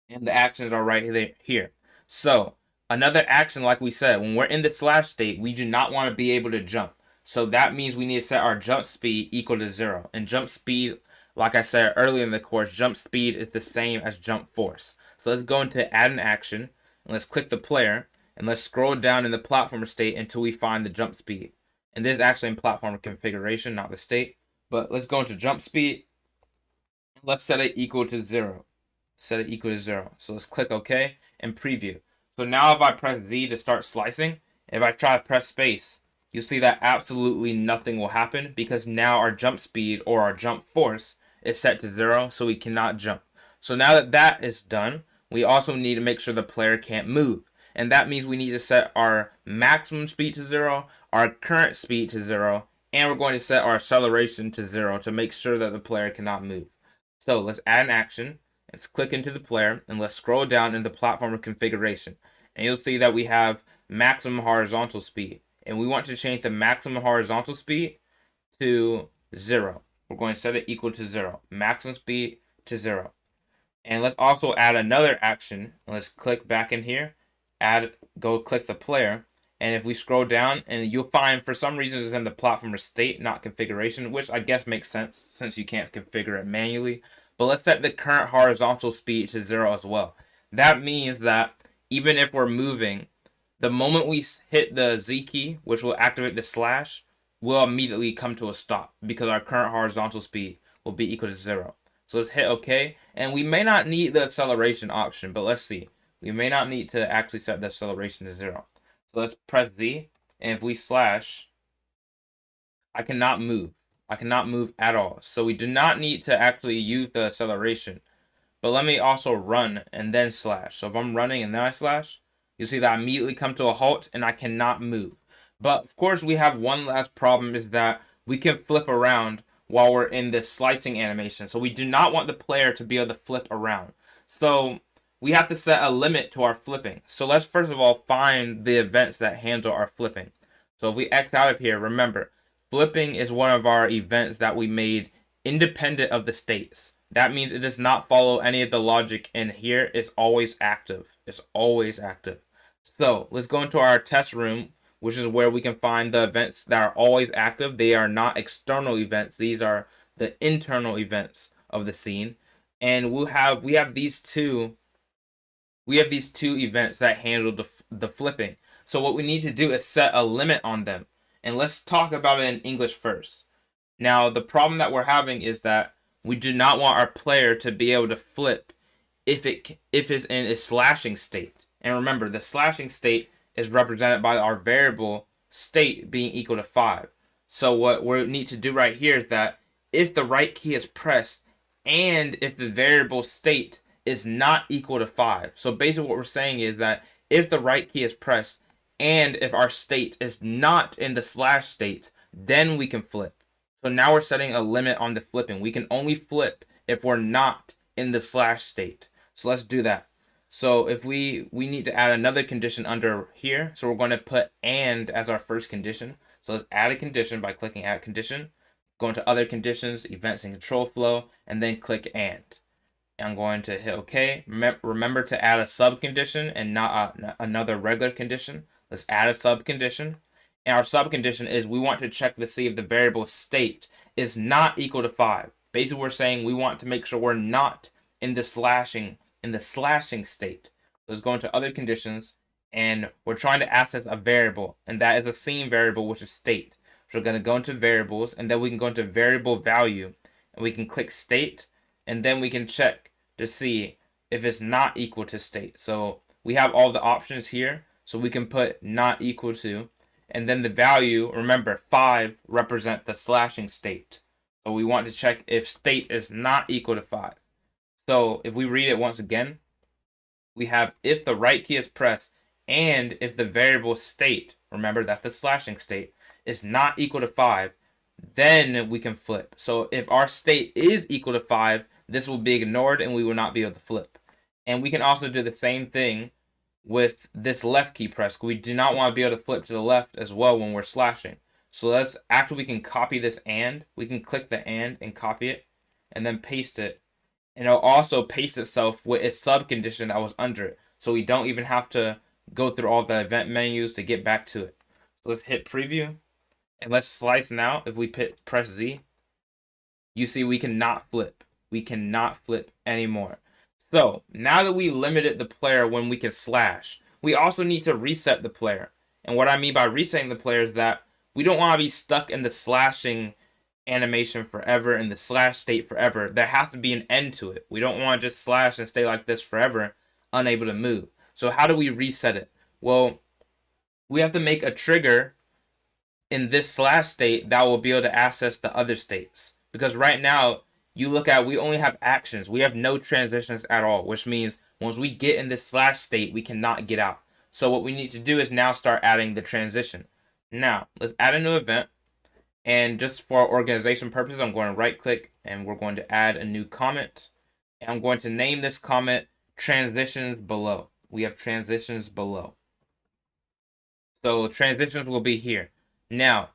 And the actions are right here. So another action, like we said, when we're in the slash state, we do not want to be able to jump. So that means we need to set our jump speed equal to 0. And jump speed, like I said earlier in the course, jump speed is the same as jump force. So let's go into add an action, and let's click the player, and let's scroll down in the platformer state until we find the jump speed. And this is actually in platformer configuration, not the state. But let's go into jump speed. Let's set it equal to 0. Set it equal to 0. So let's click OK and preview. So now if I press Z to start slicing, if I try to press space, you'll see that absolutely nothing will happen, because now our jump speed or our jump force is set to 0, so we cannot jump. So now that that is done, we also need to make sure the player can't move. And that means we need to set our maximum speed to 0, our current speed to 0, and we're going to set our acceleration to 0 to make sure that the player cannot move. So let's add an action. Let's click into the player and let's scroll down in the platformer configuration. And you'll see that we have maximum horizontal speed. And we want to change the maximum horizontal speed to 0. We're going to set it equal to 0. Maximum speed to 0. And let's also add another action. Let's click back in here. Go click the player. And if we scroll down, and you'll find for some reason it's in the platformer state, not configuration, which I guess makes sense since you can't configure it manually. But let's set the current horizontal speed to 0 as well. That means that even if we're moving, the moment we hit the Z key, which will activate the slash, we'll immediately come to a stop because our current horizontal speed will be equal to 0. So let's hit OK. And we may not need the acceleration option, but let's see. We may not need to actually set the acceleration to 0. So let's press Z, and if we slash, I cannot move. I cannot move at all. So we do not need to actually use the acceleration. But let me also run and then slash. So if I'm running and then I slash, you'll see that I immediately come to a halt and I cannot move. But of course we have one last problem, is that we can flip around while we're in this slicing animation. So we do not want the player to be able to flip around. So we have to set a limit to our flipping. So let's first of all find the events that handle our flipping. So if we X out of here, remember, flipping is one of our events that we made independent of the states. That means it does not follow any of the logic in here. It's always active. It's always active. So let's go into our test room, which is where we can find the events that are always active. They are not external events. These are the internal events of the scene. And we have these two events that handle the flipping. So what we need to do is set a limit on them. And let's talk about it in English first. Now, the problem that we're having is that we do not want our player to be able to flip if it's in a slashing state. And remember, the slashing state is represented by our variable state being equal to 5. So what we need to do right here is that if the right key is pressed and if the variable state is not equal to 5. So basically what we're saying is that if the right key is pressed and if our state is not in the slash state, then we can flip. So now we're setting a limit on the flipping. We can only flip if we're not in the slash state. So let's do that. So if we need to add another condition under here. So we're going to put and as our first condition. So let's add a condition by clicking add condition. Go into other conditions, events and control flow, and then click and. I'm going to hit OK. Remember to add a sub condition and not another regular condition. Let's add a sub condition. And our sub condition is we want to check to see if the variable state is not equal to 5. Basically, we're saying we want to make sure we're not in the slashing state. Let's go into other conditions, and we're trying to access a variable, and that is a scene variable, which is state. So we're going to go into variables, and then we can go into variable value, and we can click state, and then we can check to see if it's not equal to state. So we have all the options here, so we can put not equal to, and then the value, remember 5 represent the slashing state. So we want to check if state is not equal to 5. So if we read it once again, we have if the right key is pressed and if the variable state, remember that's the slashing state, is not equal to 5, then we can flip. So if our state is equal to 5, this will be ignored and we will not be able to flip. And we can also do the same thing with this left key press. We do not want to be able to flip to the left as well when we're slashing. So let's, after we can copy this and, we can click the and copy it and then paste it. And it'll also paste itself with its sub condition that was under it. So we don't even have to go through all the event menus to get back to it. So let's hit preview. And let's slice now. If we press Z, you see we cannot flip. We cannot flip anymore. So now that we limited the player when we can slash, we also need to reset the player. And what I mean by resetting the player is that we don't want to be stuck in the slashing animation forever, in the slash state forever. There has to be an end to it. We don't want to just slash and stay like this forever, unable to move. So how do we reset it? Well, we have to make a trigger in this slash state that will be able to access the other states. Because right now, you look at, we only have actions. We have no transitions at all, which means once we get in this slash state, we cannot get out. So what we need to do is now start adding the transition. Now, let's add a new event. And just for organization purposes, I'm going to right click and we're going to add a new comment. And I'm going to name this comment transitions below. We have transitions below. So transitions will be here. Now,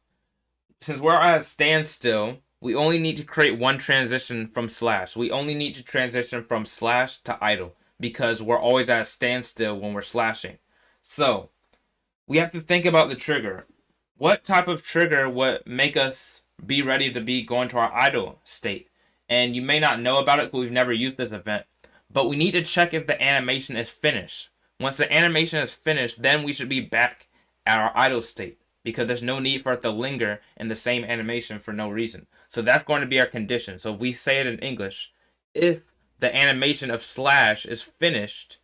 since we're at a standstill, we only need to create one transition from slash. We only need to transition from slash to idle because we're always at a standstill when we're slashing. So we have to think about the trigger. What type of trigger would make us be ready to be going to our idle state? And you may not know about it because we've never used this event, but we need to check if the animation is finished. Once the animation is finished, then we should be back at our idle state because there's no need for it to linger in the same animation for no reason. So that's going to be our condition. So if we say it in English, if the animation of slash is finished,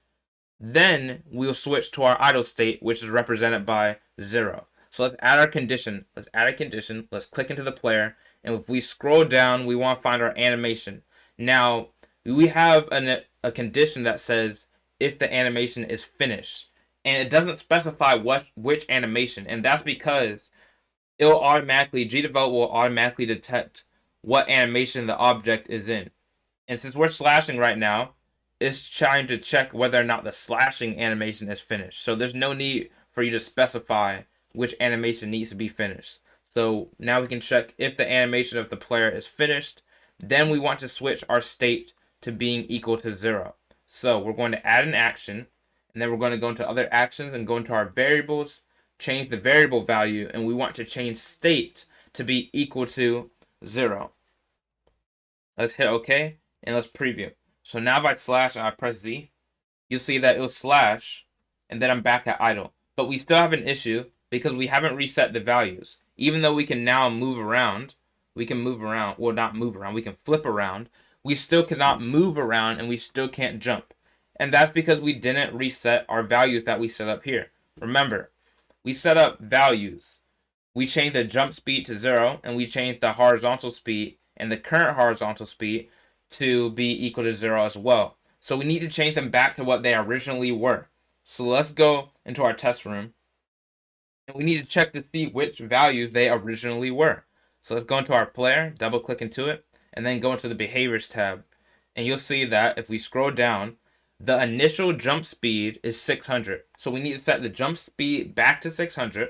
then we'll switch to our idle state, which is represented by 0. So let's add our condition. Let's add a condition. Let's click into the player. And if we scroll down, we want to find our animation. Now, we have a condition that says if the animation is finished. And it doesn't specify which animation. And that's because it'll automatically, GDevelop will automatically detect what animation the object is in. And since we're slashing right now, it's trying to check whether or not the slashing animation is finished. So there's no need for you to specify which animation needs to be finished. So now we can check if the animation of the player is finished. Then we want to switch our state to being equal to 0. So we're going to add an action, and then we're going to go into other actions and go into our variables, change the variable value, and we want to change state to be equal to 0. Let's hit OK, and let's preview. So now if I slash and I press Z, you'll see that it'll slash, and then I'm back at idle. But we still have an issue because we haven't reset the values. even though we can now move around, well, not move around, we can flip around, we still cannot move around and we still can't jump. And that's because we didn't reset our values that we set up here. Remember, we set up values. We changed the jump speed to 0, and we changed the horizontal speed and the current horizontal speed to be equal to 0 as well. So we need to change them back to what they originally were. So let's go into our test room, and we need to check to see which values they originally were. So let's go into our player, double click into it, and then go into the behaviors tab. And you'll see that if we scroll down, the initial jump speed is 600. So we need to set the jump speed back to 600.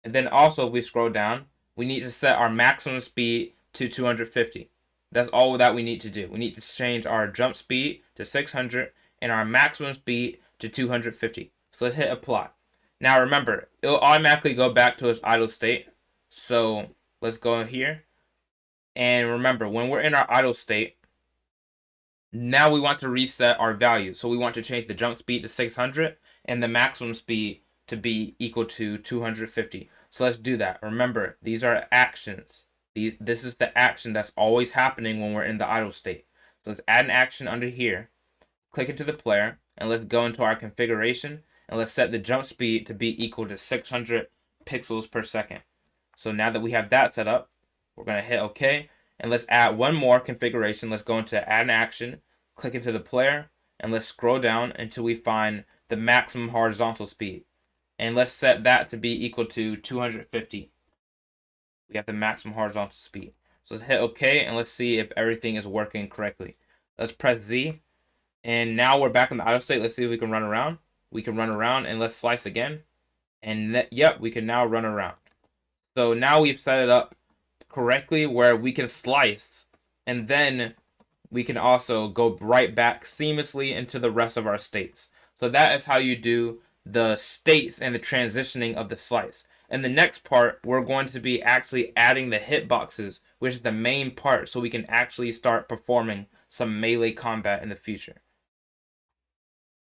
And then also, if we scroll down, we need to set our maximum speed to 250. That's all that we need to do. We need to change our jump speed to 600 and our maximum speed to 250. So let's hit apply. Now remember, it'll automatically go back to its idle state. So let's go in here. And remember, when we're in our idle state, now we want to reset our values. So we want to change the jump speed to 600 and the maximum speed to be equal to 250. So let's do that. Remember, these are actions. This is the action that's always happening when we're in the idle state. So let's add an action under here. Click into the player, and let's go into our configuration, and let's set the jump speed to be equal to 600 pixels per second. So now that we have that set up, we're going to hit OK, and let's add one more configuration. Let's go into add an action, click into the player, and let's scroll down until we find the maximum horizontal speed. And let's set that to be equal to 250. We have the maximum horizontal speed. So let's hit OK, and let's see if everything is working correctly. Let's press Z, and now we're back in the idle state. Let's see if we can run around. We can run around, and let's slice again. And yep, we can now run around. So now we've set it up correctly where we can slice, and then we can also go right back seamlessly into the rest of our states. So that is how you do the states and the transitioning of the slice. In the next part, we're going to be actually adding the hitboxes, which is the main part, so we can actually start performing some melee combat in the future.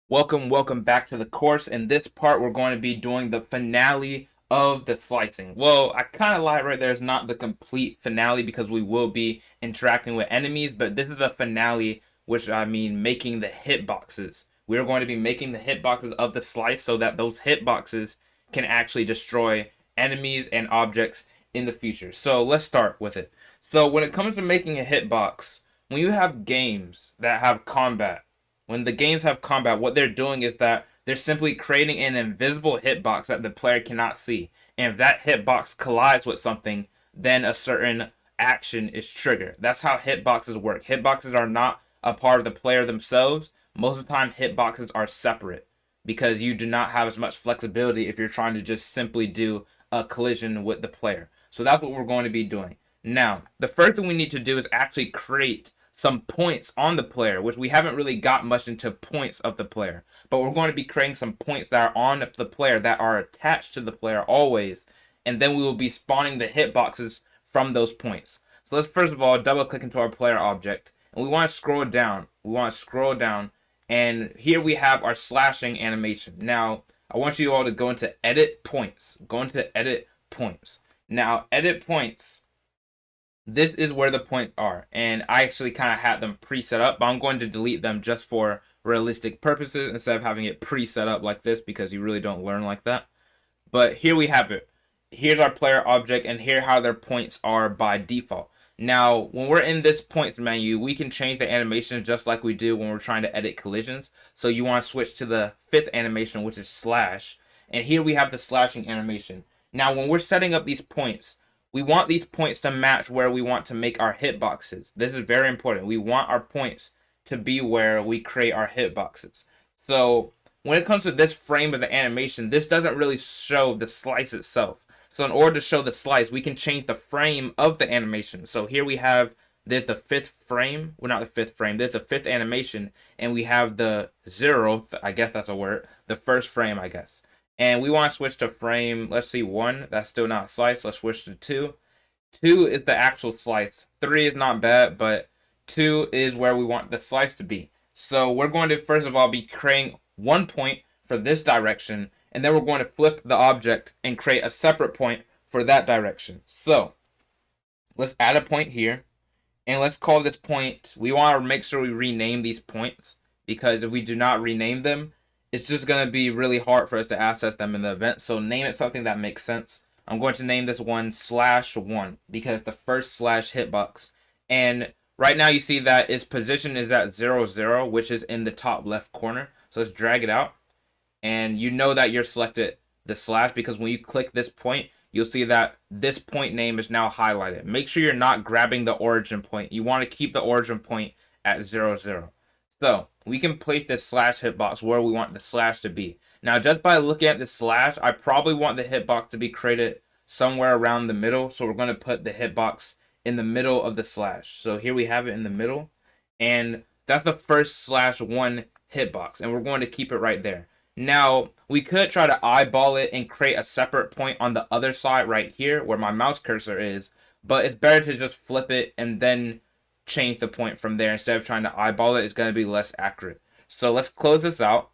Welcome back to the course. In this part, we're going to be doing the finale of the slicing. Well, I kind of lied right there. It's not the complete finale because we will be interacting with enemies, but this is the finale, which I mean making the hitboxes. We're going to be making the hitboxes of the slice so that those hitboxes can actually destroy enemies and objects in the future. So let's start with it. So when it comes to making a hitbox, when you have games that have combat, when the games have combat, what they're doing is that they're simply creating an invisible hitbox that the player cannot see. And if that hitbox collides with something, then a certain action is triggered. That's how hitboxes work. Hitboxes are not a part of the player themselves. Most of the time, hitboxes are separate because you do not have as much flexibility if you're trying to just simply do a collision with the player. So that's what we're going to be doing. Now, the first thing we need to do is actually create some points on the player, which we haven't really got much into points of the player. But we're going to be creating some points that are on the player that are attached to the player always. And then we will be spawning the hitboxes from those points. So let's first of all double click into our player object. And we want to scroll down. And here we have our slashing animation. Now, I want you all to go into edit points. Now, edit points. This is where the points are. And I actually kind of had them pre-set up, but I'm going to delete them just for realistic purposes instead of having it pre-set up like this because you really don't learn like that. But here we have it. Here's our player object, and here how their points are by default. Now, when we're in this points menu, we can change the animation just like we do when we're trying to edit collisions. So you want to switch to the 5th animation, which is slash. And here we have the slashing animation. Now, when we're setting up these points, we want these points to match where we want to make our hitboxes. This is very important. We want our points to be where we create our hitboxes. So when it comes to this frame of the animation, this doesn't really show the slice itself. So in order to show the slice, we can change the frame of the animation. So here we have the 5th frame. Well, not the 5th frame. There's the 5th animation. And we have the 0th, I guess that's a word, the 1st frame, I guess. And we want to switch to frame, let's see, 1. That's still not slice. Let's switch to 2. 2 is the actual slice. 3 is not bad, but 2 is where we want the slice to be. So we're going to, first of all, be creating one point for this direction. And then we're going to flip the object and create a separate point for that direction. So let's add a point here, and let's call this point, we want to make sure we rename these points, because if we do not rename them, it's just going to be really hard for us to access them in the event. So name it something that makes sense. I'm going to name this one /1 because the first slash hitbox. And right now you see that its position is at 0, 0, which is in the top left corner. So let's drag it out. And you know that you're selected the slash because when you click this point, you'll see that this point name is now highlighted. Make sure you're not grabbing the origin point. You want to keep the origin point at 0, 0. So we can place this slash hitbox where we want the slash to be. Now, just by looking at the slash, I probably want the hitbox to be created somewhere around the middle. So we're going to put the hitbox in the middle of the slash. So here we have it in the middle. And that's the first /1 hitbox. And we're going to keep it right there. Now, we could try to eyeball it and create a separate point on the other side right here where my mouse cursor is. But it's better to just flip it and then change the point from there instead of trying to eyeball it. It's going to be less accurate. So let's close this out.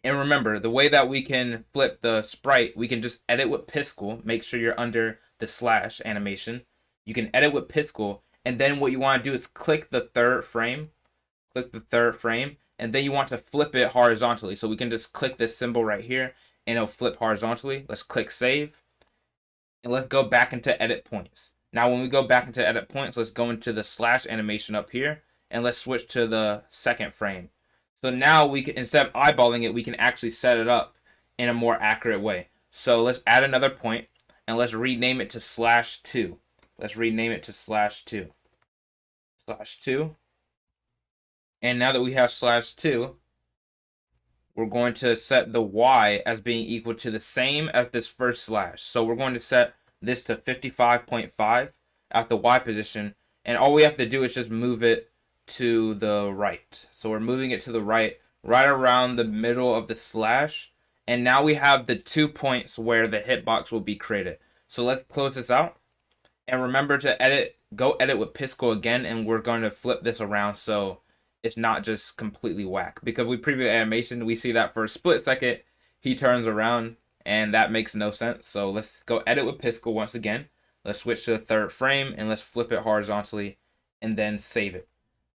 And remember, the way that we can flip the sprite, we can just edit with Piskel. Make sure you're under the slash animation. You can edit with Piskel. And then what you want to do is click the third frame. Click the third frame. And then you want to flip it horizontally. So we can just click this symbol right here and it'll flip horizontally. Let's click save. And let's go back into edit points. Now when we go back into edit points, let's go into the slash animation up here. And let's switch to the second frame. So now we can, instead of eyeballing it, we can actually set it up in a more accurate way. So let's add another point and let's rename it to /2. Let's rename it to /2. /2. And now that we have /2, we're going to set the y as being equal to the same as this first slash. So we're going to set this to 55.5 at the y position. And all we have to do is just move it to the right. So we're moving it to the right around the middle of the slash. And now we have the 2 points where the hitbox will be created. So let's close this out. And remember to go edit with Piskel again. And we're going to flip this around so it's not just completely whack. Because we preview the animation, we see that for a split second, he turns around and that makes no sense. So let's go edit with Piskel once again. Let's switch to the third frame and let's flip it horizontally and then save it.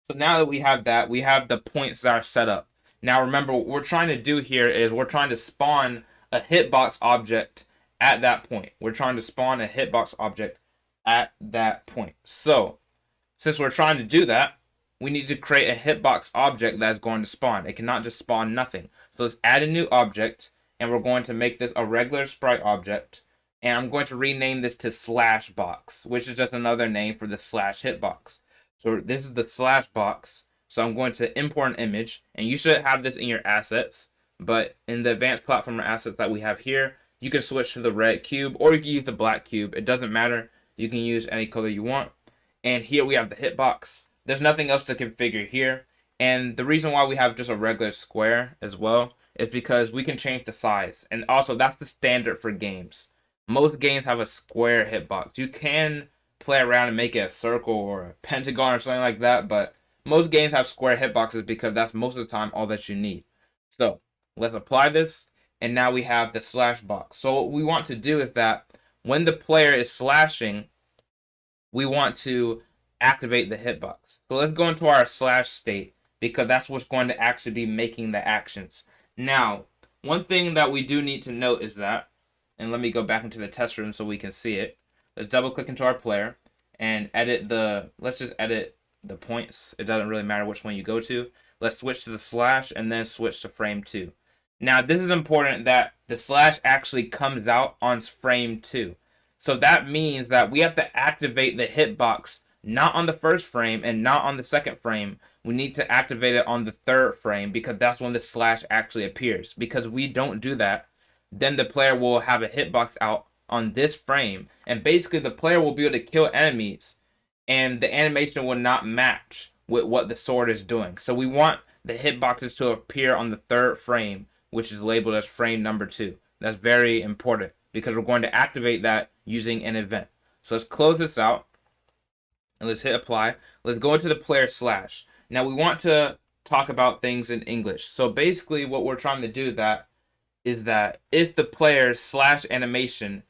So now that we have that, we have the points that are set up. Now remember, what we're trying to do here is we're trying to spawn a hitbox object at that point. We're trying to spawn a hitbox object at that point. So since we're trying to do that, we need to create a hitbox object that's going to spawn. It cannot just spawn nothing. So let's add a new object, and we're going to make this a regular sprite object. And I'm going to rename this to /box, which is just another name for the /hitbox. So this is the /box. So I'm going to import an image, and you should have this in your assets. But in the advanced platformer assets that we have here, you can switch to the red cube, or you can use the black cube. It doesn't matter. You can use any color you want. And here we have the hitbox. There's nothing else to configure here. And the reason why we have just a regular square as well is because we can change the size. And also, that's the standard for games. Most games have a square hitbox. You can play around and make it a circle or a pentagon or something like that, but most games have square hitboxes because that's most of the time all that you need. So let's apply this, and now we have the /box. So what we want to do is that when the player is slashing, we want to activate the hitbox. So let's go into our /state because that's what's going to actually be making the actions. Now, one thing that we do need to note is that, and let me go back into the test room so we can see it. Let's double click into our player and let's just edit the points. It doesn't really matter which one you go to. Let's switch to the slash and then switch to frame 2. Now, this is important that the slash actually comes out on frame 2. So that means that we have to activate the hitbox not on the first frame and not on the second frame. We need to activate it on the third frame because that's when the slash actually appears. Because we don't do that, then the player will have a hitbox out on this frame. And basically the player will be able to kill enemies and the animation will not match with what the sword is doing. So we want the hitboxes to appear on the third frame, which is labeled as frame number 2. That's very important because we're going to activate that using an event. So let's close this out. And let's hit apply. Let's go into the player slash. Now we want to talk about things in English. So basically what we're trying to do is that if the player's slash animation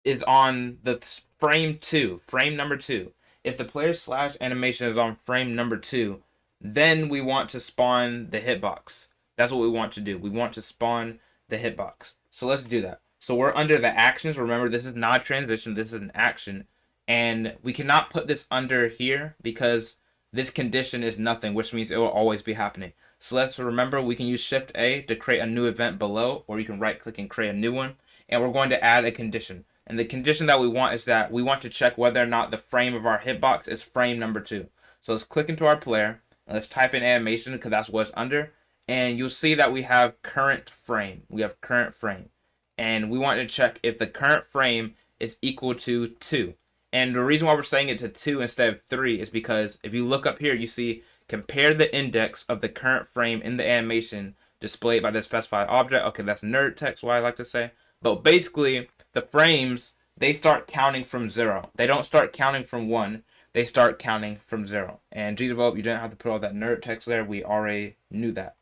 is on the frame 2, frame number 2. If the player slash animation is on frame number 2, then we want to spawn the hitbox. That's what we want to do. We want to spawn the hitbox. So let's do that. So we're under the actions. Remember, this is not a transition. This is an action. And we cannot put this under here because this condition is nothing, which means it will always be happening. So let's remember we can use Shift A to create a new event below, or you can right click and create a new one. And we're going to add a condition. And the condition that we want is that we want to check whether or not the frame of our hitbox is frame number 2. So let's click into our player and let's type in animation because that's what it's under. And you'll see that we have current frame. We have current frame. And we want to check if the current frame is equal to 2. And the reason why we're saying it to 2 instead of 3 is because if you look up here, you see compare the index of the current frame in the animation displayed by the specified object. Okay, that's nerd text, what I like to say. But basically, the frames, they start counting from 0. They don't start counting from 1. They start counting from 0. And GDevelop, you didn't have to put all that nerd text there. We already knew that.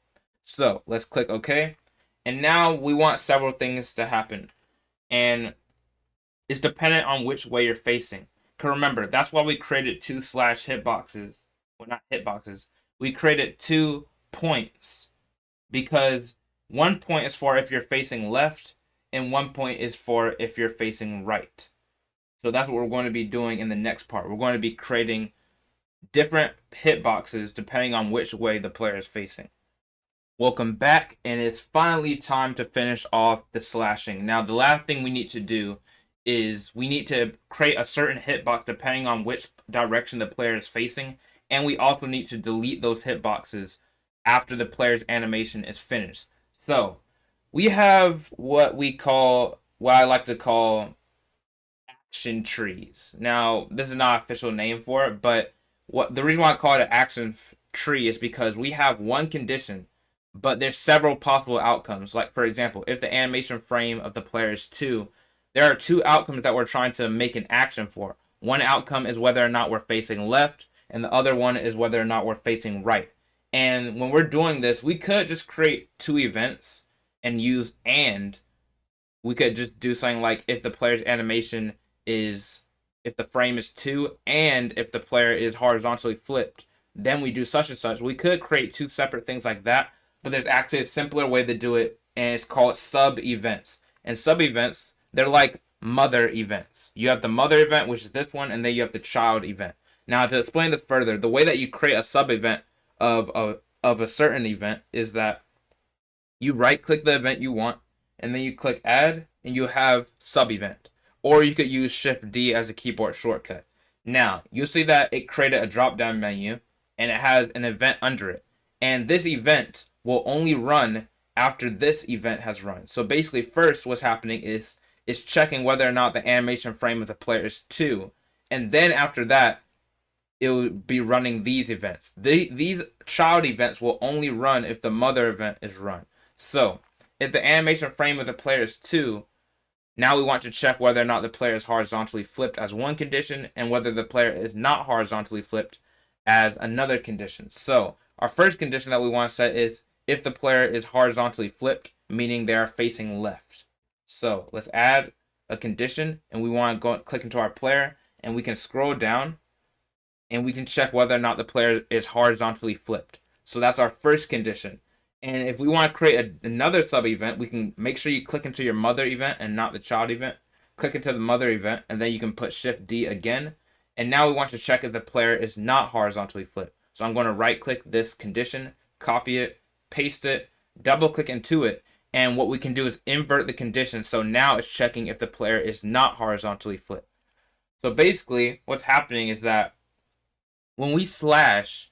So let's click OK. And now we want several things to happen. And it's dependent on which way you're facing. Because remember, that's why we created 2 slash hitboxes. Well, not hitboxes. We created 2 points. Because 1 point is for if you're facing left, and 1 point is for if you're facing right. So that's what we're going to be doing in the next part. We're going to be creating different hitboxes depending on which way the player is facing. Welcome back, and it's finally time to finish off the slashing. Now, the last thing we need to do is we need to create a certain hitbox depending on which direction the player is facing, and we also need to delete those hitboxes after the player's animation is finished. So we have what I like to call action trees. Now, this is not an official name for it, but the reason why I call it an action tree is because we have one condition, but there's several possible outcomes. Like, for example, if the animation frame of the player is 2, there are 2 outcomes that we're trying to make an action for. One outcome is whether or not we're facing left, and the other one is whether or not we're facing right. And when we're doing this, we could just create 2 events and use and. We could just do something like if the player's animation is, if the frame is 2, and if the player is horizontally flipped, then we do such and such. We could create 2 separate things like that, but there's actually a simpler way to do it, and it's called sub-events. And sub-events, they're like mother events. You have the mother event, which is this one, and then you have the child event. Now, to explain this further, the way that you create a sub-event of a certain event is that you right-click the event you want, and then you click add, and you have sub-event. Or you could use Shift D as a keyboard shortcut. Now, you'll see that it created a drop-down menu, and it has an event under it. And this event will only run after this event has run. So basically, first what's happening is it's checking whether or not the animation frame of the player is 2. And then after that, it will be running these events. These child events will only run if the mother event is run. So if the animation frame of the player is 2, now we want to check whether or not the player is horizontally flipped as one condition, and whether the player is not horizontally flipped as another condition. So our first condition that we want to set is if the player is horizontally flipped, meaning they are facing left. So let's add a condition, and we want to click into our player, and we can scroll down, and we can check whether or not the player is horizontally flipped. So that's our first condition. And if we want to create another sub-event, we can make sure you click into your mother event and not the child event. Click into the mother event, and then you can put Shift D again. And now we want to check if the player is not horizontally flipped. So I'm going to right-click this condition, copy it, paste it, double-click into it, and what we can do is invert the condition. So now it's checking if the player is not horizontally flipped. So basically, what's happening is that when we slash,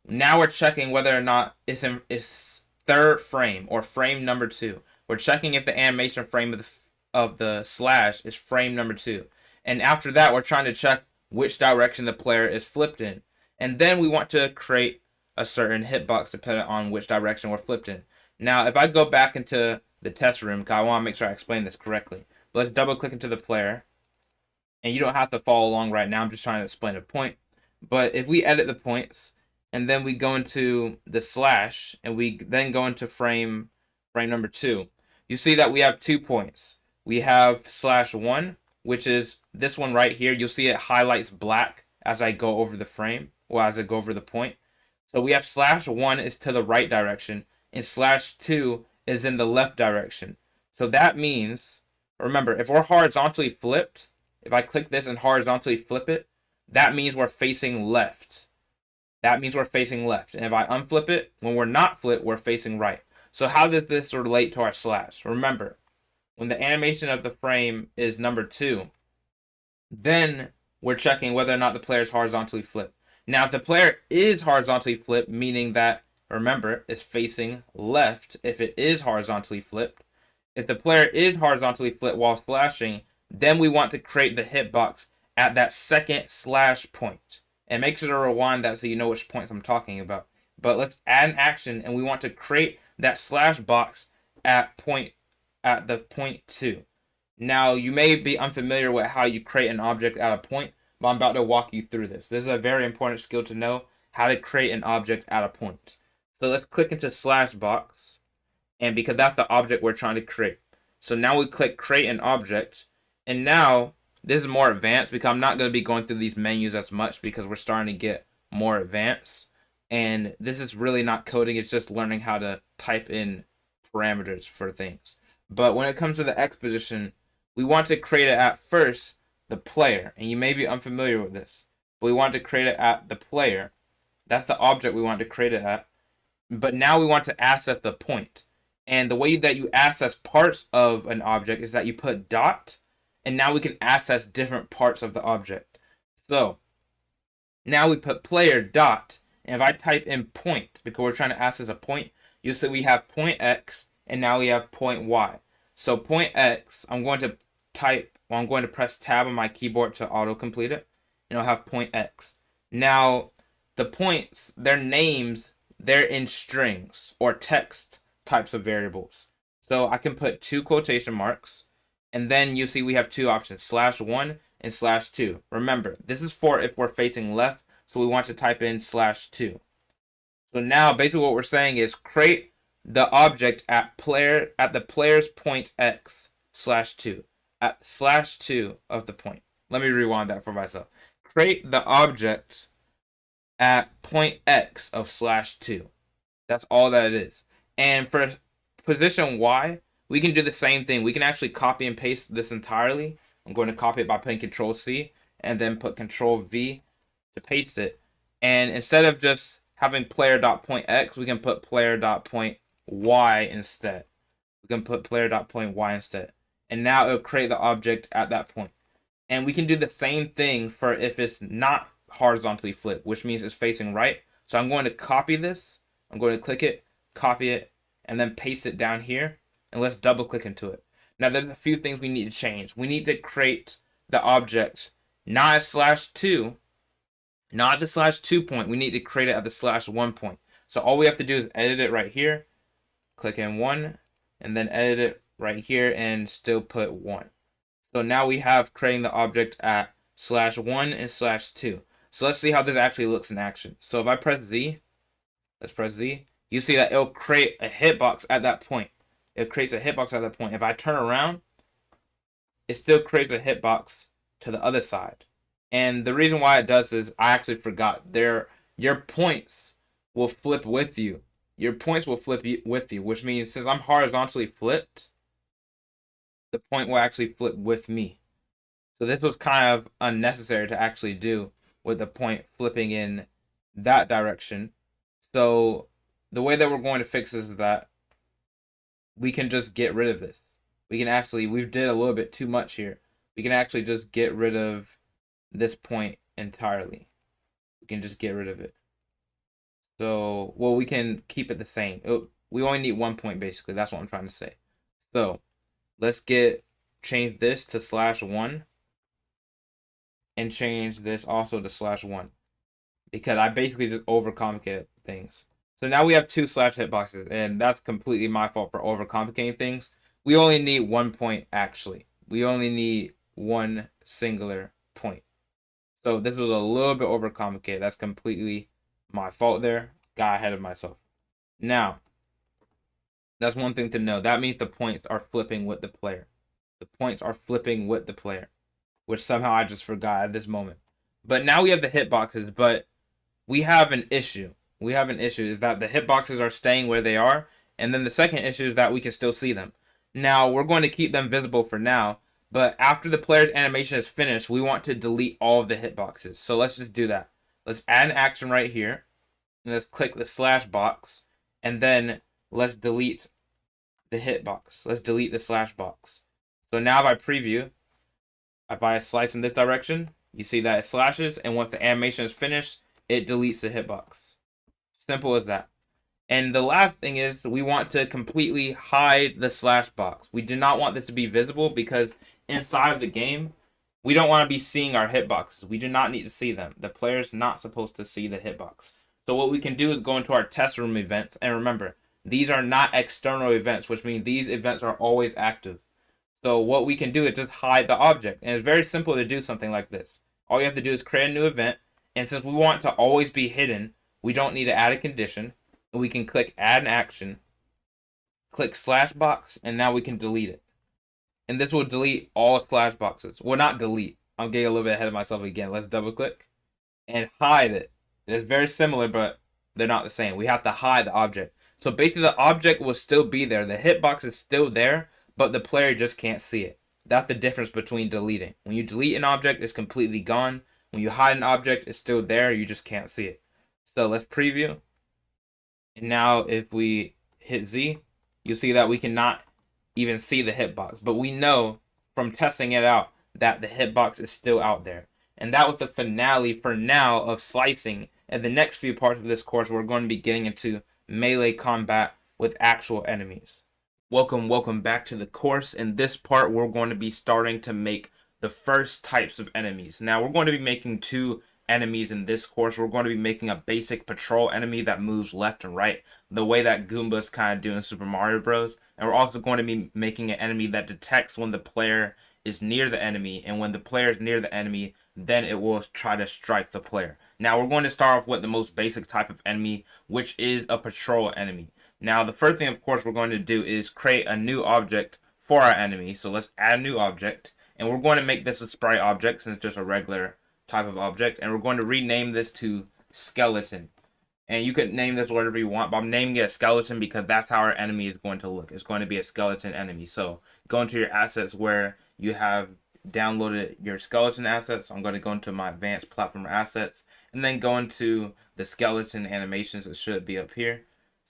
now we're checking whether or not it's third frame or frame number 2. We're checking if the animation frame of the slash is frame number 2. And after that, we're trying to check which direction the player is flipped in. And then we want to create a certain hitbox depending on which direction we're flipped in. Now, if I go back into the test room, because I want to make sure I explain this correctly. Let's double click into the player. And you don't have to follow along right now. I'm just trying to explain a point. But if we edit the points, and then we go into the slash, and we then go into frame number 2, you see that we have 2 points. We have slash 1, which is this one right here. You'll see it highlights black as I go over the frame, or as I go over the point. So we have /1 is to the right direction, and /2 is in the left direction. So that means, remember, if we're horizontally flipped, if I click this and horizontally flip it, that means we're facing left. That means we're facing left. And if I unflip it, when we're not flipped, we're facing right. So how does this relate to our slash? Remember, when the animation of the frame is number 2, then we're checking whether or not the player is horizontally flipped. Now, if the player is horizontally flipped, meaning that, remember, it's facing left if it is horizontally flipped. If the player is horizontally flipped while slashing, then we want to create the hitbox at that second slash point. And make sure to rewind that so you know which points I'm talking about. But let's add an action, and we want to create that slash box at the point 2. Now, you may be unfamiliar with how you create an object at a point, but I'm about to walk you through this. This is a very important skill to know, how to create an object at a point. So let's click into slash box, and because that's the object we're trying to create. So now we click create an object, and now this is more advanced because I'm not going to be going through these menus as much because we're starting to get more advanced. And this is really not coding, it's just learning how to type in parameters for things. But when it comes to the X position, we want to create it at first the player, and you may be unfamiliar with this, but we want to create it at the player. That's the object we want to create it at. But now we want to access the point. And the way that you access parts of an object is that you put dot, and now we can access different parts of the object. So now we put player dot, and if I type in point, because we're trying to access a point, you'll see we have point X, and now we have point Y. So point X, I'm going to press tab on my keyboard to auto-complete it, and I'll have point X. Now, the points, their names, they're in strings or text types of variables. So I can put 2 quotation marks, and then you see we have 2 options, /1 and /2. Remember, this is for if we're facing left, so we want to type in /2. So now basically what we're saying is create the object at the player's point X /2 at /2 of the point. Let me rewind that for myself. Create the object at point X of /2. That's all that it is. And for position Y, we can do the same thing. We can actually copy and paste this entirely. I'm going to copy it by putting Control C and then put Control V to paste it. And instead of just having player.pointX, we can put player.pointY instead. We can put player.pointY instead. And now it'll create the object at that point. And we can do the same thing for if it's not horizontally flipped, which means it's facing right. So I'm going to copy this. I'm going to click it, copy it, and then paste it down here. And let's double click into it. Now there's a few things we need to change. We need to create the object not at /2, not at the /2 point. We need to create it at the /1 point. So all we have to do is edit it right here, click in 1, and then edit it right here and still put 1. So now we have creating the object at /1 and /2. So let's see how this actually looks in action. So if I press Z, let's press Z, you see that it'll create a hitbox at that point. It creates a hitbox at that point. If I turn around, it still creates a hitbox to the other side. And the reason why it does is I actually forgot. Your points will flip with you. Your points will flip with you, which means since I'm horizontally flipped, the point will actually flip with me. So this was kind of unnecessary to actually do with the point flipping in that direction. So the way that we're going to fix this is that we can just get rid of this. We've did a little bit too much here. We can actually just get rid of this point entirely. We can just get rid of it. So, well, we can keep it the same. We only need 1 point, basically. That's what I'm trying to say. So, let's change this to /1 and change this also to /1 because I basically just overcomplicated things. So now we have 2 slash hitboxes, and that's completely my fault for overcomplicating things. We only need 1 point, actually. We only need 1 singular point. So this was a little bit overcomplicated. That's completely my fault there. Got ahead of myself. Now, that's one thing to know. That means the points are flipping with the player. The points are flipping with the player. which somehow I just forgot at this moment. But now we have the hitboxes, but we have an issue. We have an issue is that the hitboxes are staying where they are, and then the second issue is that we can still see them. Now we're going to keep them visible for now, but after the player's animation is finished, we want to delete all of the hitboxes. So let's just do that. Let's add an action right here. And let's click the slash box, and then let's delete the hitbox. Let's delete the slash box. So now if I preview, if I slice in this direction, you see that it slashes, and once the animation is finished, it deletes the hitbox. Simple as that. And the last thing is we want to completely hide the slash box. We do not want this to be visible because inside of the game, we don't want to be seeing our hitboxes. We do not need to see them. The player's not supposed to see the hitbox. So what we can do is go into our test room events. And remember, these are not external events, which means these events are always active. So what we can do is just hide the object. And it's very simple to do something like this. All you have to do is create a new event. And since we want to always be hidden, we don't need to add a condition. We can click add an action, click slash box, and now we can delete it. And this will delete all slash boxes. Well, not delete. I'm getting a little bit ahead of myself again. Let's double click and hide it. It's very similar, but they're not the same. We have to hide the object. So basically the object will still be there. The hitbox is still there, but the player just can't see it. That's the difference between deleting. When you delete an object, it's completely gone. When you hide an object, it's still there. You just can't see it. So let's preview. And now if we hit Z, you'll see that we cannot even see the hitbox. But we know from testing it out that the hitbox is still out there. And that was the finale for now of slicing. And the next few parts of this course, we're going to be getting into melee combat with actual enemies. Welcome back to the course. In this part, we're going to be starting to make the first types of enemies. Now, we're going to be making two enemies in this course. We're going to be making a basic patrol enemy that moves left and right, the way that Goombas kind of do in Super Mario Bros. And we're also going to be making an enemy that detects when the player is near the enemy, and when the player is near the enemy, then it will try to strike the player. Now, we're going to start off with the most basic type of enemy, which is a patrol enemy. Now, the first thing, of course, we're going to do is create a new object for our enemy. So let's add a new object, and we're going to make this a sprite object since it's just a regular type of object, and we're going to rename this to skeleton. And you can name this whatever you want, but I'm naming it a skeleton because that's how our enemy is going to look. It's going to be a skeleton enemy. So go into your assets where you have downloaded your skeleton assets. So I'm going to go into my advanced platform assets and then go into the skeleton animations. It should be up here.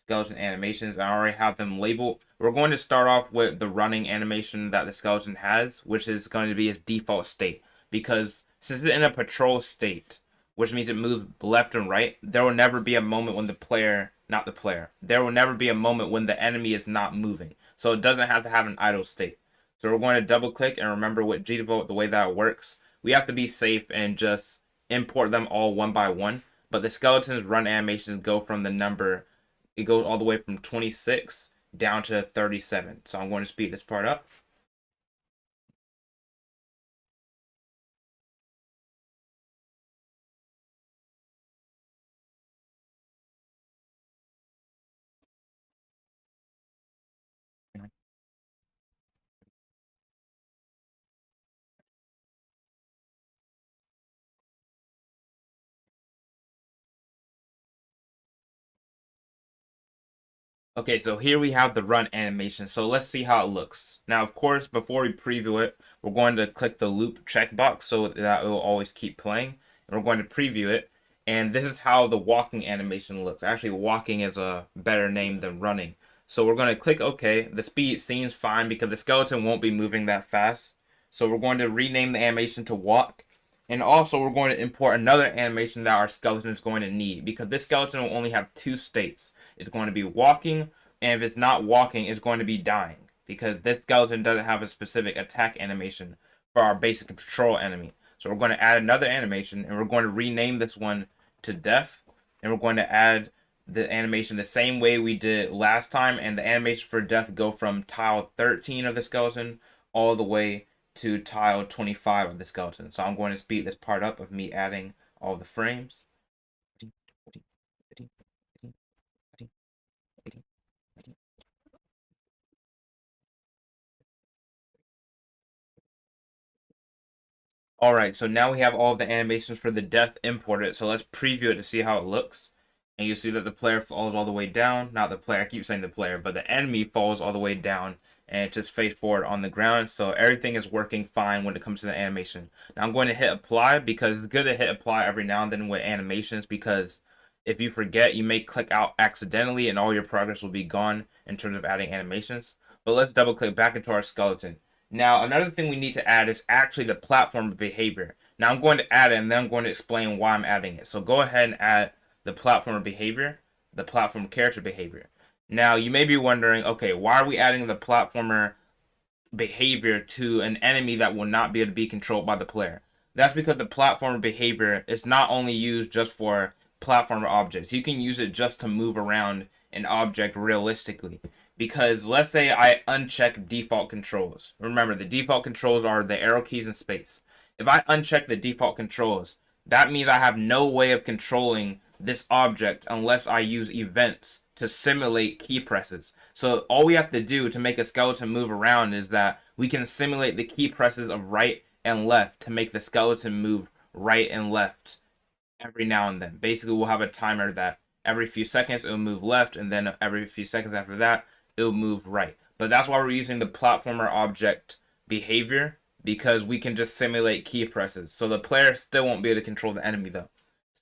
Skeleton animations. I already have them labeled. We're going to start off with the running animation that the skeleton has, which is going to be its default state. Because since it's in a patrol state, which means it moves left and right, there will never be a moment when there will never be a moment when the enemy is not moving. So it doesn't have to have an idle state. So we're going to double click, and remember with GDevelop, the way that works, we have to be safe and just import them all one by one. But the skeleton's run animations go from the number, it goes all the way from 26 down to 37. So I'm going to speed this part up. Okay, so here we have the run animation. So let's see how it looks. Now, of course, before we preview it, we're going to click the loop checkbox so that it will always keep playing. And we're going to preview it. And this is how the walking animation looks. Actually, walking is a better name than running. So we're going to click OK. The speed seems fine because the skeleton won't be moving that fast. So we're going to rename the animation to walk. And also, we're going to import another animation that our skeleton is going to need because this skeleton will only have two states. It's going to be walking, and if it's not walking, it's going to be dying because this skeleton doesn't have a specific attack animation for our basic patrol enemy. So we're going to add another animation, and we're going to rename this one to death, and we're going to add the animation the same way we did last time, and the animation for death go from tile 13 of the skeleton all the way to tile 25 of the skeleton. So I'm going to speed this part up of me adding all the frames. Alright, so now we have all of the animations for the death imported, so let's preview it to see how it looks. And you see that the player falls all the way down. Not the player, I keep saying the player, but the enemy falls all the way down and it just face forward on the ground. So everything is working fine when it comes to the animation. Now I'm going to hit apply because it's good to hit apply every now and then with animations, because if you forget, you may click out accidentally and all your progress will be gone in terms of adding animations. But let's double click back into our skeleton. Now, another thing we need to add is actually the platform behavior. Now, I'm going to add it, and then I'm going to explain why I'm adding it. So go ahead and add the platform behavior, the platform character behavior. Now, you may be wondering, okay, why are we adding the platformer behavior to an enemy that will not be able to be controlled by the player? That's because the platformer behavior is not only used just for platformer objects. You can use it just to move around an object realistically. Because let's say I uncheck default controls. Remember, the default controls are the arrow keys and space. If I uncheck the default controls, that means I have no way of controlling this object unless I use events to simulate key presses. So all we have to do to make a skeleton move around is that we can simulate the key presses of right and left to make the skeleton move right and left every now and then. Basically, we'll have a timer that every few seconds it'll move left, and then every few seconds after that it'll move right. But that's why we're using the platformer object behavior, because we can just simulate key presses. So the player still won't be able to control the enemy though.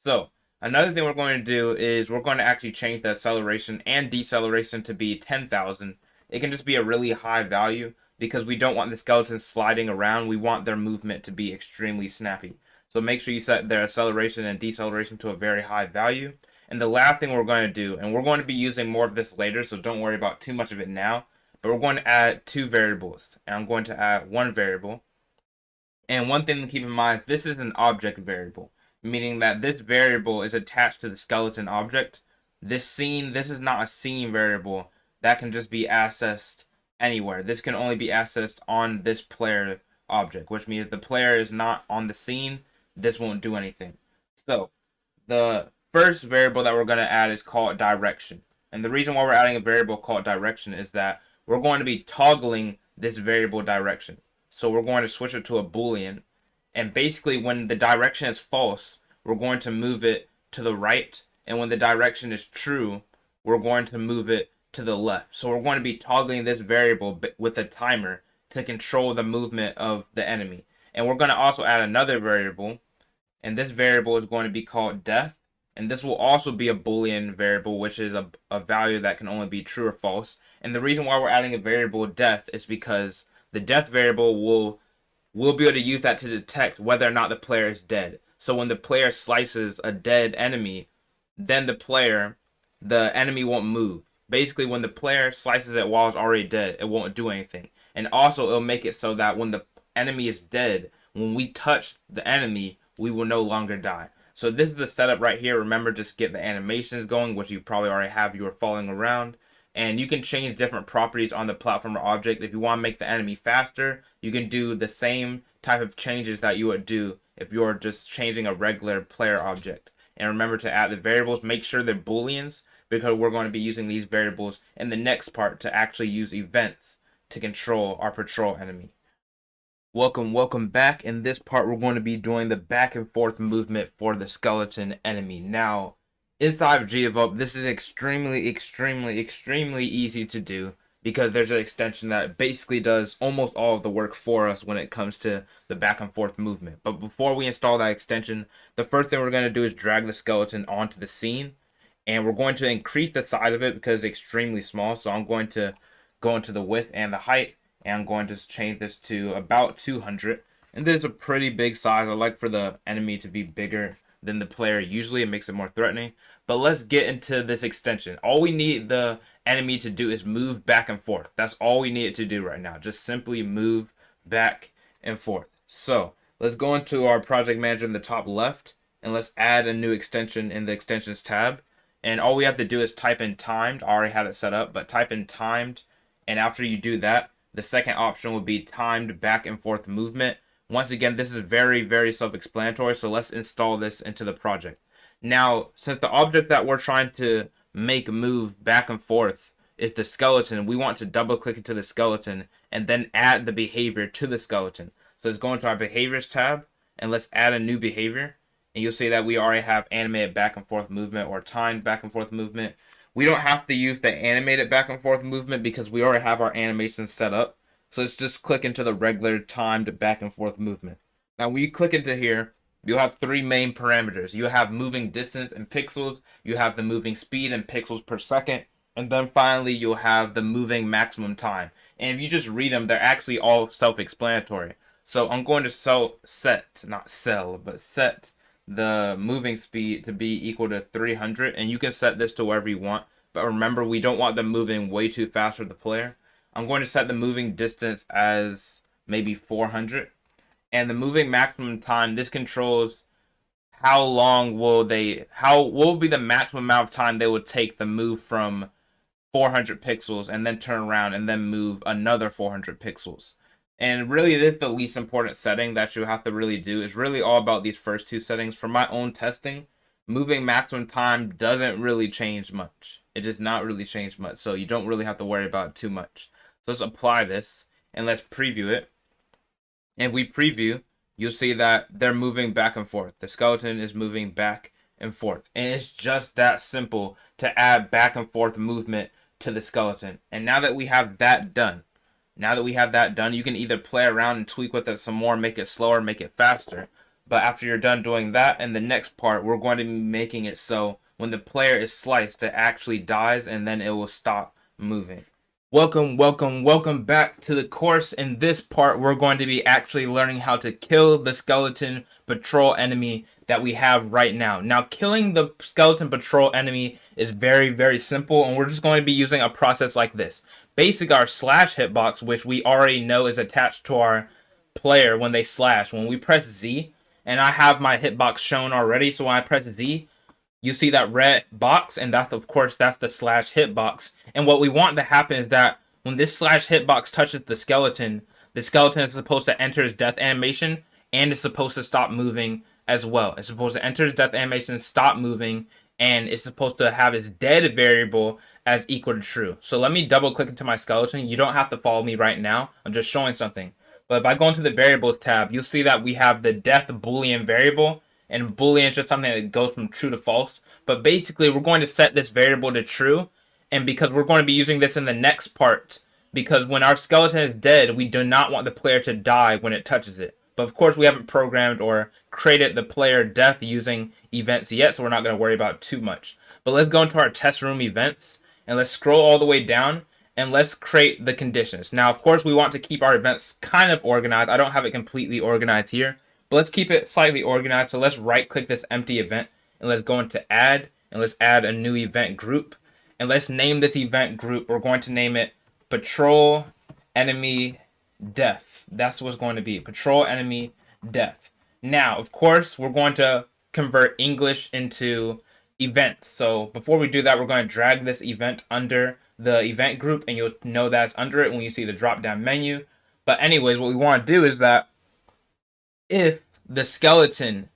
So another thing we're going to do is we're going to actually change the acceleration and deceleration to be 10,000. It can just be a really high value because we don't want the skeletons sliding around. We want their movement to be extremely snappy. So make sure you set their acceleration and deceleration to a very high value. And the last thing we're going to do, and we're going to be using more of this later, so don't worry about too much of it now, but we're going to add two variables. And I'm going to add one variable. And one thing to keep in mind, this is an object variable, meaning that this variable is attached to the skeleton object. This is not a scene variable that can just be accessed anywhere. This can only be accessed on this player object, which means if the player is not on the scene, this won't do anything. So the first variable that we're going to add is called direction. And the reason why we're adding a variable called direction is that we're going to be toggling this variable direction. So we're going to switch it to a Boolean. And basically when the direction is false, we're going to move it to the right. And when the direction is true, we're going to move it to the left. So we're going to be toggling this variable with a timer to control the movement of the enemy. And we're going to also add another variable. And this variable is going to be called death. And this will also be a Boolean variable, which is a value that can only be true or false. And the reason why we're adding a variable death is because the death variable will be able to use that to detect whether or not the player is dead. So when the player slices a dead enemy, then the enemy won't move. Basically, when the player slices it while it's already dead, it won't do anything. And also, it'll make it so that when the enemy is dead, when we touch the enemy, we will no longer die. So this is the setup right here. Remember, just get the animations going, which you probably already have. You are falling around. And you can change different properties on the platformer object. If you want to make the enemy faster, you can do the same type of changes that you would do if you're just changing a regular player object. And remember to add the variables. Make sure they're booleans, because we're going to be using these variables in the next part to actually use events to control our patrol enemy. Welcome back. In this part, we're going to be doing the back and forth movement for the skeleton enemy. Now, inside of GDevelop, this is extremely easy to do, because there's an extension that basically does almost all of the work for us when it comes to the back and forth movement. But before we install that extension, the first thing we're going to do is drag the skeleton onto the scene. And we're going to increase the size of it because it's extremely small. So I'm going to go into the width and the height. And I'm going to change this to about 200. And this is a pretty big size. I like for the enemy to be bigger than the player. Usually it makes it more threatening. But let's get into this extension. All we need the enemy to do is move back and forth. That's all we need it to do right now. Just simply move back and forth. So let's go into our project manager in the top left. And let's add a new extension in the extensions tab. And all we have to do is type in timed. I already had it set up, but type in timed. And after you do that, the second option will be timed back and forth movement. Once again, this is very self-explanatory, so let's install this into the project. Now, since the object that we're trying to make move back and forth is the skeleton, we want to double click into the skeleton and then add the behavior to the skeleton. So let's go into our behaviors tab, and let's add a new behavior. And you'll see that we already have animated back and forth movement or timed back and forth movement. We don't have to use the animated back and forth movement because we already have our animations set up. So let's just click into the regular timed back and forth movement. Now when you click into here, you'll have three main parameters. You have moving distance in pixels, you have the moving speed in pixels per second, and then finally you'll have the moving maximum time. And if you just read them, they're actually all self-explanatory. So I'm going to set the moving speed to be equal to 300, and you can set this to wherever you want. But remember, we don't want them moving way too fast for the player. I'm going to set the moving distance as maybe 400. And the moving maximum time, this controls how long will what will be the maximum amount of time they will take to move from 400 pixels and then turn around and then move another 400 pixels. And really, this is the least important setting that you have to really do. It's really all about these first two settings. For my own testing, moving maximum time doesn't really change much. It does not really change much, so you don't really have to worry about it too much. So let's apply this, and let's preview it. And if we preview, you'll see that they're moving back and forth. The skeleton is moving back and forth. And it's just that simple to add back and forth movement to the skeleton. And now that we have that done, you can either play around and tweak with it some more, make it slower, make it faster. But after you're done doing that, in the next part, we're going to be making it so when the player is sliced, it actually dies and then it will stop moving. Welcome back to the course. In this part, we're going to be actually learning how to kill the skeleton patrol enemy that we have right now. Now, killing the skeleton patrol enemy is very, very simple, and we're just going to be using a process like this. Basically, our slash hitbox, which we already know is attached to our player when they slash. When we press Z, and I have my hitbox shown already, so when I press Z, you see that red box, and that's the slash hitbox. And what we want to happen is that when this slash hitbox touches the skeleton is supposed to enter its death animation, and it's supposed to stop moving as well. It's supposed to enter its death animation, stop moving, and it's supposed to have its dead variable as equal to true. So let me double click into my skeleton. You don't have to follow me right now. I'm just showing something. But if I go into the variables tab, you'll see that we have the death boolean variable. And boolean is just something that goes from true to false. But basically, we're going to set this variable to true. And because we're going to be using this in the next part, because when our skeleton is dead, we do not want the player to die when it touches it. But of course, we haven't programmed or created the player death using events yet, so we're not going to worry about it too much. But let's go into our test room events, and let's scroll all the way down, and let's create the conditions. Now, of course, we want to keep our events kind of organized. I don't have it completely organized here, but let's keep it slightly organized. So let's right-click this empty event, and let's go into add, and let's add a new event group. And let's name this event group. We're going to name it Patrol Enemy Death. That's what it's going to be. Patrol Enemy Death. Now, of course, we're going to convert English into events. So before we do that, we're going to drag this event under the event group, and you'll know that's under it when you see the drop-down menu. But anyways, what we want to do is that if the skeleton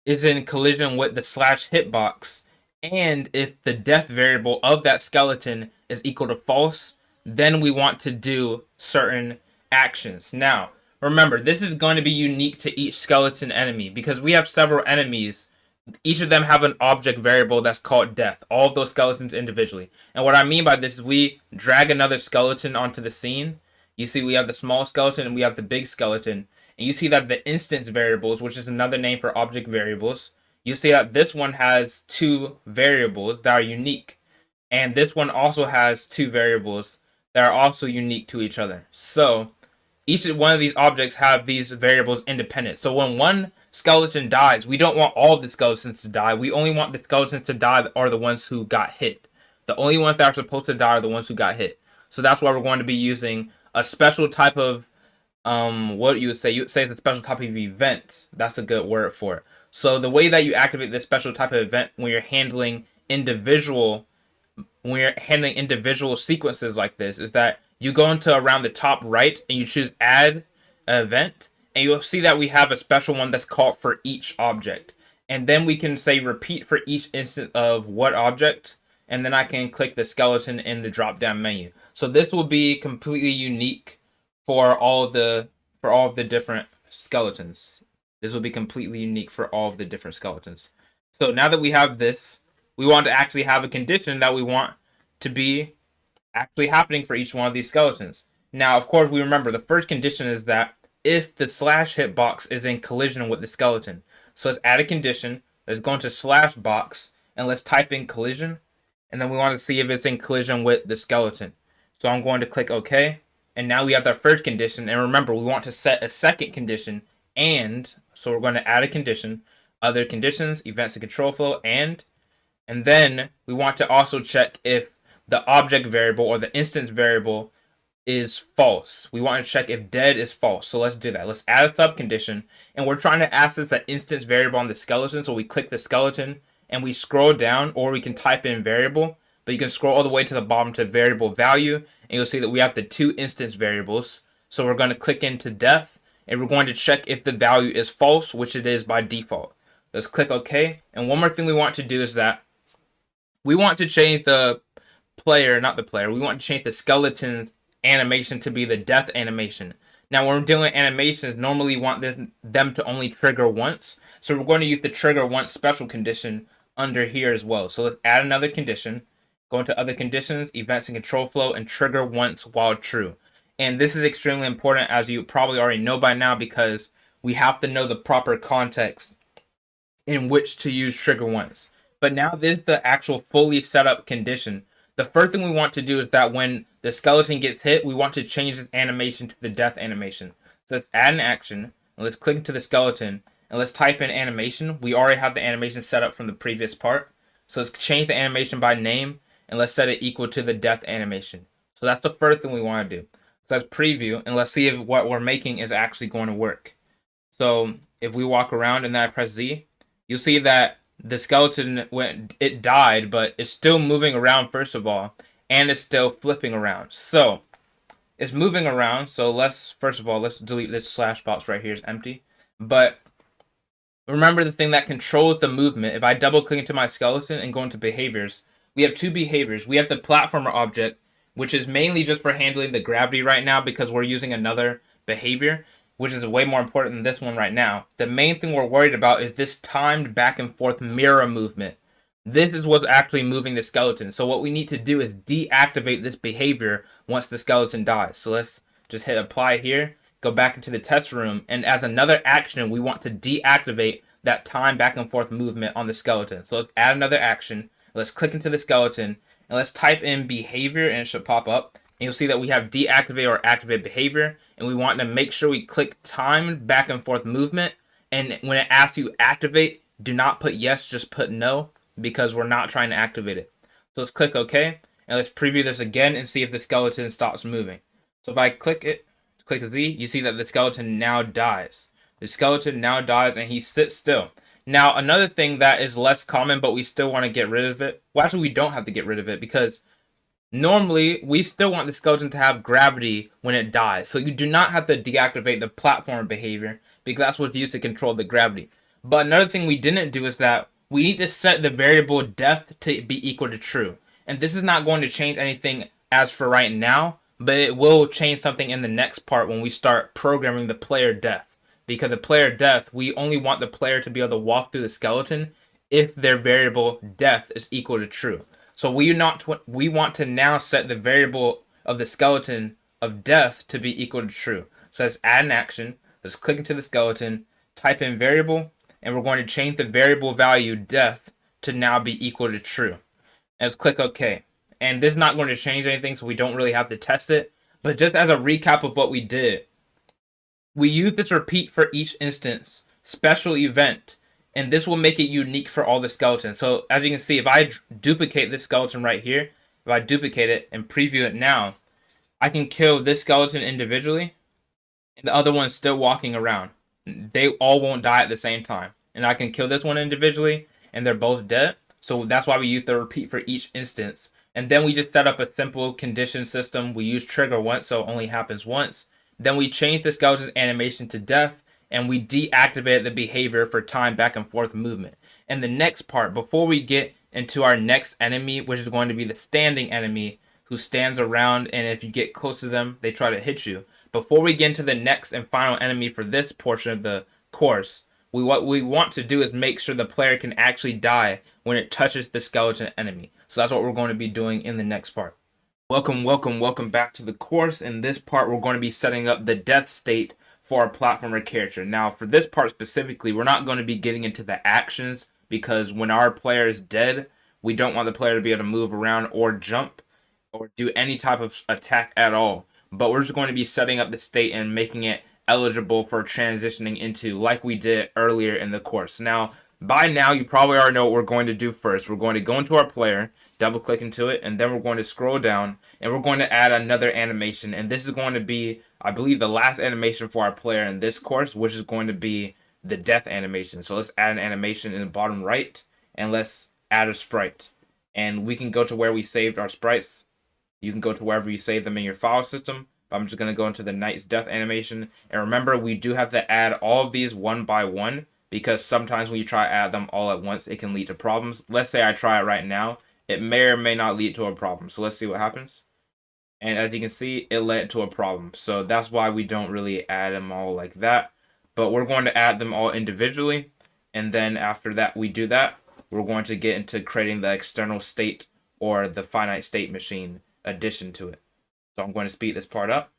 is in collision with the slash hitbox, and if the death variable of that skeleton is equal to false, then we want to do certain actions. Now, remember, this is going to be unique to each skeleton enemy because we have several enemies. Each of them have an object variable that's called death, all of those skeletons individually. And what I mean by this is we drag another skeleton onto the scene. You see we have the small skeleton and we have the big skeleton. And you see that the instance variables, which is another name for object variables, you see that this one has two variables that are unique. And this one also has two variables that are also unique to each other. So each one of these objects have these variables independent. So when one skeleton dies, we don't want all of the skeletons to die. We only want the skeletons to die that are the ones who got hit. The only ones that are supposed to die are the ones who got hit. So that's why we're going to be using a special type of what you would say it's a special type of event. That's a good word for it. So the way that you activate this special type of event when you're handling individual sequences like this is that you go into around the top right and you choose add event, and you'll see that we have a special one that's called for each object. And then we can say repeat for each instance of what object, and then I can click the skeleton in the drop down menu. So this will be completely unique for all of the different skeletons. This will be completely unique for all of the different skeletons. So now that we have this, we want to actually have a condition that we want to be actually happening for each one of these skeletons. Now, of course, we remember the first condition is that if the slash hitbox is in collision with the skeleton. So let's add a condition. Let's go into slash box and let's type in collision. And then we want to see if it's in collision with the skeleton. So I'm going to click OK. And now we have our first condition. And remember, we want to set a second condition. And so we're going to add a condition. Other conditions, events and control flow, and then we want to also check if the object variable or the instance variable is false. We want to check if dead is false. So let's do that. Let's add a sub condition, and we're trying to access an instance variable on the skeleton. So we click the skeleton and we scroll down, or we can type in variable, but you can scroll all the way to the bottom to variable value, and you'll see that we have the two instance variables. So we're going to click into def, and we're going to check if the value is false, which it is by default. Let's click OK. And one more thing we want to do is that we want to change the player, not the player, we want to change the skeleton's animation to be the death animation. Now, when we're doing animations, normally we want them to only trigger once. So we're going to use the trigger once special condition under here as well. So let's add another condition, go into other conditions, events and control flow, and trigger once while true. And this is extremely important, as you probably already know by now, because we have to know the proper context in which to use trigger once. But now this is the actual fully set up condition. The first thing we want to do is that when the skeleton gets hit, we want to change its animation to the death animation. So let's add an action, and let's click into the skeleton, and let's type in animation. We already have the animation set up from the previous part. So let's change the animation by name, and let's set it equal to the death animation. So that's the first thing we want to do. So let's preview, and let's see if what we're making is actually going to work. So if we walk around and then I press Z, you'll see that the skeleton it died, but it's still moving around first of all, and it's still flipping around. So it's moving around. So let's delete this slash box right here is empty. But remember the thing that controls the movement. If I double click into my skeleton and go into behaviors, we have two behaviors. We have the platformer object, which is mainly just for handling the gravity right now because we're using another behavior, which is way more important than this one right now. The main thing we're worried about is this timed back and forth mirror movement. This is what's actually moving the skeleton. So what we need to do is deactivate this behavior once the skeleton dies. So let's just hit apply here, go back into the test room, and as another action, we want to deactivate that time back and forth movement on the skeleton. So let's add another action. Let's click into the skeleton, and let's type in behavior, and it should pop up. And you'll see that we have deactivate or activate behavior, and we want to make sure we click time back and forth movement. And when it asks you activate, do not put yes, just put no, because we're not trying to activate it. So let's click OK, and let's preview this again and see if the skeleton stops moving. So if I click Z, you see that the skeleton now dies. The skeleton now dies and he sits still. Now, another thing that is less common, but we still want to get rid of it. Well, actually, we don't have to get rid of it because normally we still want the skeleton to have gravity when it dies. So you do not have to deactivate the platform behavior because that's what's used to control the gravity. But another thing we didn't do is that we need to set the variable depth to be equal to true. And this is not going to change anything as for right now, but it will change something in the next part when we start programming the player depth. Because the player depth, we only want the player to be able to walk through the skeleton if their variable depth is equal to true. So we want to now set the variable of the skeleton of depth to be equal to true. So let's add an action. Let's click into the skeleton, type in variable, and we're going to change the variable value depth to now be equal to true. And let's click OK. And this is not going to change anything, so we don't really have to test it. But just as a recap of what we did, we use this repeat for each instance special event, and this will make it unique for all the skeletons. So as you can see, if I duplicate this skeleton right here, if I duplicate it and preview it now, I can kill this skeleton individually, and the other one's still walking around. They all won't die at the same time. And I can kill this one individually, and they're both dead. So that's why we use the repeat for each instance. And then we just set up a simple condition system. We use trigger once, so it only happens once. Then we change the skeleton's animation to death, and we deactivate the behavior for time back and forth movement. And the next part, before we get into our next enemy, which is going to be the standing enemy, who stands around, and if you get close to them, they try to hit you. Before we get into the next and final enemy for this portion of the course, what we want to do is make sure the player can actually die when it touches the skeleton enemy. So that's what we're going to be doing in the next part. Welcome back to the course. In this part, we're going to be setting up the death state for our platformer character. Now, for this part specifically, we're not going to be getting into the actions because when our player is dead, we don't want the player to be able to move around or jump or do any type of attack at all. But we're just going to be setting up the state and making it eligible for transitioning into like we did earlier in the course. Now, by now, you probably already know what we're going to do first. We're going to go into our player, double click into it, and then we're going to scroll down and we're going to add another animation. And this is going to be, I believe, the last animation for our player in this course, which is going to be the death animation. So let's add an animation in the bottom right and let's add a sprite. And we can go to where we saved our sprites. You can go to wherever you save them in your file system. I'm just going to go into the knight's death animation. And remember, we do have to add all of these one by one because sometimes when you try to add them all at once, it can lead to problems. Let's say I try it right now. It may or may not lead to a problem. So let's see what happens. And as you can see, it led to a problem. So that's why we don't really add them all like that. But we're going to add them all individually. And then after that, we do that, we're going to get into creating the external state or the finite state machine addition to it. So I'm going to speed this part up.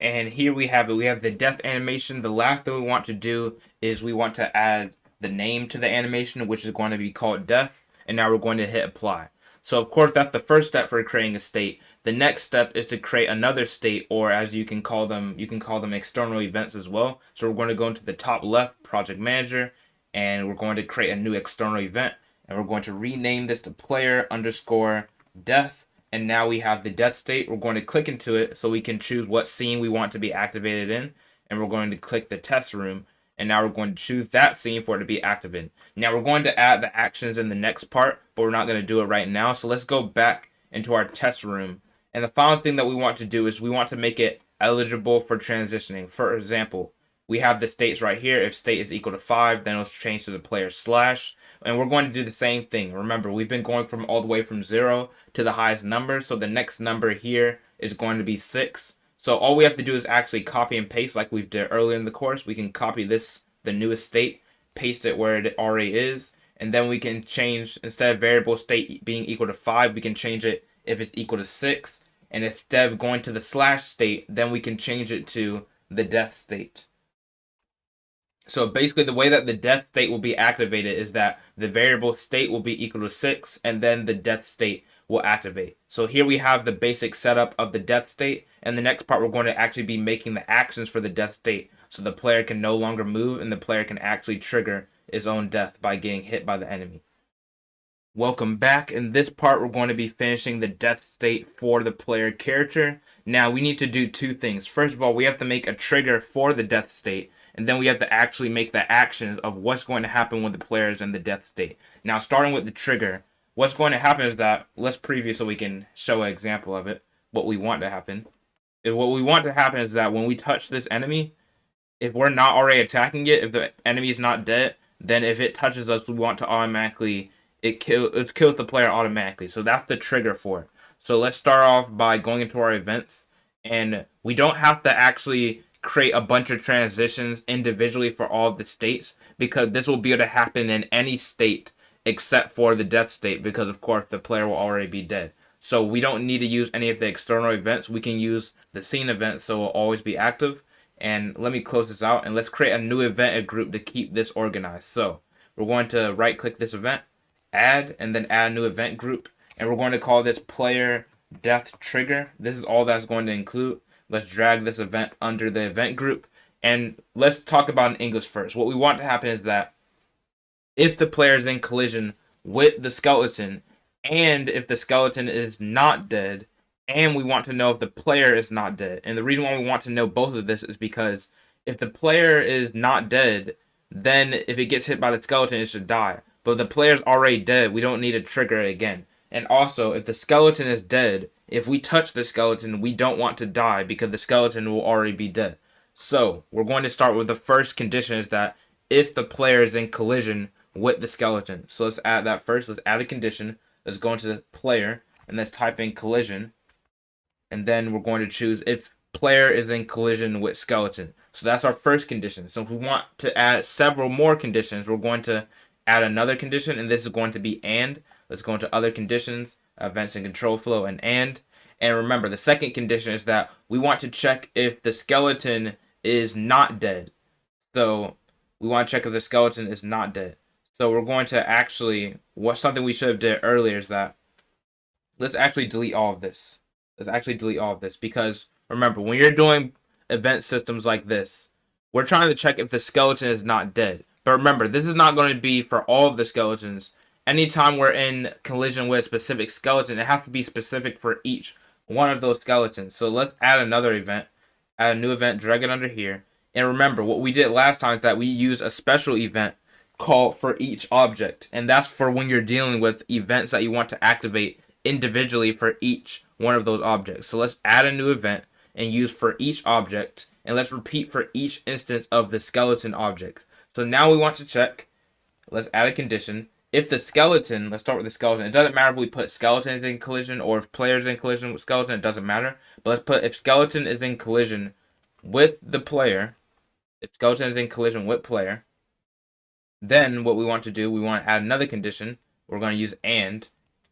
And here we have it. We have the death animation. The last thing we want to do is we want to add the name to the animation, which is going to be called death. And now we're going to hit apply. So of course, that's the first step for creating a state. The next step is to create another state, or as you can call them external events as well. So we're going to go into the top left, project manager, and we're going to create a new external event. And we're going to rename this to player underscore death. And now we have the death state. We're going to click into it so we can choose what scene we want to be activated in. And we're going to click the test room. And now we're going to choose that scene for it to be activated. Now we're going to add the actions in the next part, but we're not going to do it right now. So let's go back into our test room. And the final thing that we want to do is we want to make it eligible for transitioning. For example, we have the states right here. If state is equal to 5, then it'll change to the player slash. And we're going to do the same thing. Remember, we've been going from all the way from 0 to the highest number. So the next number here is going to be 6. So all we have to do is actually copy and paste like we've did earlier in the course. We can copy this, the newest state, paste it where it already is. And then we can change, instead of variable state being equal to 5, we can change it if it's equal to 6. And instead of going to the slash state, then we can change it to the death state. So basically the way that the death state will be activated is that the variable state will be equal to 6 and then the death state will activate. So here we have the basic setup of the death state, and the next part we're going to actually be making the actions for the death state so the player can no longer move and the player can actually trigger his own death by getting hit by the enemy. Welcome back. In this part we're going to be finishing the death state for the player character. Now we need to do two things. First of all, we have to make a trigger for the death state, and then we have to actually make the actions of what's going to happen when the player is in the death state. Now starting with the trigger, what's going to happen is that, let's preview so we can show an example of it, what we want to happen. What we want to happen is that when we touch this enemy, if we're not already attacking it, if the enemy is not dead, then if it touches us, we want to automatically, it kills the player automatically. So that's the trigger for it. So let's start off by going into our events, and we don't have to actually create a bunch of transitions individually for all of the states, because this will be able to happen in any state except for the death state, because of course the player will already be dead. So we don't need to use any of the external events. We can use the scene event, so it will always be active. And let me close this out and let's create a new event group to keep this organized. So we're going to right click this event, add, and then add a new event group, and we're going to call this player death trigger. This is all that's going to include. Let's drag this event under the event group, and let's talk about in English first. What we want to happen is that if the player is in collision with the skeleton, and if the skeleton is not dead, and we want to know if the player is not dead. And the reason why we want to know both of this is because if the player is not dead, then if it gets hit by the skeleton, it should die. But if the player's already dead, we don't need to trigger it again. And also, if the skeleton is dead, if we touch the skeleton, we don't want to die because the skeleton will already be dead. So we're going to start with the first condition, is that if the player is in collision with the skeleton. So let's add that first. Let's add a condition. Let's go into the player and let's type in collision. And then we're going to choose if player is in collision with skeleton. So that's our first condition. So if we want to add several more conditions, we're going to add another condition, and this is going to be and. Let's go into other conditions, events and control flow, and and. And remember, the second condition is that we want to check if the skeleton is not dead. So we want to check if the skeleton is not dead. So we're going to actually, something we should have did earlier is that let's actually delete all of this. Let's actually delete all of this, because remember, when you're doing event systems like this, we're trying to check if the skeleton is not dead. But remember, this is not going to be for all of the skeletons. Anytime we're in collision with a specific skeleton, it has to be specific for each one of those skeletons. So let's add another event, add a new event, drag it under here. And remember, what we did last time is that we used a special event called for each object. And that's for when you're dealing with events that you want to activate individually for each one of those objects. So let's add a new event and use for each object, and let's repeat for each instance of the skeleton object. So now we want to check, let's add a condition. If the skeleton, let's start with the skeleton. It doesn't matter if we put skeletons in collision or if players in collision with skeleton, it doesn't matter. But let's put if skeleton is in collision with the player, if skeleton is in collision with player, then what we want to do, we want to add another condition. We're going to use and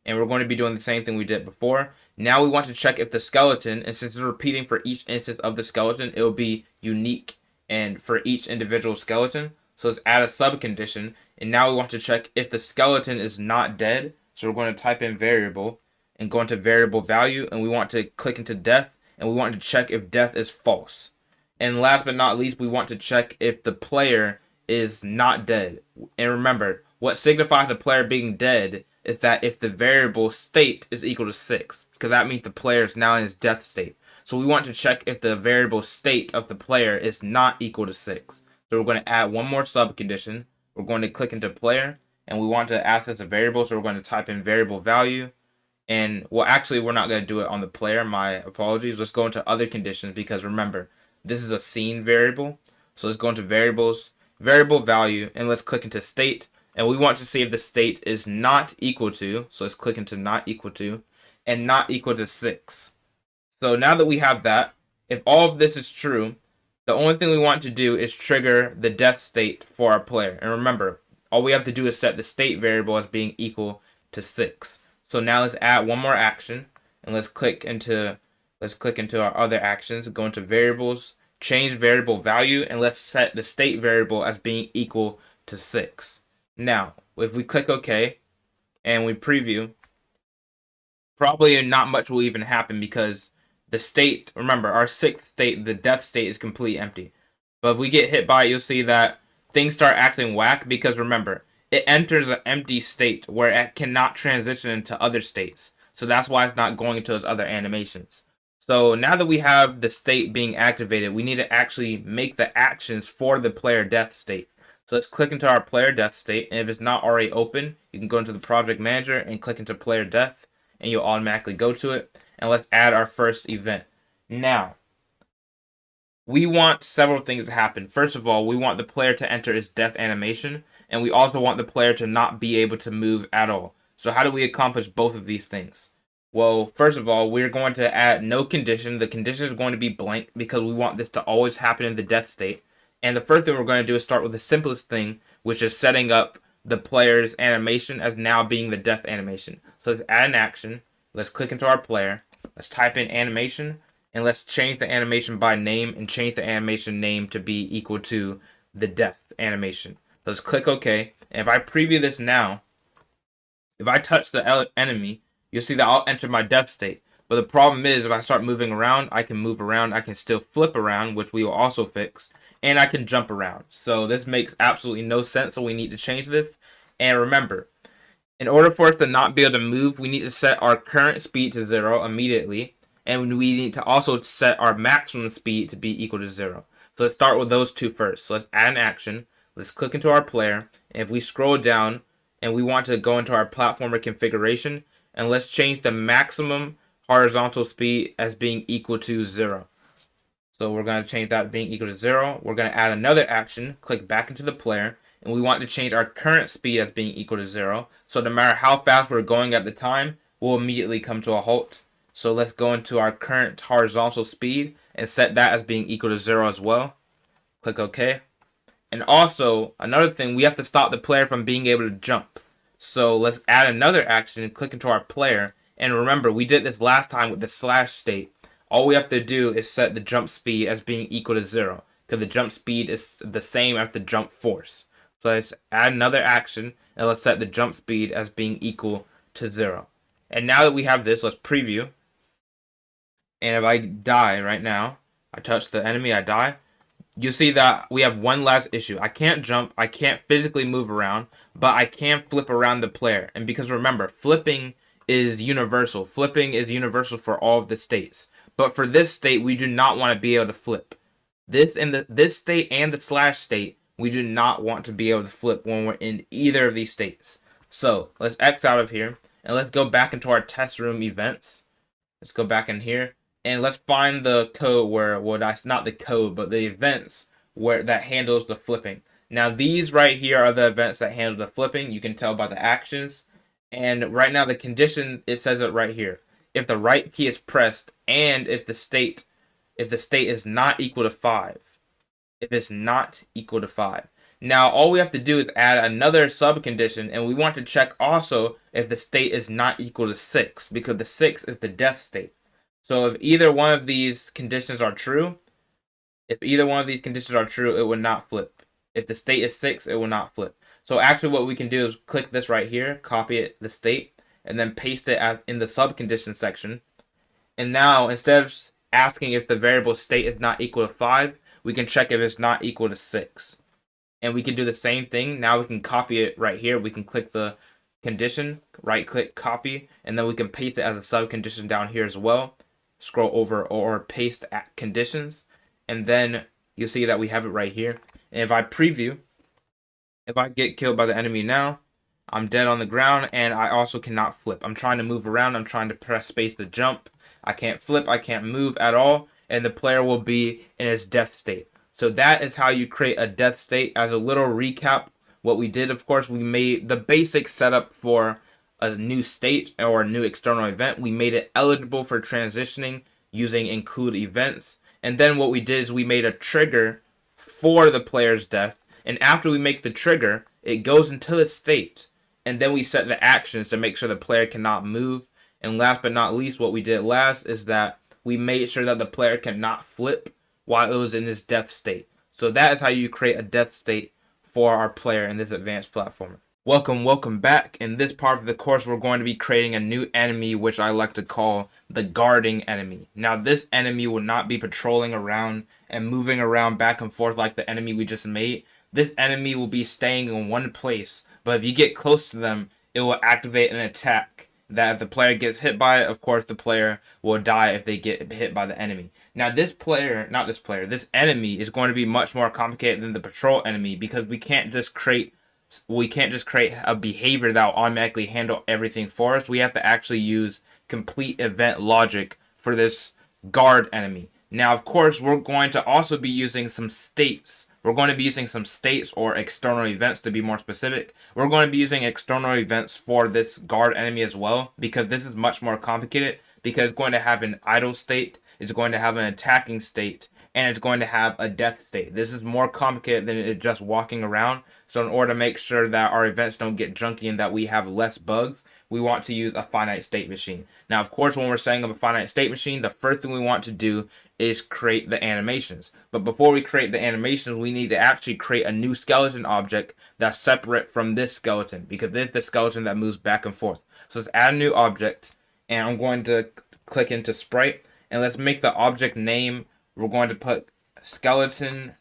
we're going to be doing the same thing we did before. Now we want to check if the skeleton, and since it's repeating for each instance of the skeleton, it will be unique and for each individual skeleton. So let's add a subcondition, and now we want to check if the skeleton is not dead. So we're going to type in variable and go into variable value, and we want to click into death, and we want to check if death is false. And last but not least, we want to check if the player is not dead. And remember, what signifies the player being dead is that if the variable state is equal to 6, because that means the player is now in his death state. So we want to check if the variable state of the player is not equal to 6. So we're going to add one more subcondition. We're going to click into player, and we want to access a variable, so we're going to type in variable value. And well, actually, we're not going to do it on the player. My apologies. Let's go into other conditions, because remember, this is a scene variable. So let's go into variables, variable value, and let's click into state. And we want to see if the state is not equal to, so let's click into not equal to, and not equal to 6. So now that we have that, if all of this is true, the only thing we want to do is trigger the death state for our player. And remember, all we have to do is set the state variable as being equal to 6. So now let's add one more action, and let's click into our other actions, go into variables, change variable value, and let's set the state variable as being equal to 6. Now, if we click OK and we preview, probably not much will even happen, because the state, remember, our 6th state, the death state, is completely empty. But if we get hit by it, you'll see that things start acting whack, because remember, it enters an empty state where it cannot transition into other states. So that's why it's not going into those other animations. So now that we have the state being activated, we need to actually make the actions for the player death state. So let's click into our player death state, and if it's not already open, you can go into the project manager and click into player death, and you'll automatically go to it. And let's add our first event. Now, we want several things to happen. First of all, we want the player to enter his death animation, and we also want the player to not be able to move at all. So how do we accomplish both of these things? Well, first of all, we're going to add no condition. The condition is going to be blank, because we want this to always happen in the death state. And the first thing we're going to do is start with the simplest thing, which is setting up the player's animation as now being the death animation. So let's add an action. Let's click into our player. Let's type in animation, and let's change the animation by name and change the animation name to be equal to the death animation. Let's click OK. And if I preview this now, if I touch the enemy, you'll see that I'll enter my death state. But the problem is, if I start moving around, I can move around. I can still flip around, which we will also fix. And I can jump around. So this makes absolutely no sense. So we need to change this. And remember, in order for us to not be able to move, we need to set our current speed to 0 immediately. And we need to also set our maximum speed to be equal to 0. So let's start with those two first. So let's add an action. Let's click into our player. And if we scroll down and we want to go into our platformer configuration, and let's change the maximum horizontal speed as being equal to 0. So we're going to change that being equal to 0. We're going to add another action, click back into the player, and we want to change our current speed as being equal to 0. So no matter how fast we're going at the time, we'll immediately come to a halt. So let's go into our current horizontal speed and set that as being equal to 0 as well. Click OK. And also, another thing, we have to stop the player from being able to jump. So let's add another action and click into our player. And remember, we did this last time with the slash state. All we have to do is set the jump speed as being equal to 0, because the jump speed is the same as the jump force. So let's add another action, and let's set the jump speed as being equal to 0. And now that we have this, let's preview. And if I die right now, I touch the enemy, I die, you see that we have one last issue. I can't jump, I can't physically move around, but I can flip around the player. And because remember, flipping is universal. Flipping is universal for all of the states. But for this state, we do not want to be able to flip. This state and the slash state, we do not want to be able to flip when we're in either of these states. So let's X out of here and let's go back into our test room events. Let's go back in here and let's find the code where, well, that's not the code, but the events where that handles the flipping. Now these right here are the events that handle the flipping. You can tell by the actions. And right now the condition, it says it right here. If the right key is pressed and if the state is not equal to 5. If it's not equal to 5. Now all we have to do is add another subcondition, and we want to check also if the state is not equal to 6, because the 6 is the death state. So if either one of these conditions are true, it would not flip. If the state is 6, it will not flip. So actually what we can do is click this right here, copy it, the state, and then paste it in the subcondition section. And now instead of asking if the variable state is not equal to 5, we can check if it's not equal to 6. And we can do the same thing. Now we can copy it right here. We can click the condition, right click, copy, and then we can paste it as a subcondition down here as well. Scroll over or paste at conditions, and then you'll see that we have it right here. And if I preview, if I get killed by the enemy now, I'm dead on the ground, and I also cannot flip. I'm trying to move around. I'm trying to press space to jump. I can't flip. I can't move at all, and the player will be in his death state. So that is how you create a death state. As a little recap, what we did, of course, we made the basic setup for a new state or a new external event. We made it eligible for transitioning using include events. And then what we did is we made a trigger for the player's death. And after we make the trigger, it goes into the state. And then we set the actions to make sure the player cannot move. And last but not least, what we did last is that we made sure that the player cannot flip while it was in his death state. So that is how you create a death state for our player in this advanced platformer. Welcome back. In this part of the course, we're going to be creating a new enemy, which I like to call the guarding enemy. Now, this enemy will not be patrolling around and moving around back and forth like the enemy we just made. This enemy will be staying in one place, but if you get close to them, it will activate an attack that if the player gets hit by it, of course, the player will die if they get hit by the enemy. Now, this enemy is going to be much more complicated than the patrol enemy, because we can't just create a behavior that will automatically handle everything for us. We have to actually use complete event logic for this guard enemy. Now, of course, we're going to also be using some states. We're going to be using some states or external events to be more specific. We're going to be using external events for this guard enemy as well, because this is much more complicated, because it's going to have an idle state, it's going to have an attacking state, and it's going to have a death state. This is more complicated than it just walking around. So in order to make sure that our events don't get junky and that we have less bugs, we want to use a finite state machine. Now, of course, when we're setting up a finite state machine, the first thing we want to do is create the animations. But before we create the animations, we need to actually create a new skeleton object that's separate from this skeleton, because this is the skeleton that moves back and forth. So let's add a new object, and I'm going to click into sprite, and let's make the object name. We're going to put skeleton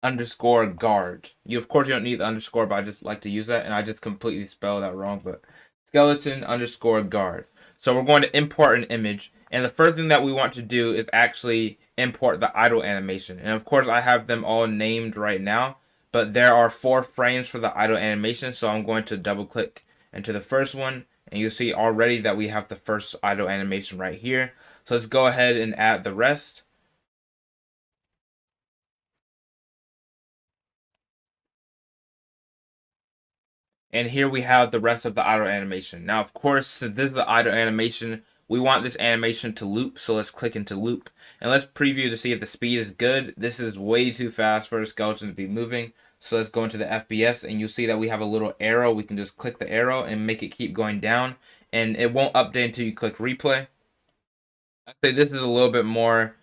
underscore guard. Of course you don't need the underscore, but I just like to use that, and I just completely spelled that wrong, but skeleton underscore guard. So we're going to import an image, and the first thing that we want to do is actually import the idle animation. And of course I have them all named right now, but there are 4 frames for the idle animation, so I'm going to double click into the first one, and you'll see already that we have the first idle animation right here. So let's go ahead and add the rest. And here we have the rest of the idle animation. Now, of course, since this is the idle animation, we want this animation to loop, so let's click into loop. And let's preview to see if the speed is good. This is way too fast for a skeleton to be moving. So let's go into the FPS, and you'll see that we have a little arrow. We can just click the arrow and make it keep going down. And it won't update until you click replay. I'd say this is a little bit more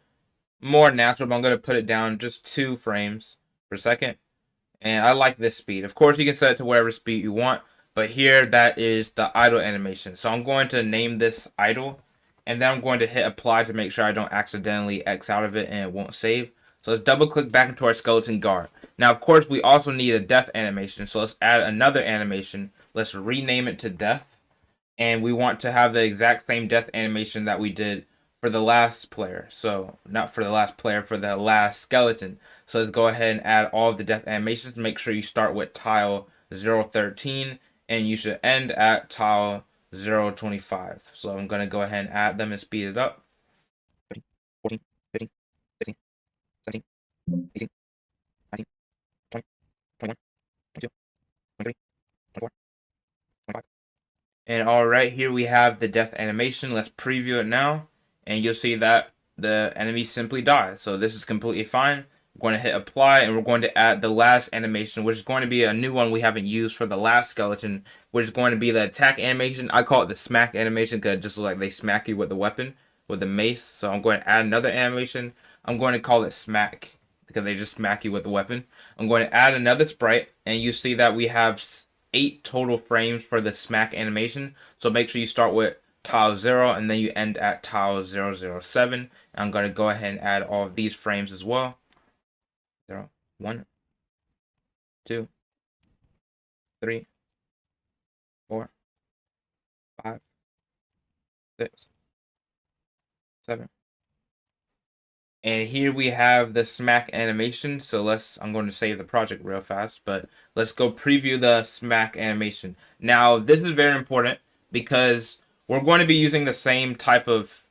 natural, but I'm going to put it down just 2 frames per second. And I like this speed. Of course, you can set it to whatever speed you want, but here that is the idle animation. So I'm going to name this idle, and then I'm going to hit apply to make sure I don't accidentally X out of it and it won't save. So let's double click back into our skeleton guard. Now, of course, we also need a death animation. So let's add another animation. Let's rename it to death. And we want to have the exact same death animation that we did for the last player. So not for the last player, for the last skeleton. So let's go ahead and add all of the death animations. Make sure you start with tile 013 and you should end at tile 025. So I'm going to go ahead and add them and speed it up. 13, 14, 15, 16, 17, 18, 19, 20, 21, 22, 23, 24, 25. And all right, here we have the death animation. Let's preview it now. And you'll see that the enemy simply dies. So this is completely fine. We're going to hit apply, and we're going to add the last animation, which is going to be a new one we haven't used for the last skeleton, which is going to be the attack animation. I call it the smack animation because it just looks like they smack you with the weapon, with the mace. So I'm going to add another animation. I'm going to call it smack because they just smack you with the weapon. I'm going to add another sprite, and you see that we have 8 total frames for the smack animation. So make sure you start with tile 0 and then you end at tile 007. I'm going to go ahead and add all of these frames as well. 0, 1, 2, 3, 4, 5, 6, 7. And here we have the smack animation. So I'm going to save the project real fast, but let's go preview the smack animation. Now, this is very important because we're going to be using the same type of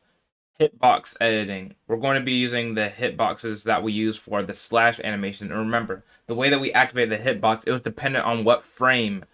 hitbox editing. We're going to be using the hitboxes that we use for the slash animation. And remember, the way that we activate the hitbox, it was dependent on what frame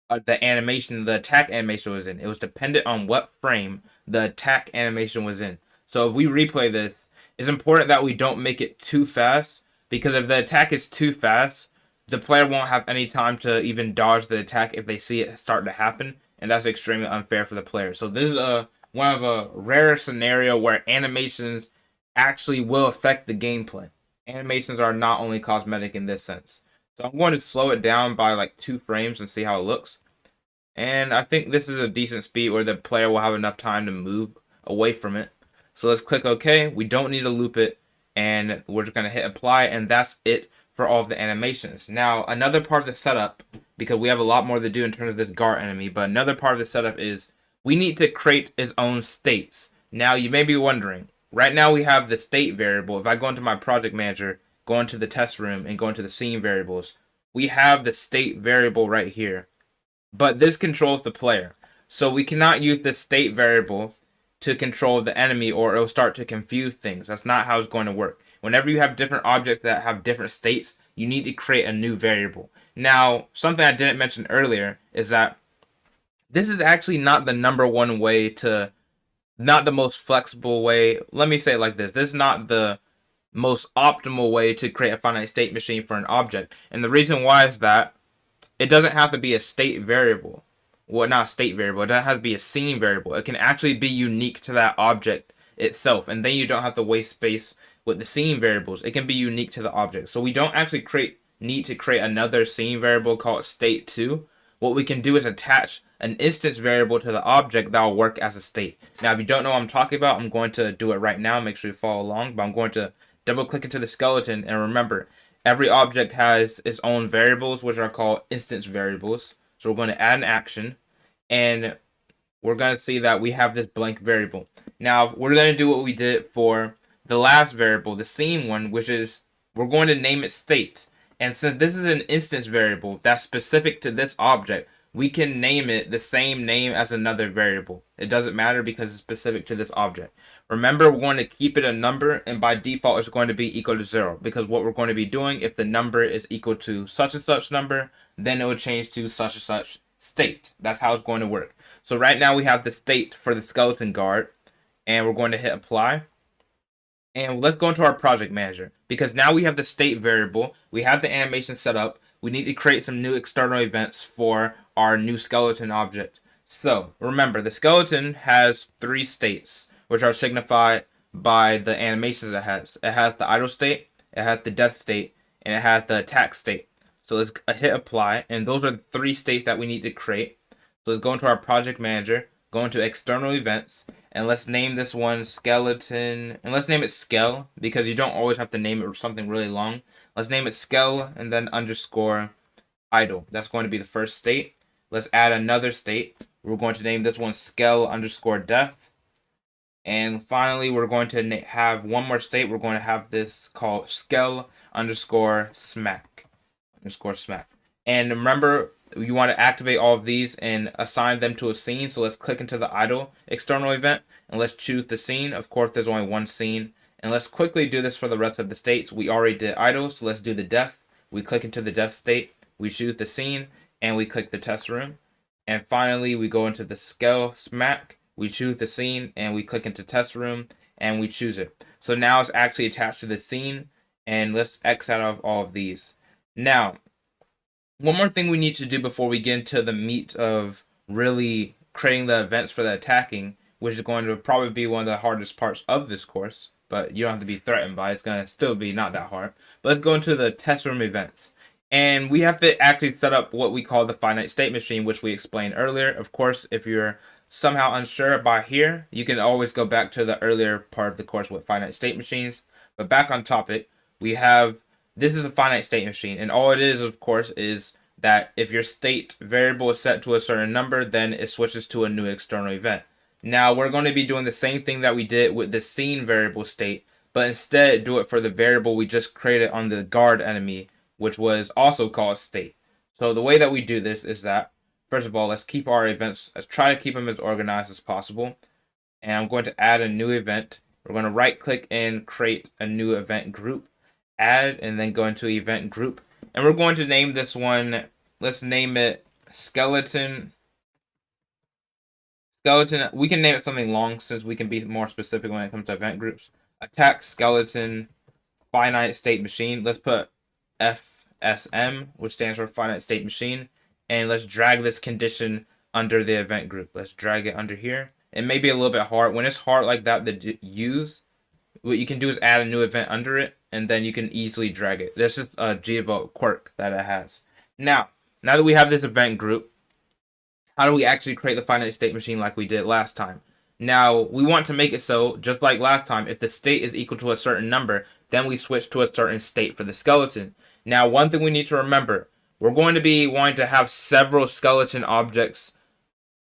the animation, the attack animation was in. It was dependent on what frame the attack animation was in. So if we replay this, it's important that we don't make it too fast, because if the attack is too fast, the player won't have any time to even dodge the attack if they see it start to happen, and that's extremely unfair for the player. So this is one of a rare scenario where animations actually will affect the gameplay. Animations are not only cosmetic in this sense. So I'm going to slow it down by like 2 frames and see how it looks. And I think this is a decent speed where the player will have enough time to move away from it. So let's click OK. We don't need to loop it, and we're just going to hit apply, and that's it for all of the animations. Now, another part of the setup, because we have a lot more to do in terms of this guard enemy, but another part of the setup is we need to create its own states. Now, you may be wondering, right now we have the state variable. If I go into my project manager, go into the test room, and go into the scene variables, we have the state variable right here. But this controls the player. So we cannot use the state variable to control the enemy, or it'll start to confuse things. That's not how it's going to work. Whenever you have different objects that have different states, you need to create a new variable. Now, something I didn't mention earlier is that this is actually not the number one way to, not the most flexible way. Let me say it like this. This is not the most optimal way to create a finite state machine for an object. And the reason why is that it doesn't have to be a state variable. Well, not a state variable. It doesn't have to be a scene variable. It can actually be unique to that object itself. And then you don't have to waste space with the scene variables. It can be unique to the object. So we don't actually need to create another scene variable called state2. What we can do is attach an instance variable to the object that will work as a state. Now, if you don't know what I'm talking about, I'm going to do it right now. Make sure you follow along. But I'm going to double click into the skeleton. And remember, every object has its own variables, which are called instance variables. So we're going to add an action, and we're going to see that we have this blank variable. Now, we're going to do what we did for the last variable, the scene one, which is we're going to name it state. And since this is an instance variable that's specific to this object, we can name it the same name as another variable. It doesn't matter because it's specific to this object. Remember, we're going to keep it a number, and by default it's going to be equal to 0, because what we're going to be doing, if the number is equal to such and such number, then it will change to such and such state. That's how it's going to work. So right now we have the state for the skeleton guard, and we're going to hit apply. And let's go into our project manager, because now we have the state variable, we have the animation set up, we need to create some new external events for our new skeleton object. So remember, the skeleton has 3 states, which are signified by the animations it has. It has the idle state, it has the death state, and it has the attack state. So let's hit apply, and those are the 3 states that we need to create. So let's go into our project manager, go into external events, and let's name this one skeleton, and let's name it Skell, because you don't always have to name it something really long. Let's name it Skell and then underscore idle. That's going to be the first state. Let's add another state. We're going to name this one Skell underscore death. And finally, we're going to have one more state. We're going to have this called Skell underscore smack. And remember, you want to activate all of these and assign them to a scene. So let's click into the idle external event and let's choose the scene. Of course, there's only one scene. And let's quickly do this for the rest of the states. We already did idle, so let's do the death. We click into the death state, we choose the scene, and we click the test room. And finally, we go into the Skell smack, we choose the scene, and we click into test room, and we choose it. So now it's actually attached to the scene, and let's X out of all of these. Now, one more thing we need to do before we get into the meat of really creating the events for the attacking, which is going to probably be one of the hardest parts of this course, but you don't have to be threatened by it. It's going to still be not that hard. But let's go into the test room events. And we have to actually set up what we call the finite state machine, which we explained earlier. Of course, if you're somehow unsure by here, you can always go back to the earlier part of the course with finite state machines. But back on topic, we have, this is a finite state machine, and all it is, of course, is that if your state variable is set to a certain number, then it switches to a new external event. Now, we're going to be doing the same thing that we did with the scene variable state, but instead do it for the variable we just created on the guard enemy, which was also called state. So the way that we do this is that, first of all, let's keep our events, let's try to keep them as organized as possible. And I'm going to add a new event. We're going to right click and create a new event group, add, and then go into event group. And we're going to name this one, let's name it skeleton. We can name it something long since we can be more specific when it comes to event groups. Attack skeleton finite state machine. Let's put FSM, which stands for finite state machine. And let's drag this condition under the event group. Let's drag it under here. It may be a little bit hard. When it's hard like that to use, what you can do is add a new event under it, and then you can easily drag it. This is a GDevelop quirk that it has. Now that we have this event group, how do we actually create the finite state machine like we did last time? Now, we want to make it so, just like last time, if the state is equal to a certain number, then we switch to a certain state for the skeleton. Now, one thing we need to remember, we're going to be wanting to have several skeleton objects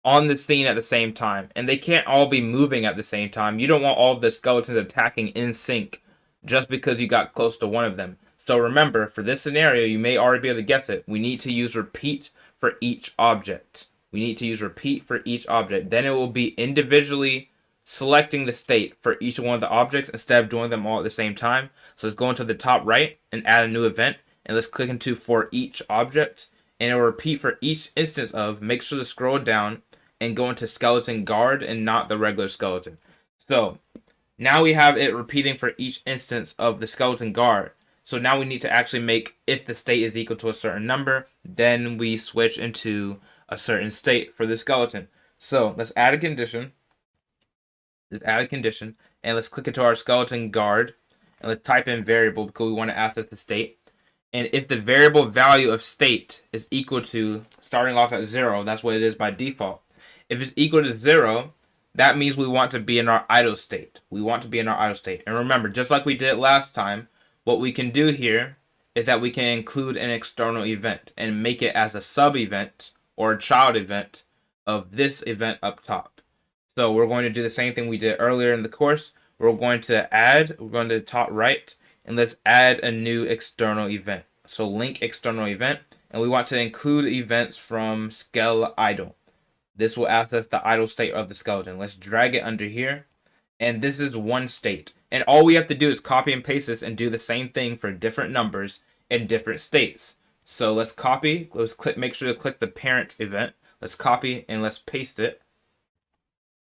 on the scene at the same time, and they can't all be moving at the same time. You don't want all of the skeletons attacking in sync just because you got close to one of them. So remember, for this scenario, you may already be able to guess it. We need to use repeat for each object. Then it will be individually selecting the state for each one of the objects instead of doing them all at the same time. So let's go into the top right and add a new event, and let's click into for each object, and it will repeat for each instance of, make sure to scroll down and go into skeleton guard and not the regular skeleton. So now we have it repeating for each instance of the skeleton guard. So now we need to actually make, if the state is equal to a certain number, then we switch into a certain state for the skeleton. So let's add a condition. And let's click into our skeleton guard, and let's type in variable because we want to access the state. And if the variable value of state is equal to, starting off at 0, that's what it is by default. If it's equal to 0, that means we want to be in our idle state. And remember, just like we did last time, what we can do here is that we can include an external event and make it as a sub-event or a child event of this event up top. So we're going to do the same thing we did earlier in the course. We're going to the top right, and let's add a new external event. So link external event, and we want to include events from Skell idle. This will access the idle state of the skeleton. Let's drag it under here, and this is one state. And all we have to do is copy and paste this and do the same thing for different numbers in different states. So let's copy, make sure to click the parent event. Let's copy and let's paste it.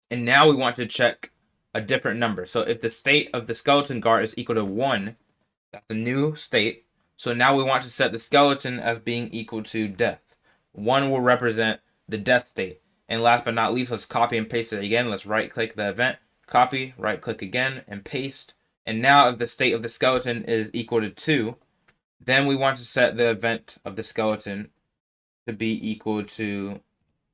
And now we want to check a different number. So if the state of the skeleton guard is equal to 1, that's a new state. So now we want to set the skeleton as being equal to death. 1 will represent the death state. And last but not least, let's copy and paste it again. Let's right click the event, copy, right click again, and paste. And now if the state of the skeleton is equal to 2, then we want to set the event of the skeleton to be equal to,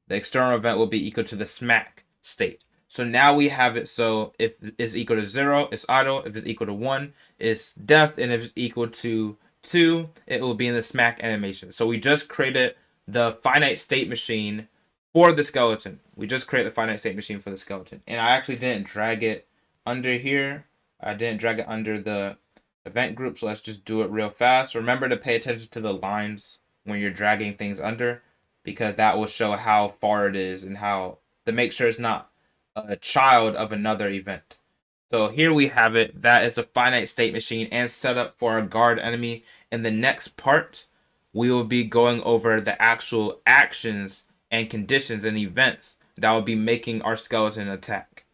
the external event will be equal to the smack state. So now we have it so if it's equal to 0, it's idle. If it's equal to 1, it's death. And if it's equal to 2, it will be in the smack animation. So we just created the finite state machine for the skeleton. We just created the finite state machine for the skeleton. And I actually didn't drag it under here. I didn't drag it under the event group. So let's just do it real fast. Remember to pay attention to the lines when you're dragging things under, because that will show how far it is and how to make sure it's not a child of another event. So here we have it. That is a finite state machine and set up for a guard enemy. In the next part, we will be going over the actual actions and conditions and events that will be making our skeleton attack.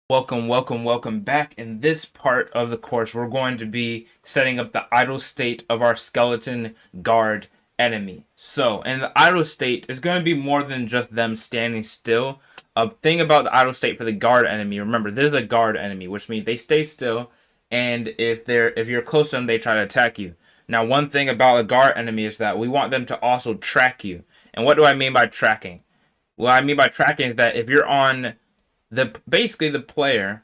Welcome back. In this part of the course, we're going to be setting up the idle state of our skeleton guard enemy. So, and the idle state is going to be more than just them standing still. A thing about the idle state for the guard enemy, remember, this is a guard enemy, which means they stay still, and if you're close to them, they try to attack you. Now, one thing about a guard enemy is that we want them to also track you. And what do I mean by tracking? What I mean by tracking is that if you're on basically the player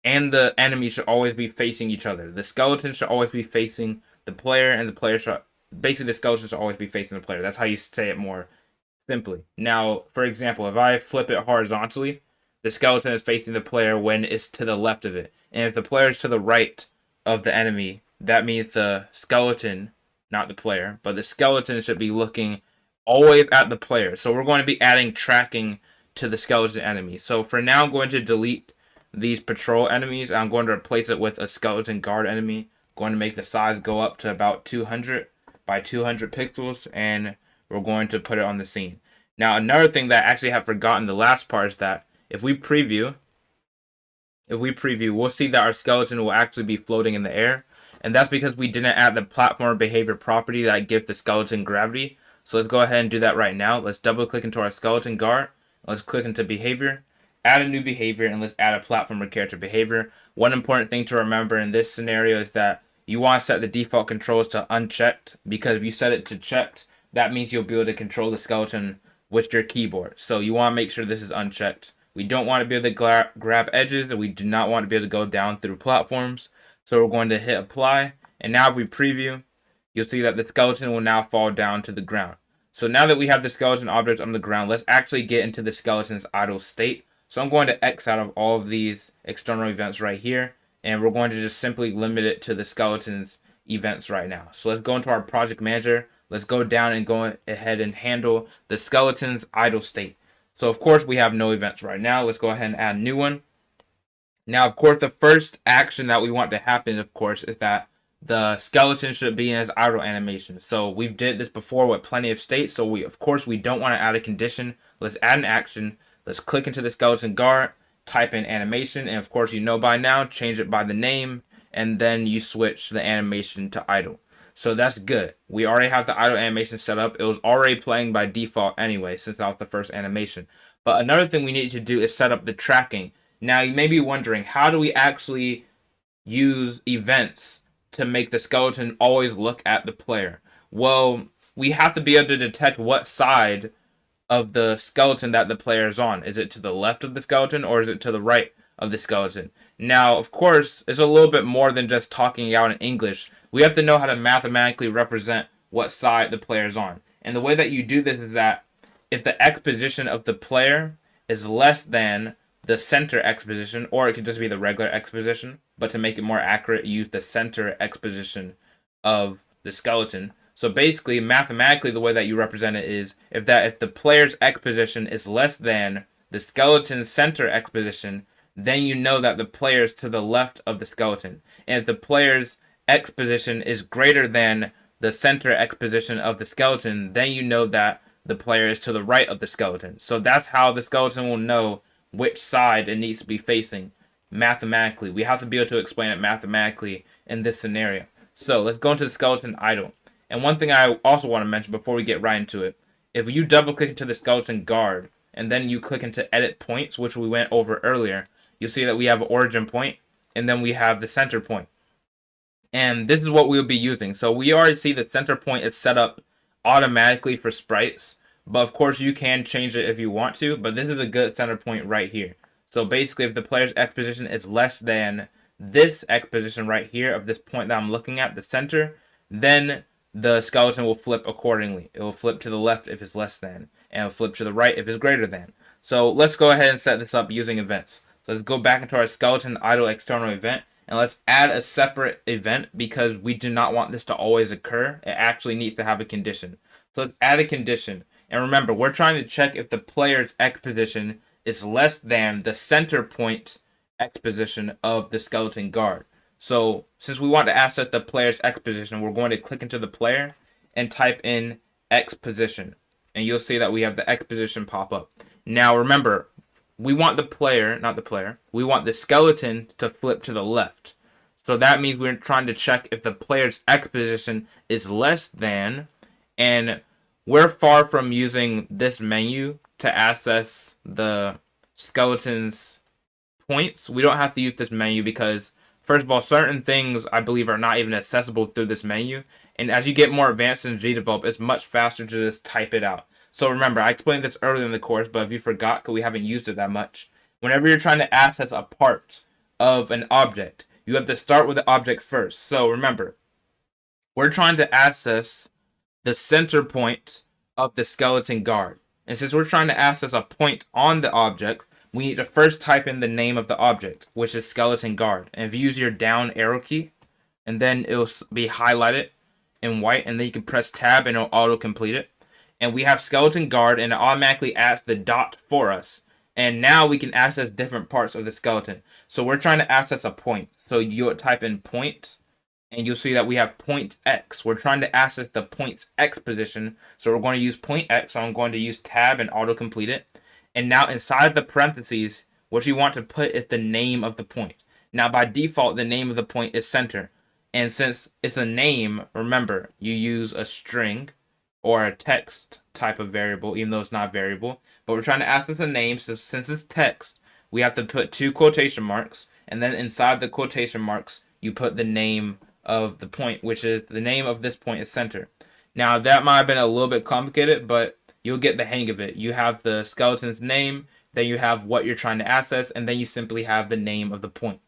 and the enemy should always be facing each other. The skeleton should always be facing the player, and the player should, basically the skeleton should always be facing the player. That's how you say it more simply. Now, for example, if I flip it horizontally, the skeleton is facing the player when it's to the left of it. And if the player is to the right of the enemy, that means the skeleton, not the player, but the skeleton should be looking always at the player. So we're going to be adding tracking to the skeleton enemy. So for now, I'm going to delete these patrol enemies. I'm going to replace it with a skeleton guard enemy. I'm going to make the size go up to about 200 by 200 pixels, and we're going to put it on the scene. Now, another thing that I actually have forgotten the last part is that if we preview, we'll see that our skeleton will actually be floating in the air. And that's because we didn't add the platform behavior property that gives the skeleton gravity. So let's go ahead and do that right now. Let's double click into our skeleton guard. Let's click into behavior, add a new behavior, and let's add a platformer character behavior. One important thing to remember in this scenario is that you want to set the default controls to unchecked, because if you set it to checked, that means you'll be able to control the skeleton with your keyboard. So you want to make sure this is unchecked. We don't want to be able to grab edges, and we do not want to be able to go down through platforms. So we're going to hit apply, and now if we preview, you'll see that the skeleton will now fall down to the ground. So now that we have the skeleton object on the ground, let's actually get into the skeleton's idle state. So I'm going to X out of all of these external events right here, and we're going to just simply limit it to the skeleton's events right now. So let's go into our project manager. Let's go down and go ahead and handle the skeleton's idle state. So of course we have no events right now. Let's go ahead and add a new one. Now, of course, the first action that we want to happen, of course, is that the skeleton should be in its idle animation. So we've did this before with plenty of states. So we don't want to add a condition. Let's add an action. Let's click into the skeleton guard, type in animation, and of course, you know by now, change it by the name, and then you switch the animation to idle. So that's good. We already have the idle animation set up. It was already playing by default anyway, since that was the first animation. But another thing we need to do is set up the tracking. Now, you may be wondering, how do we actually use events to make the skeleton always look at the player? Well, we have to be able to detect what side of the skeleton that the player is on. Is it to the left of the skeleton, or is it to the right of the skeleton? Now, of course, it's a little bit more than just talking out in English. We have to know how to mathematically represent what side the player is on. And the way that you do this is that if the X position of the player is less than the center X position, or it could just be the regular X position, but to make it more accurate, use the center X position of the skeleton. So basically, mathematically, the way that you represent it is if the player's X position is less than the skeleton's center X position, then you know that the player is to the left of the skeleton. And if the player's X position is greater than the center X position of the skeleton, then you know that the player is to the right of the skeleton. So that's how the skeleton will know which side it needs to be facing mathematically. We have to be able to explain it mathematically in this scenario. So let's go into the skeleton idle. And one thing I also want to mention before we get right into it, if you double click into the skeleton guard and then you click into edit points, which we went over earlier, you'll see that we have origin point and then we have the center point. And this is what we'll be using. So we already see the center point is set up automatically for sprites, but of course you can change it if you want to, but this is a good center point right here. So basically if the player's X position is less than this X position right here of this point that I'm looking at, the center, then the skeleton will flip accordingly. It will flip to the left if it's less than, and it'll flip to the right if it's greater than. So let's go ahead and set this up using events. So let's go back into our skeleton idle external event, and let's add a separate event because we do not want this to always occur. It actually needs to have a condition. So let's add a condition. And remember, we're trying to check if the player's X position is less than the center point X position of the skeleton guard. So since we want to access the player's X position, we're going to click into the player and type in X position. And you'll see that we have the X position pop up. Now remember, we want the player, not the player, we want the skeleton to flip to the left. So that means we're trying to check if the player's X position is less than, and we're far from using this menu to access the skeleton's points. We don't have to use this menu because, first of all, certain things I believe are not even accessible through this menu. And as you get more advanced in GDevelop, it's much faster to just type it out. So remember, I explained this earlier in the course, but if you forgot, because we haven't used it that much, whenever you're trying to access a part of an object, you have to start with the object first. So remember, we're trying to access the center point of the skeleton guard. And since we're trying to access a point on the object, we need to first type in the name of the object, which is skeleton guard. And if you use your down arrow key, and then it'll be highlighted in white, and then you can press tab and it'll auto-complete it. And we have skeleton guard, and it automatically adds the dot for us. And now we can access different parts of the skeleton. So we're trying to access a point. So you'll type in point, and you'll see that we have point X. We're trying to access the point's X position. So we're going to use point X. So I'm going to use tab and auto-complete it. And now inside the parentheses, what you want to put is the name of the point. Now by default, the name of the point is center. And since it's a name, remember, you use a string or a text type of variable, even though it's not variable. But we're trying to access a name, so since it's text, we have to put 2 quotation marks, and then inside the quotation marks, you put the name of the point, which is the name of this point is center. Now that might have been a little bit complicated, but you'll get the hang of it. You have the skeleton's name, then you have what you're trying to access, and then you simply have the name of the point.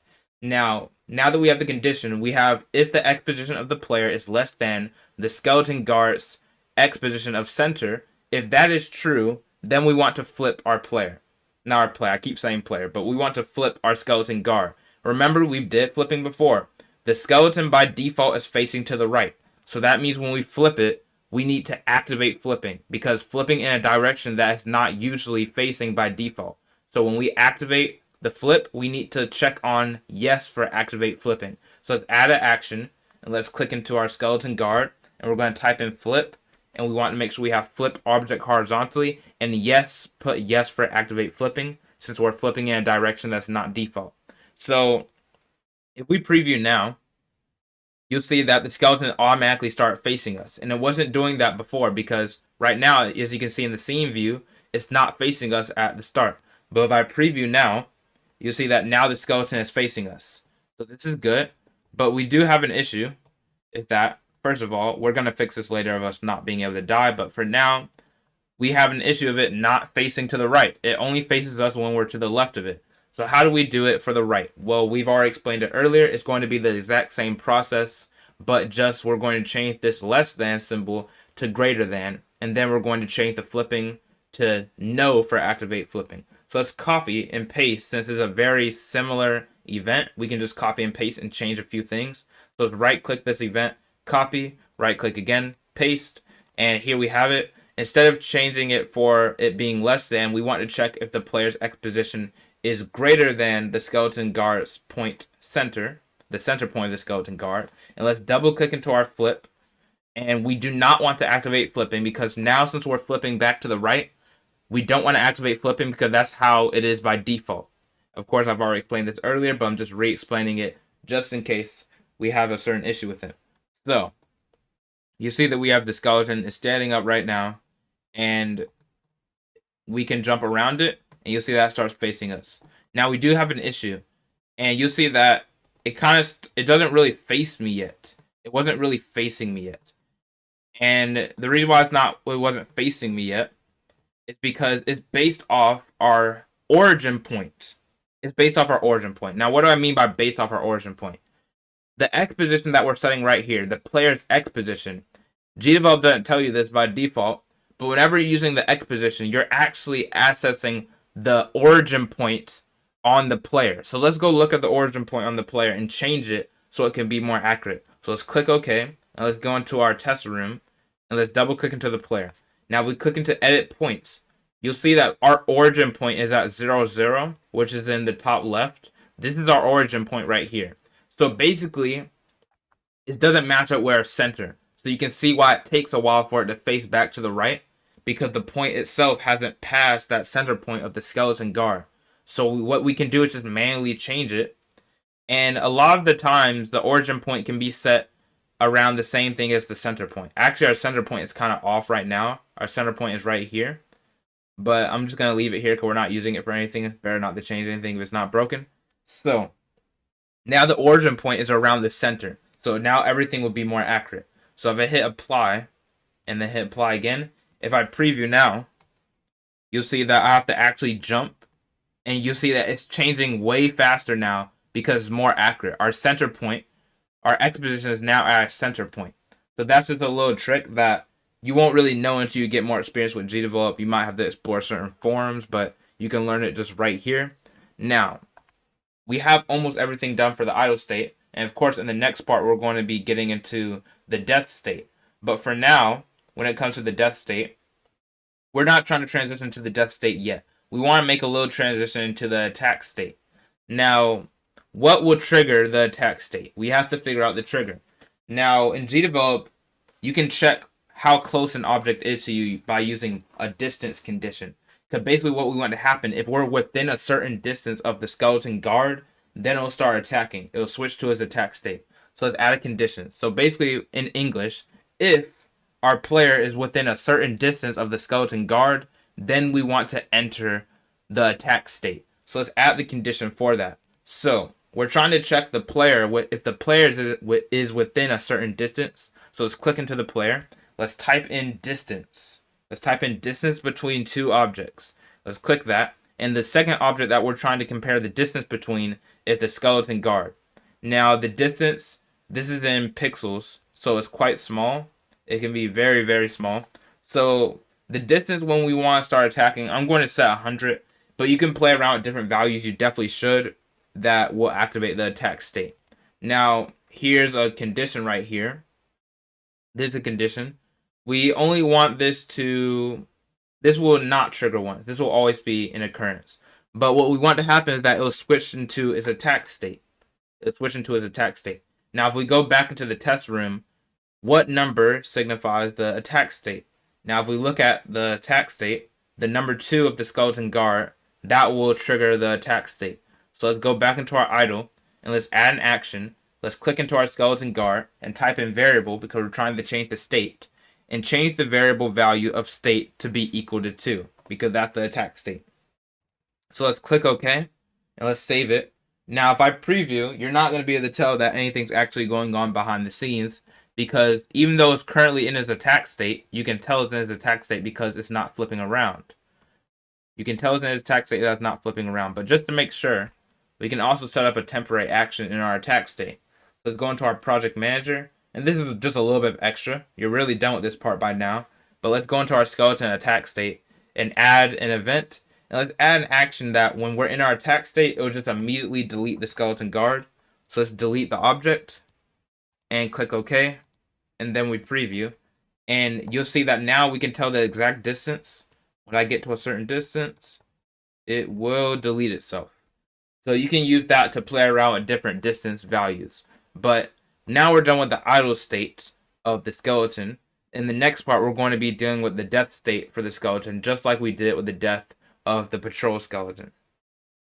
Now that we have the condition, we have if the X position of the player is less than the skeleton guard's X position of center. If that is true, then we want to flip our player. Not our player, I keep saying player, but we want to flip our skeleton guard. Remember, we did flipping before. The skeleton by default is facing to the right. So that means when we flip it, we need to activate flipping, because flipping in a direction that is not usually facing by default. So when we activate the flip, we need to check on yes for activate flipping. So let's add an action, and let's click into our skeleton guard, and we're going to type in flip, and we want to make sure we have flip object horizontally, and yes, put yes for activate flipping, since we're flipping in a direction that's not default. So if we preview now, you'll see that the skeleton automatically start facing us. And it wasn't doing that before because right now, as you can see in the scene view, it's not facing us at the start. But if I preview now, you'll see that now the skeleton is facing us. So this is good, but we do have an issue. Is that, first of all, we're going to fix this later of us not being able to die, but for now, we have an issue of it not facing to the right. It only faces us when we're to the left of it. So how do we do it for the right? Well, we've already explained it earlier. It's going to be the exact same process, but just we're going to change this less than symbol to greater than, and then we're going to change the flipping to no for activate flipping. So let's copy and paste. Since it's a very similar event, we can just copy and paste and change a few things. So let's right click this event, copy, right click again, paste, and here we have it. Instead of changing it for it being less than, we want to check if the player's X position is greater than the skeleton guard's point center, the center point of the skeleton guard. And let's double click into our flip. And we do not want to activate flipping because now since we're flipping back to the right, we don't want to activate flipping because that's how it is by default. Of course, I've already explained this earlier, but I'm just re-explaining it just in case we have a certain issue with it. So, you see that we have the skeleton is standing up right now, and we can jump around it, and you'll see that starts facing us. Now, we do have an issue, and you'll see that it doesn't really face me yet. It wasn't really facing me yet. And the reason why it wasn't facing me yet is because it's based off our origin point. It's based off our origin point. Now, what do I mean by based off our origin point? The X position that we're setting right here, the player's X position, GDevelop doesn't tell you this by default, but whenever you're using the X position, you're actually accessing the origin point on the player. So let's go look at the origin point on the player and change it so it can be more accurate. So let's click OK, and let's go into our test room, and let's double click into the player. Now we click into edit points. You'll see that our origin point is at 0, 0, which is in the top left. This is our origin point right here. So basically, it doesn't match up with our center. So you can see why it takes a while for it to face back to the right, because the point itself hasn't passed that center point of the skeleton guard. So what we can do is just manually change it. And a lot of the times, the origin point can be set around the same thing as the center point. Actually, our center point is kind of off right now. Our center point is right here. But I'm just going to leave it here because we're not using it for anything. It's better not to change anything if it's not broken. So, now the origin point is around the center. So now everything will be more accurate. So if I hit apply, and then hit apply again, if I preview now, you'll see that I have to actually jump. And you'll see that it's changing way faster now because it's more accurate. Our center point, our X position is now at our center point. So that's just a little trick that you won't really know until you get more experience with GDevelop. You might have to explore certain forums, but you can learn it just right here. Now, we have almost everything done for the idle state. And of course, in the next part, we're going to be getting into the death state. But for now, when it comes to the death state, we're not trying to transition to the death state yet. We want to make a little transition into the attack state. Now, what will trigger the attack state? We have to figure out the trigger. Now, in GDevelop, you can check how close an object is to you by using a distance condition. Because basically what we want to happen, if we're within a certain distance of the skeleton guard, then it'll start attacking. It'll switch to its attack state. So let's add a condition. So basically, in English, if our player is within a certain distance of the skeleton guard, then we want to enter the attack state. So let's add the condition for that. So we're trying to check the player, if the player is within a certain distance. So let's click into the player. Let's type in distance. Let's type in distance between two objects. Let's click that. And the second object that we're trying to compare the distance between is the skeleton guard. Now the distance, this is in pixels, so it's quite small. It can be very, very small. So the distance when we want to start attacking, I'm going to set 100, but you can play around with different values. You definitely should. That will activate the attack state. Now, here's a condition right here. This is a condition. We only want this will not trigger once. This will always be an occurrence. But what we want to happen is that it'll switch into its attack state. It'll switch into its attack state. Now, if we go back into the test room, what number signifies the attack state? Now, if we look at the attack state, the number 2 of the skeleton guard, that will trigger the attack state. So let's go back into our idle, and let's add an action. Let's click into our skeleton guard and type in variable because we're trying to change the state. And change the variable value of state to be equal to 2 because that's the attack state. So let's click OK and let's save it. Now if I preview, you're not going to be able to tell that anything's actually going on behind the scenes because even though it's currently in its attack state, you can tell it's in its attack state because it's not flipping around. You can tell it's in its attack state that it's not flipping around. But just to make sure, we can also set up a temporary action in our attack state. Let's go into our project manager. And this is just a little bit of extra. You're really done with this part by now. But let's go into our skeleton attack state and add an event. And let's add an action that when we're in our attack state, it will just immediately delete the skeleton guard. So let's delete the object and click OK. And then we preview. And you'll see that now we can tell the exact distance. When I get to a certain distance, it will delete itself. So you can use that to play around with different distance values. But now we're done with the idle state of the skeleton. In the next part, we're going to be dealing with the death state for the skeleton, just like we did with the death of the patrol skeleton.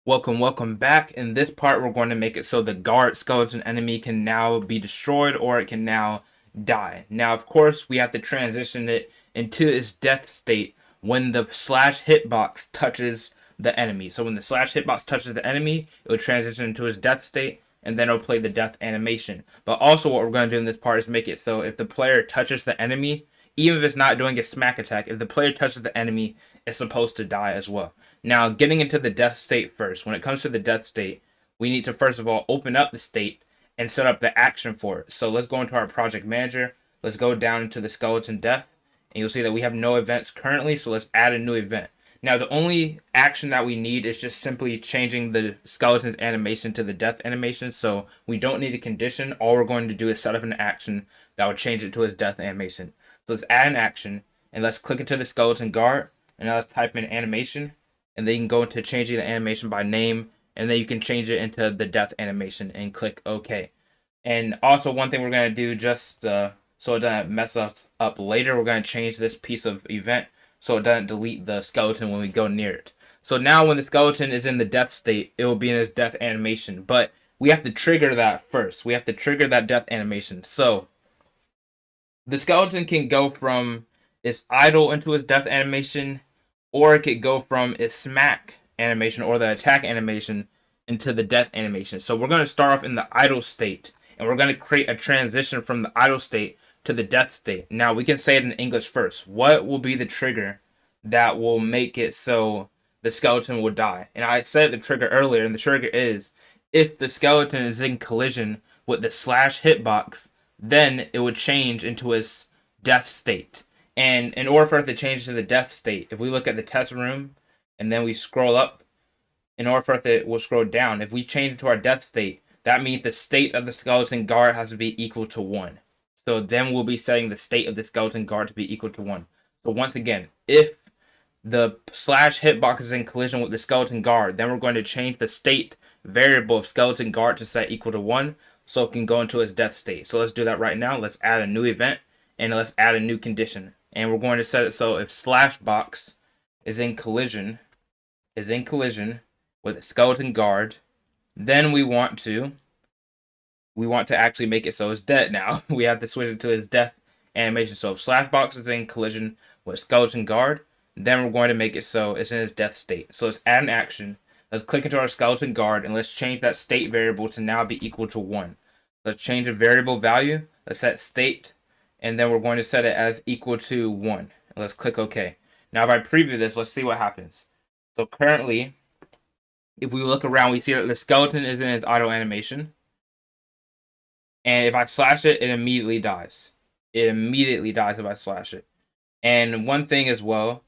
Welcome back. In this part, we're going to make it so the guard skeleton enemy can now be destroyed or it can now die. Now, of course, we have to transition it into its death state when the slash hitbox touches the enemy. So when the slash hitbox touches the enemy, it will transition into its death state and then it'll play the death animation. But also what we're going to do in this part is make it so if the player touches the enemy, even if it's not doing a smack attack, if the player touches the enemy, it's supposed to die as well. Now, getting into the death state first. When it comes to the death state, we need to first of all open up the state and set up the action for it. So let's go into our project manager. Let's go down into the skeleton death. And you'll see that we have no events currently, so let's add a new event. Now, the only action that we need is just simply changing the skeleton's animation to the death animation. So we don't need a condition. All we're going to do is set up an action that will change it to its death animation. So let's add an action, and let's click into the skeleton guard. And now let's type in animation. And then you can go into changing the animation by name, and then you can change it into the death animation and click OK. And also one thing we're going to do just so it doesn't mess us up later, we're going to change this piece of event so it doesn't delete the skeleton when we go near it. So now when the skeleton is in the death state, it will be in its death animation, but we have to trigger that first. We have to trigger that death animation. So the skeleton can go from its idle into its death animation, or it could go from its smack animation or the attack animation into the death animation. So we're going to start off in the idle state, and we're going to create a transition from the idle state to the death state. Now, we can say it in English first. What will be the trigger that will make it so the skeleton will die? And I said the trigger earlier, and the trigger is if the skeleton is in collision with the slash hitbox, then it would change into its death state. And in order for it to change to the death state, if we look at the test room and then we scroll up, in order for it to, we'll scroll down. If we change it to our death state, that means the state of the skeleton guard has to be equal to 1. So then we'll be setting the state of the skeleton guard to be equal to 1. So once again, if the slash hitbox is in collision with the skeleton guard, then we're going to change the state variable of skeleton guard to set equal to 1 so it can go into its death state. So let's do that right now. Let's add a new event and let's add a new condition. And we're going to set it so if slash box is in collision with a skeleton guard, then we want to actually make it so it's dead now. We have to switch it to its death animation. So if slash box is in collision with skeleton guard, then we're going to make it so it's in its death state. So let's add an action. Let's click into our skeleton guard and let's change that state variable to now be equal to 1. Let's change a variable value. Let's set state, and then we're going to set it as equal to 1. Let's click OK. Now if I preview this, let's see what happens. So currently, if we look around, we see that the skeleton is in its auto animation. And if I slash it, it immediately dies. It immediately dies if I slash it. And one thing as well,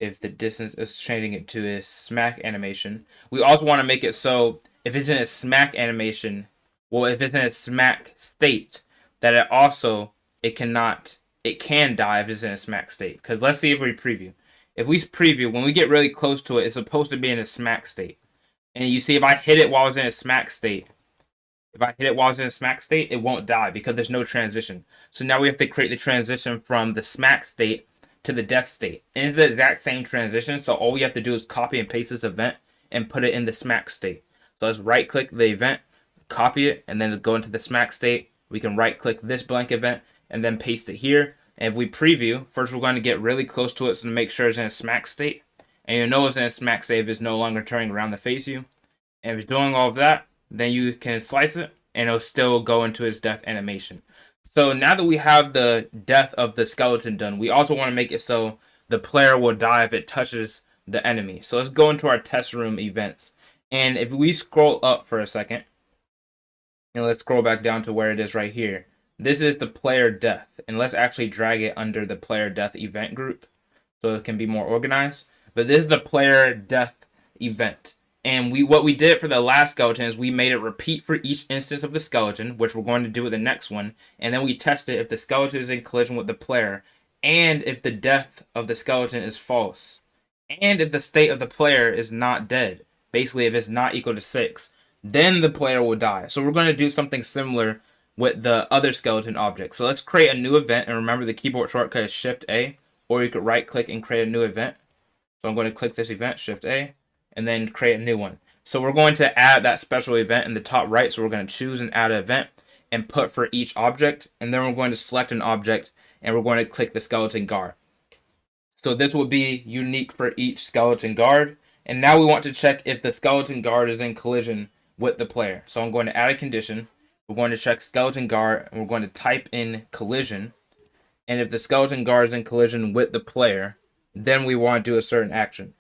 if the distance is changing it to a smack animation, we also want to make it so if it's in a smack animation, well, if it's in a smack state, that it can die if it's in a smack state. Because let's see if we preview. If we preview, when we get really close to it, it's supposed to be in a smack state. And you see if I hit it while it's in a smack state, it won't die because there's no transition. So now we have to create the transition from the smack state to the death state. And it's the exact same transition, so all we have to do is copy and paste this event and put it in the smack state. So let's right click the event, copy it, and then go into the smack state. We can right click this blank event and then paste it here. And if we preview, first we're going to get really close to it so to make sure it's in a smack state. And you'll know it's in a smack state if it's no longer turning around to face you. And if it's doing all of that, then you can slice it and it'll still go into its death animation. So now that we have the death of the skeleton done, we also want to make it so the player will die if it touches the enemy. So let's go into our test room events. And if we scroll up for a second, and let's scroll back down to where it is right here. This is the player death. And let's actually drag it under the player death event group so it can be more organized. But this is the player death event. And what we did for the last skeleton is we made it repeat for each instance of the skeleton, which we're going to do with the next one. And then we tested if the skeleton is in collision with the player, and if the death of the skeleton is false, and if the state of the player is not dead. Basically, if it's not equal to 6, then the player will die. So we're going to do something similar with the other skeleton object. So let's create a new event, and remember the keyboard shortcut is Shift-A, or you could right-click and create a new event. So I'm going to click this event, Shift-A, and then create a new one. So we're going to add that special event in the top right. So we're going to choose and add an event and put for each object. And then we're going to select an object and we're going to click the skeleton guard. So this will be unique for each skeleton guard. And now we want to check if the skeleton guard is in collision with the player. So I'm going to add a condition. We're going to check skeleton guard and we're going to type in collision. And if the skeleton guard is in collision with the player, then we want to do a certain action.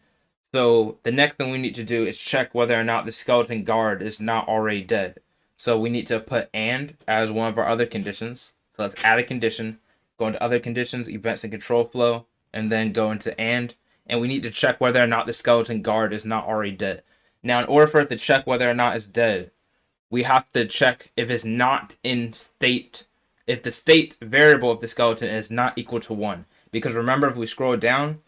So the next thing we need to do is check whether or not the skeleton guard is not already dead. So we need to put and as one of our other conditions. So let's add a condition, go into other conditions, events and control flow, and then go into and we need to check whether or not the skeleton guard is not already dead. Now, in order for it to check whether or not it's dead, we have to check if it's not in state, if the state variable of the skeleton is not equal to 1. Because remember, if we scroll down,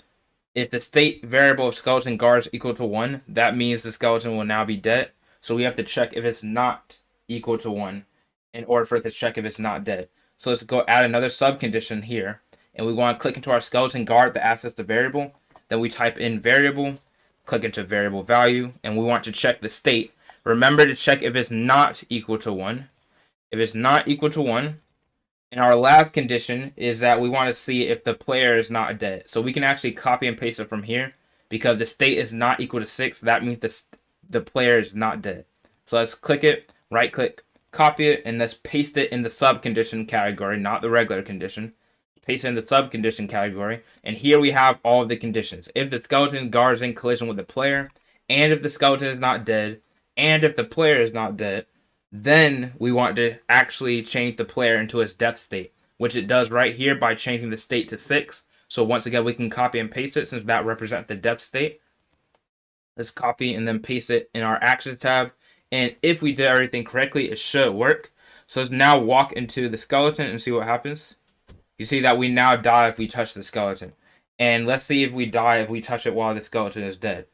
if the state variable of skeleton guard is equal to 1, that means the skeleton will now be dead. So we have to check if it's not equal to 1 in order for it to check if it's not dead. So let's go add another subcondition here. And we want to click into our skeleton guard that access the variable. Then we type in variable, click into variable value, and we want to check the state. Remember to check if it's not equal to 1. If it's not equal to 1, and our last condition is that we want to see if the player is not dead. So we can actually copy and paste it from here because the state is not equal to 6. That means the player is not dead. So let's click it, right click, copy it, and let's paste it in the sub condition category, not the regular condition. Paste it in the sub condition category. And here we have all of the conditions. If the skeleton guard is in collision with the player, and if the skeleton is not dead, and if the player is not dead, then we want to actually change the player into its death state, which it does right here by changing the state to 6. So once again, we can copy and paste it since that represents the death state. Let's copy and then paste it in our actions tab. And if we did everything correctly, it should work. So let's now walk into the skeleton and see what happens. You see that we now die if we touch the skeleton. And let's see if we die if we touch it while the skeleton is dead.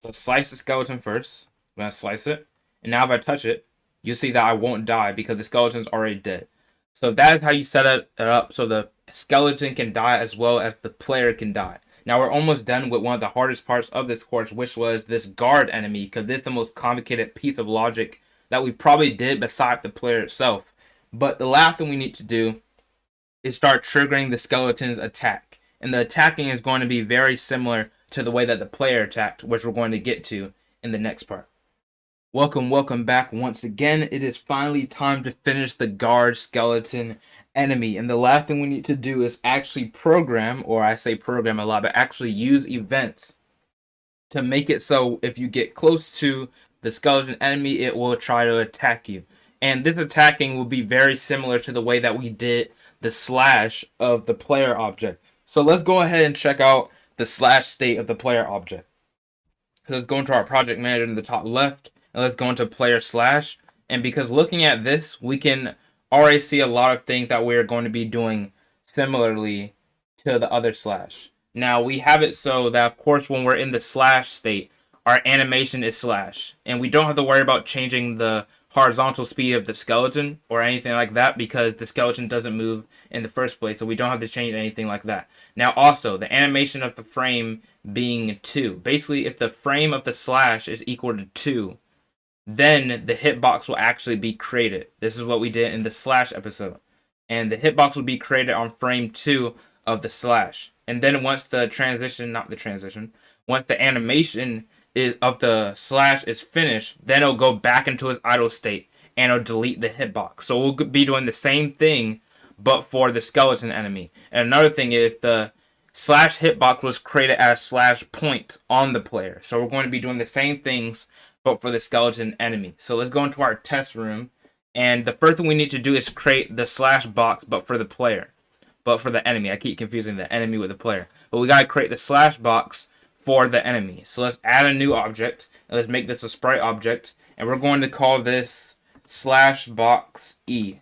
So slice the skeleton first. I'm going to slice it. And now if I touch it, you'll see that I won't die because the skeleton's already dead. So that is how you set it up so the skeleton can die as well as the player can die. Now we're almost done with one of the hardest parts of this course, which was this guard enemy, because this is the most complicated piece of logic that we probably did besides the player itself. But the last thing we need to do is start triggering the skeleton's attack. And the attacking is going to be very similar to the way that the player attacked, which we're going to get to in the next part. Welcome back once again. It is finally time to finish the guard skeleton enemy. And the last thing we need to do is actually program, or I say program a lot, but actually use events to make it so if you get close to the skeleton enemy, it will try to attack you. And this attacking will be very similar to the way that we did the slash of the player object. So let's go ahead and check out the slash state of the player object. Let's go into our project manager in the top left, and let's go into player slash. And because looking at this, we can already see a lot of things that we're going to be doing similarly to the other slash. Now we have it so that of course when we're in the slash state, our animation is slash. And we don't have to worry about changing the horizontal speed of the skeleton or anything like that because the skeleton doesn't move in the first place, so we don't have to change anything like that. Now also, the animation of the frame being 2. Basically, if the frame of the slash is equal to 2, then the hitbox will actually be created. This is what we did in the slash episode. And the hitbox will be created on frame 2 of the slash. And then once the once the animation of the slash is finished, then it'll go back into its idle state and it'll delete the hitbox. So we'll be doing the same thing but for the skeleton enemy. And another thing is the slash hitbox was created as slash point on the player. So we're going to be doing the same things but for the skeleton enemy. So let's go into our test room, and the first thing we need to do is create the slash box but for the player. But for the enemy. I keep confusing the enemy with the player. But we gotta create the slash box for the enemy. So let's add a new object, and let's make this a sprite object, and we're going to call this slash box E.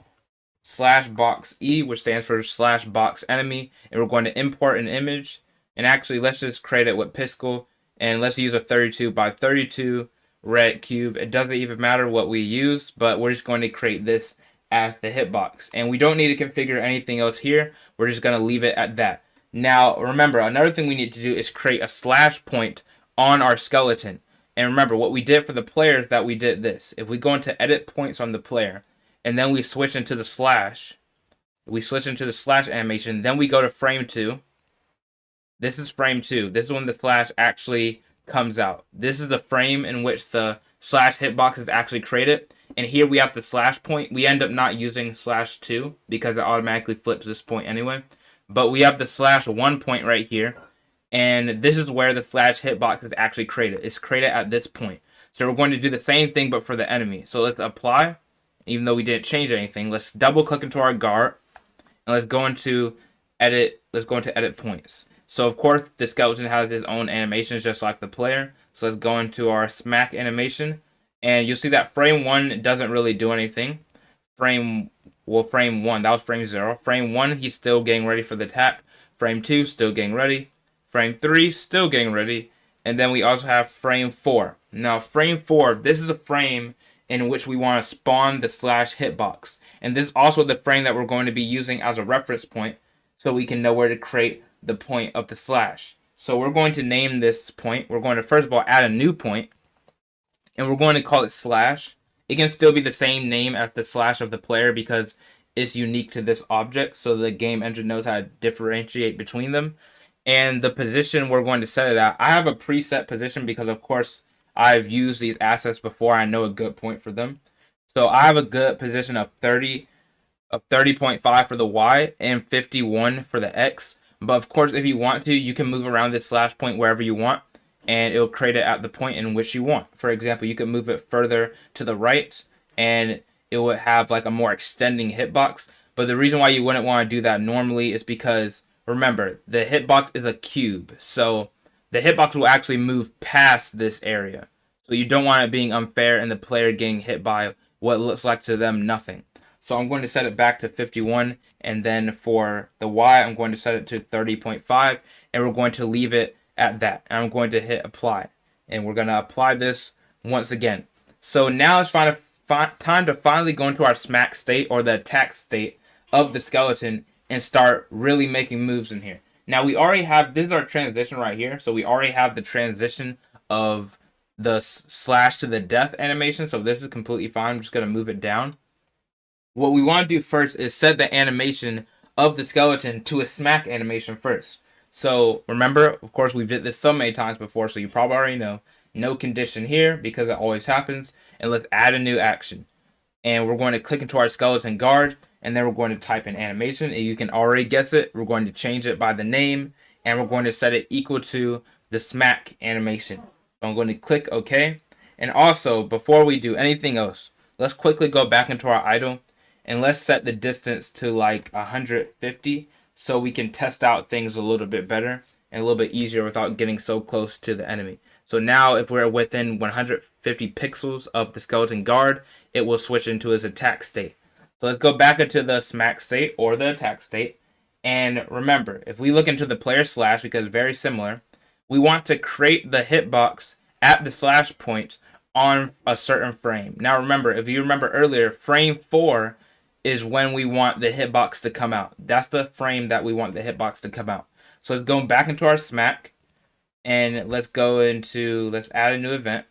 Slash box E, which stands for slash box enemy, and we're going to import an image. And actually, let's just create it with Piscal, and let's use a 32 by 32 red cube. It doesn't even matter what we use, but we're just going to create this as the hitbox, and we don't need to configure anything else here. We're just going to leave it at that. Now remember, another thing we need to do is create a slash point on our skeleton. And remember, what we did for the player is that we did this. If we go into edit points on the player, and then we switch into the slash, animation, then we go to frame 2. This is frame 2. This is when the slash actually comes out. This is the frame in which the slash hitbox is actually created. And here we have the slash point. We end up not using slash 2 because it automatically flips this point anyway. But we have the slash 1 point right here. And this is where the slash hitbox is actually created. It's created at this point. So we're going to do the same thing but for the enemy. So let's apply. Even though we didn't change anything, let's double click into our guard. And let's go into edit. Let's go into edit points. So of course the skeleton has his own animations just like the player. So let's go into our smack animation. And you'll see that frame 1 doesn't really do anything. Frame 1, that was frame 0. Frame 1, he's still getting ready for the attack. Frame 2, still getting ready. Frame 3, still getting ready. And then we also have frame 4. Now frame 4, this is a frame in which we want to spawn the slash hitbox. And this is also the frame that we're going to be using as a reference point so we can know where to create the point of the slash. So we're going to name this point. We're going to first of all add a new point. And we're going to call it slash. It can still be the same name as the slash of the player because it's unique to this object. So the game engine knows how to differentiate between them. And the position we're going to set it at. I have a preset position because of course I've used these assets before. I know a good point for them. So I have a good position of 30.5 for the Y and 51 for the X. But of course, if you want to, you can move around this slash point wherever you want, and it'll create it at the point in which you want. For example, you can move it further to the right, and it would have like a more extending hitbox. But the reason why you wouldn't want to do that normally is because, remember, the hitbox is a cube. So the hitbox will actually move past this area. So you don't want it being unfair and the player getting hit by what looks like to them nothing. So I'm going to set it back to 51, and then for the Y, I'm going to set it to 30.5, and we're going to leave it at that. And I'm going to hit apply, and we're going to apply this once again. So now it's time to finally go into our smack state or the attack state of the skeleton and start really making moves in here. Now we already have, this is our transition right here. So we already have the transition of the slash to the death animation. So this is completely fine. I'm just going to move it down. What we want to do first is set the animation of the skeleton to a smack animation first. So remember, of course, we've did this so many times before, so you probably already know. No condition here because it always happens. And let's add a new action. And we're going to click into our skeleton guard, and then we're going to type in animation. And you can already guess it. We're going to change it by the name, and we're going to set it equal to the smack animation. So I'm going to click OK. And also, before we do anything else, let's quickly go back into our idle. And let's set the distance to like 150 so we can test out things a little bit better and a little bit easier without getting so close to the enemy. So now if we're within 150 pixels of the skeleton guard, it will switch into his attack state. So let's go back into the smack state or the attack state. And remember, if we look into the player slash, because it's very similar, we want to create the hitbox at the slash point on a certain frame. Now remember, if you remember earlier, frame 4 is when we want the hitbox to come out. That's the frame that we want the hitbox to come out. So let's go back into our smack, and let's add a new event.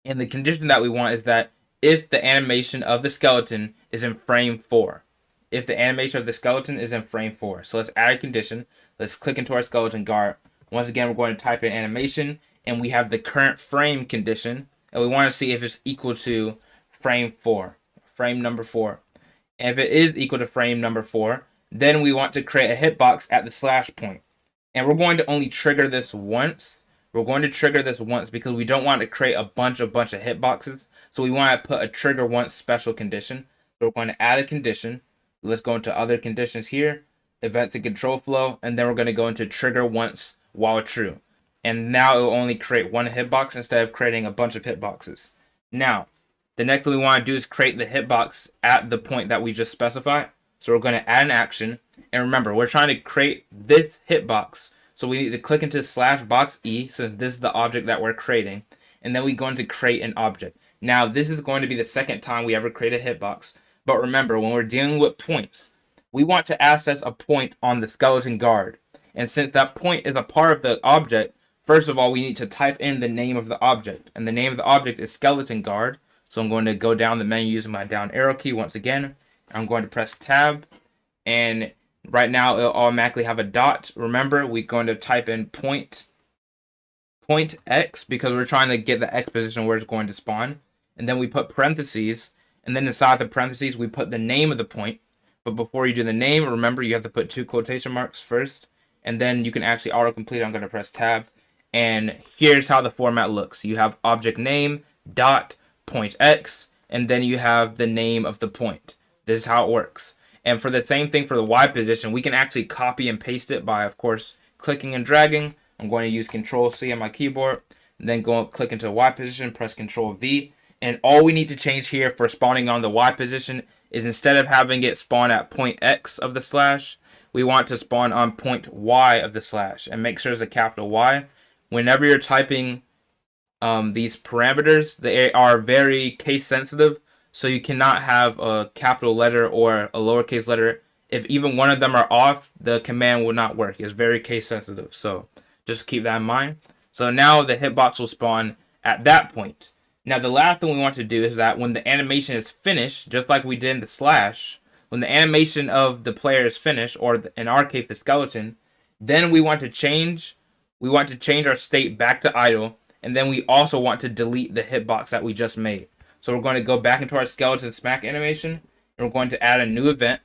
And the condition that we want is that if the animation of the skeleton is in frame 4. If the animation of the skeleton is in frame 4. So let's add a condition. Let's click into our skeleton guard. Once again, we're going to type in animation, and we have the current frame condition, and we want to see if it's equal to frame 4, frame number 4. And if it is equal to frame number 4, then we want to create a hitbox at the slash point. And we're going to only trigger this once. We're going to trigger this once because we don't want to create a bunch of hitboxes. So we want to put a trigger once special condition. So we're going to add a condition. Let's go into other conditions here, events and control flow, and then we're going to go into trigger once while true. And now it will only create one hitbox instead of creating a bunch of hitboxes. Now, the next thing we want to do is create the hitbox at the point that we just specified. So we're going to add an action. And remember, we're trying to create this hitbox. So we need to click into slash box E, since this is the object that we're creating. And then we're going to create an object. Now, this is going to be the second time we ever create a hitbox. But remember, when we're dealing with points, we want to access a point on the skeleton guard. And since that point is a part of the object, first of all, we need to type in the name of the object. And the name of the object is skeleton guard. So I'm going to go down the menu using my down arrow key once again. I'm going to press tab. And right now it'll automatically have a dot. Remember, we're going to type in point X because we're trying to get the X position where it's going to spawn. And then we put parentheses. And then inside the parentheses, we put the name of the point. But before you do the name, remember you have to put 2 quotation marks first. And then you can actually auto-complete. I'm going to press tab. And here's how the format looks. You have object name, dot, point X, and then you have the name of the point. This is how it works. And for the same thing for the Y position, we can actually copy and paste it by, of course, clicking and dragging. I'm going to use Control C on my keyboard. And then go click into the Y position, press Control V. And all we need to change here for spawning on the Y position is instead of having it spawn at point X of the slash, we want to spawn on point Y of the slash. And make sure it's a capital Y. Whenever you're typing these parameters, they are very case sensitive. So you cannot have a capital letter or a lowercase letter. If even one of them are off, the command will not work. It's very case sensitive. So just keep that in mind. So now the hitbox will spawn at that point. Now the last thing we want to do is that when the animation is finished, just like we did in the slash, when the animation of the player is finished, or in our case the skeleton, then we want to change our state back to idle, and then we also want to delete the hitbox that we just made. So we're going to go back into our skeleton smack animation, and we're going to add a new event,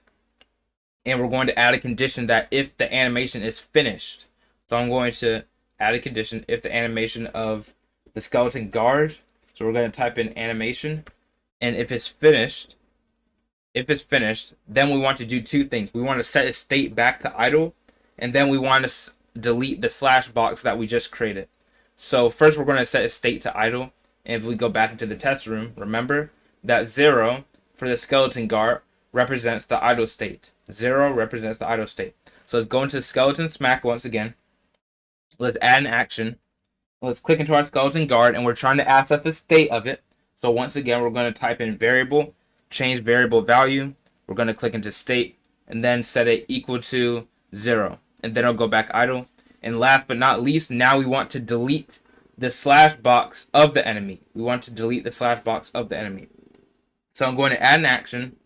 and we're going to add a condition that if the animation is finished. So I'm going to add a condition if the animation of the skeleton guard. So we're going to type in animation, and if it's finished, then we want to do 2 things. We want to set its state back to idle, and then we want to delete the slash box that we just created. So first we're going to set its state to idle, and if we go back into the test room, remember that 0 for the skeleton guard represents the idle state. 0 represents the idle state. So let's go into skeleton smack once again. Let's add an action. Let's click into our skeleton guard, and we're trying to access the state of it. So once again, we're going to type in variable, change variable value. We're going to click into state, and then set it equal to 0. And then it'll go back idle. And last but not least, now we want to delete the slash box of the enemy. We want to delete the slash box of the enemy. So I'm going to add an action,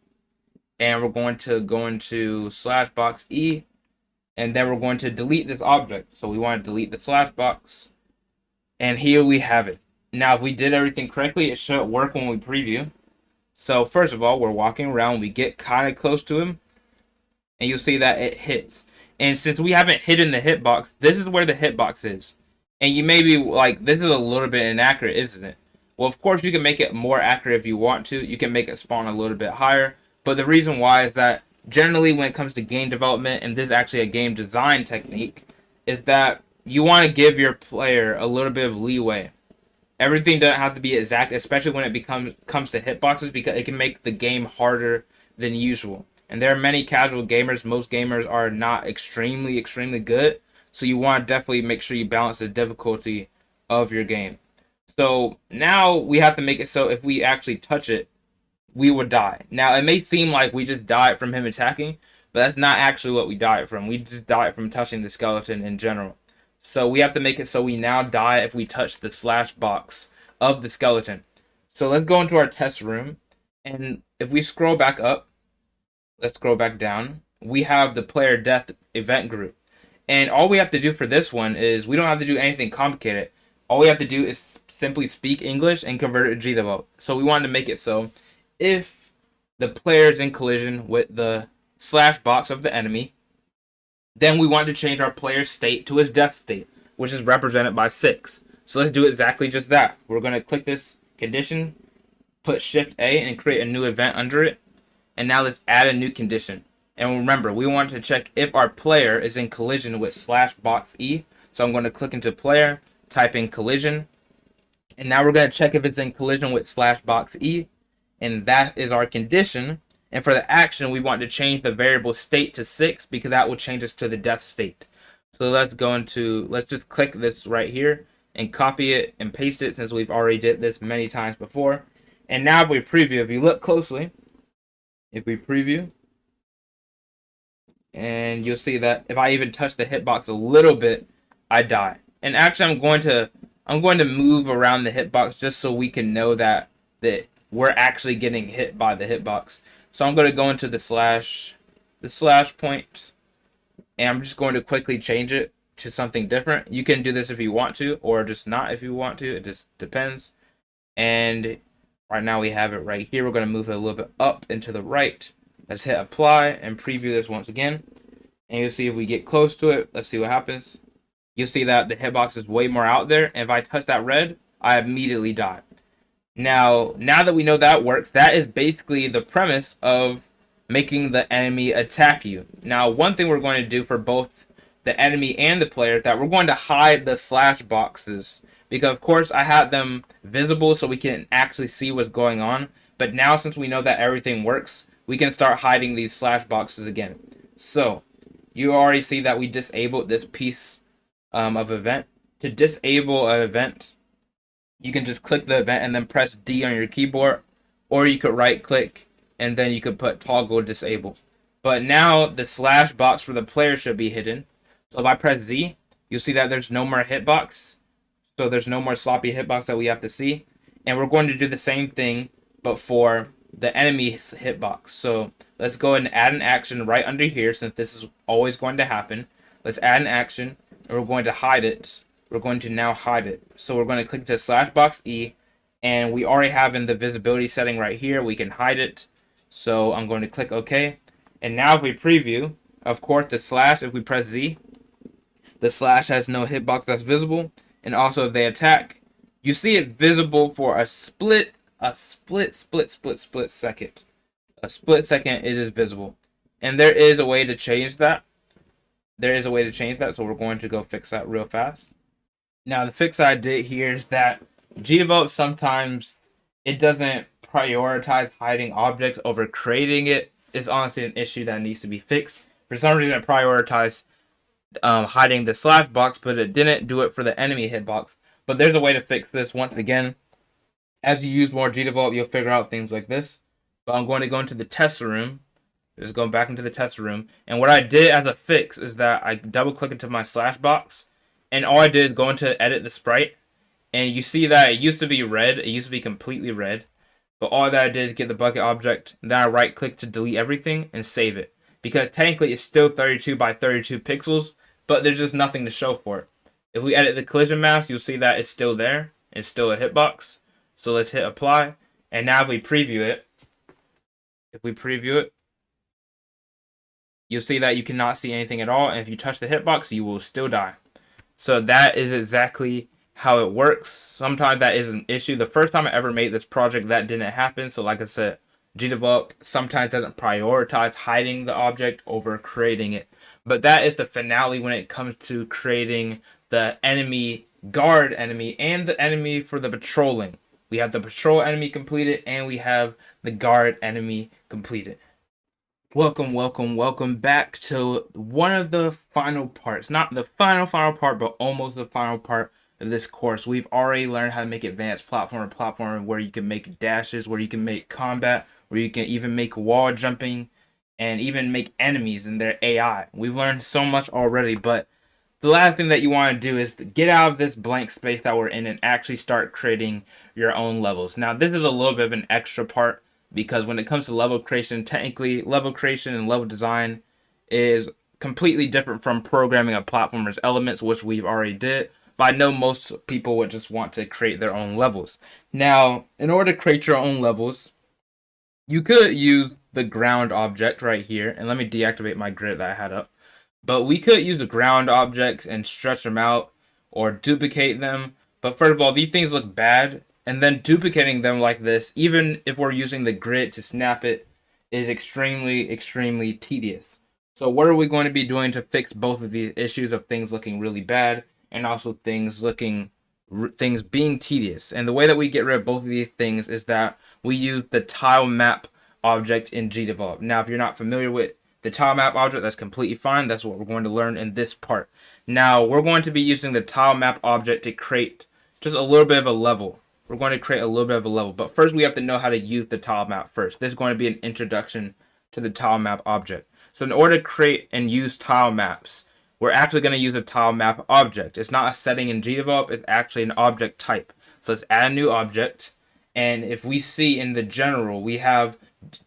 and we're going to go into slash box E, and then we're going to delete this object. So we want to delete the slash box. And here we have it. Now, if we did everything correctly, it should work when we preview. So first of all, we're walking around. We get kind of close to him, and you'll see that it hits. And since we haven't hidden the hitbox, this is where the hitbox is. And you may be like, this is a little bit inaccurate, isn't it? Well, of course, you can make it more accurate if you want to. You can make it spawn a little bit higher. But the reason why is that generally when it comes to game development, and this is actually a game design technique, is that you want to give your player a little bit of leeway. Everything doesn't have to be exact, especially when it comes to hitboxes, because it can make the game harder than usual. And there are many casual gamers. Most gamers are not extremely good. So you want to definitely make sure you balance the difficulty of your game. So now we have to make it so if we actually touch it, we would die. Now, it may seem like we just died from him attacking, but that's not actually what we died from. We just died from touching the skeleton in general. So we have to make it so we now die if we touch the slash box of the skeleton. So let's go into our test room. And if we scroll back up, let's scroll back down. We have the player death event group. And all we have to do for this one is we don't have to do anything complicated. All we have to do is simply speak English and convert it to GDevelop. So we wanted to make it so if the player is in collision with the slash box of the enemy, then we want to change our player's state to his death state, which is represented by 6. So let's do exactly just that. We're going to click this condition, put Shift A, and create a new event under it. And now let's add a new condition. And remember, we want to check if our player is in collision with slash box E. So I'm going to click into player, type in collision. And now we're going to check if it's in collision with slash box E. And that is our condition. And for the action, we want to change the variable state to 6 because that will change us to the death state. So let's just click this right here and copy it and paste it since we've already did this many times before. And now if we preview, if you look closely, and you'll see that if I even touch the hitbox a little bit, I die. And actually, I'm going to move around the hitbox just so we can know that we're actually getting hit by the hitbox. So I'm going to go into the slash point, and I'm just going to quickly change it to something different. You can do this if you want to, or just not if you want to. It just depends. And right now we have it right here. We're going to move it a little bit up and to the right. Let's hit apply and preview this once again. And you'll see if we get close to it. Let's see what happens. You'll see that the hitbox is way more out there. And if I touch that red, I immediately die. Now that we know that works, that is basically the premise of making the enemy attack you. Now, one thing we're going to do for both the enemy and the player is that we're going to hide the slash boxes. Because, of course, I had them visible so we can actually see what's going on. But now, since we know that everything works, we can start hiding these slash boxes again. So, you already see that we disabled this piece of event. To disable an event, you can just click the event and then press D on your keyboard. Or you could right click and then you could put toggle disable. But now the slash box for the player should be hidden. So if I press Z, you'll see that there's no more hitbox. So there's no more sloppy hitbox that we have to see. And we're going to do the same thing, but for the enemy's hitbox. So let's go ahead and add an action right under here, since this is always going to happen. Let's add an action, and we're going to hide it. We're going to now hide it. So we're going to click to slash box E, and we already have in the visibility setting right here, we can hide it. So I'm going to click OK. And now if we preview, of course the slash, if we press Z, the slash has no hitbox that's visible. And also if they attack, you see it visible for a split second. A split second it is visible. And there is a way to change that. So we're going to go fix that real fast. Now the fix I did here is that GDevelop sometimes it doesn't prioritize hiding objects over creating it. It's honestly an issue that needs to be fixed. For some reason it prioritized hiding the slash box, but it didn't do it for the enemy hitbox. But there's a way to fix this. Once again, as you use more GDevelop, you'll figure out things like this. But I'm going to go into the tester room. Just going back into the tester room. And what I did as a fix is that I double click into my slash box. And all I did is go into edit the sprite. And you see that it used to be red. It used to be completely red. But all that I did is get the bucket object. Then I right click to delete everything and save it. Because technically it's still 32 by 32 pixels. But there's just nothing to show for it. If we edit the collision mask, you'll see that it's still there. It's still a hitbox. So let's hit apply. And now if we preview it, you'll see that you cannot see anything at all. And if you touch the hitbox, you will still die. So that is exactly how it works. Sometimes that is an issue. The first time I ever made this project, that didn't happen. So like I said, GDevelop sometimes doesn't prioritize hiding the object over creating it. But that is the finale when it comes to creating the enemy, guard enemy, and the enemy for the patrolling. We have the patrol enemy completed, and we have the guard enemy completed. Welcome back to one of the final parts. Not the final part, but almost the final part of this course. We've already learned how to make advanced platformer where you can make dashes, where you can make combat, where you can even make wall jumping, and even make enemies and their AI. We've learned so much already, but the last thing that you want to do is to get out of this blank space that we're in and actually start creating your own levels. Now, this is a little bit of an extra part, because when it comes to level creation, technically level creation and level design is completely different from programming a platformer's elements, which we've already did. But I know most people would just want to create their own levels. Now, in order to create your own levels, you could use the ground object right here. And let me deactivate my grid that I had up. But we could use the ground objects and stretch them out or duplicate them. But first of all, these things look bad. And then duplicating them like this, even if we're using the grid to snap it, is extremely tedious. So what are we going to be doing to fix both of these issues of things looking really bad and also things being tedious? And the way that we get rid of both of these things is that we use the tile map object in GDevelop. Now, if you're not familiar with the tile map object, that's completely fine. That's what we're going to learn in this part. Now, we're going to be using the tile map object to create just a little bit of a level. We're going to create a little bit of a level. But first, we have to know how to use the tile map first. This is going to be an introduction to the tile map object. So in order to create and use tile maps, we're actually going to use a tile map object. It's not a setting in GDevelop, it's actually an object type. So let's add a new object. And if we see in the general, we have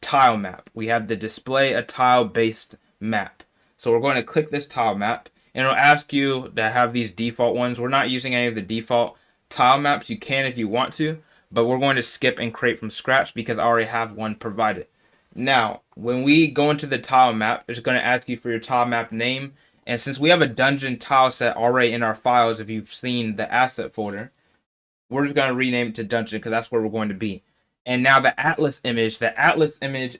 tile map. We have the display a tile based map. So we're going to click this tile map, and it'll ask you to have these default ones. We're not using any of the default tile maps. You can if you want to, but we're going to skip and create from scratch because I already have one provided. Now, when we go into the tile map, it's going to ask you for your tile map name. And since we have a dungeon tile set already in our files, if you've seen the asset folder, we're just going to rename it to dungeon because that's where we're going to be. And now the atlas image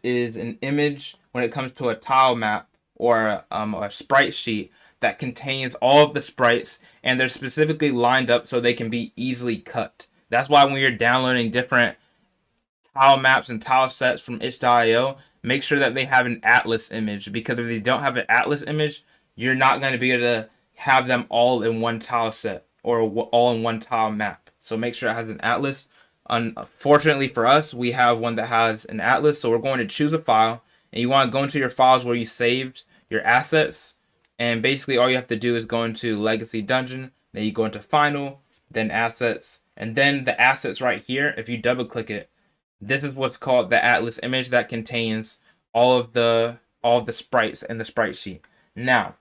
is an image when it comes to a tile map or a sprite sheet that contains all of the sprites, and they're specifically lined up so they can be easily cut. That's why when you're downloading different tile maps and tile sets from itch.io, make sure that they have an atlas image, because if they don't have an atlas image, you're not going to be able to have them all in one tile set or all in one tile map. So make sure it has an atlas. Unfortunately for us, we have one that has an atlas, so we're going to choose a file, and you want to go into your files where you saved your assets, and basically all you have to do is go into Legacy Dungeon, then you go into Final, then Assets, and then the assets right here, if you double click it, this is what's called the atlas image that contains all of the sprites in the sprite sheet. Now,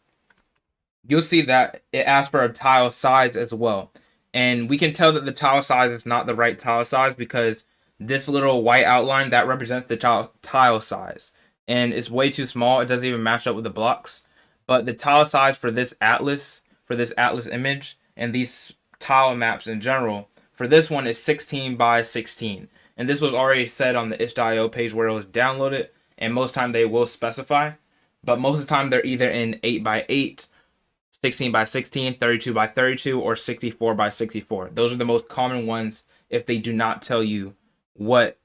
you'll see that it asks for a tile size as well. And we can tell that the tile size is not the right tile size because this little white outline, that represents the tile size. And it's way too small. It doesn't even match up with the blocks. But the tile size for this atlas image, and these tile maps in general, for this one is 16 by 16. And this was already said on the itch.io page where it was downloaded. And most time they will specify. But most of the time they're either in 8 by 8, 16 by 16, 32 by 32, or 64 by 64. Those are the most common ones if they do not tell you what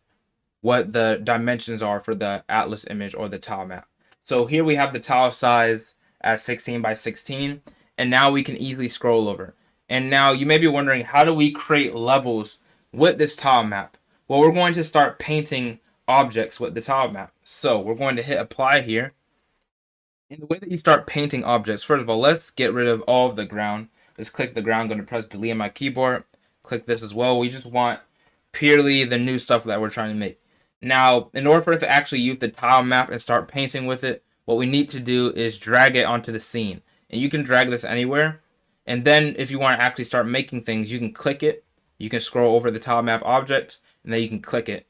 the dimensions are for the atlas image or the tile map. So here we have the tile size as 16 by 16, and now we can easily scroll over. And now you may be wondering, how do we create levels with this tile map? Well, we're going to start painting objects with the tile map. So we're going to hit apply here. And the way that you start painting objects, first of all, let's get rid of all of the ground. Let's click the ground. I'm going to press delete on my keyboard. Click this as well. We just want purely the new stuff that we're trying to make. Now, in order for us to actually use the tile map and start painting with it, what we need to do is drag it onto the scene. And you can drag this anywhere. And then if you want to actually start making things, you can click it. You can scroll over the tile map object, and then you can click it.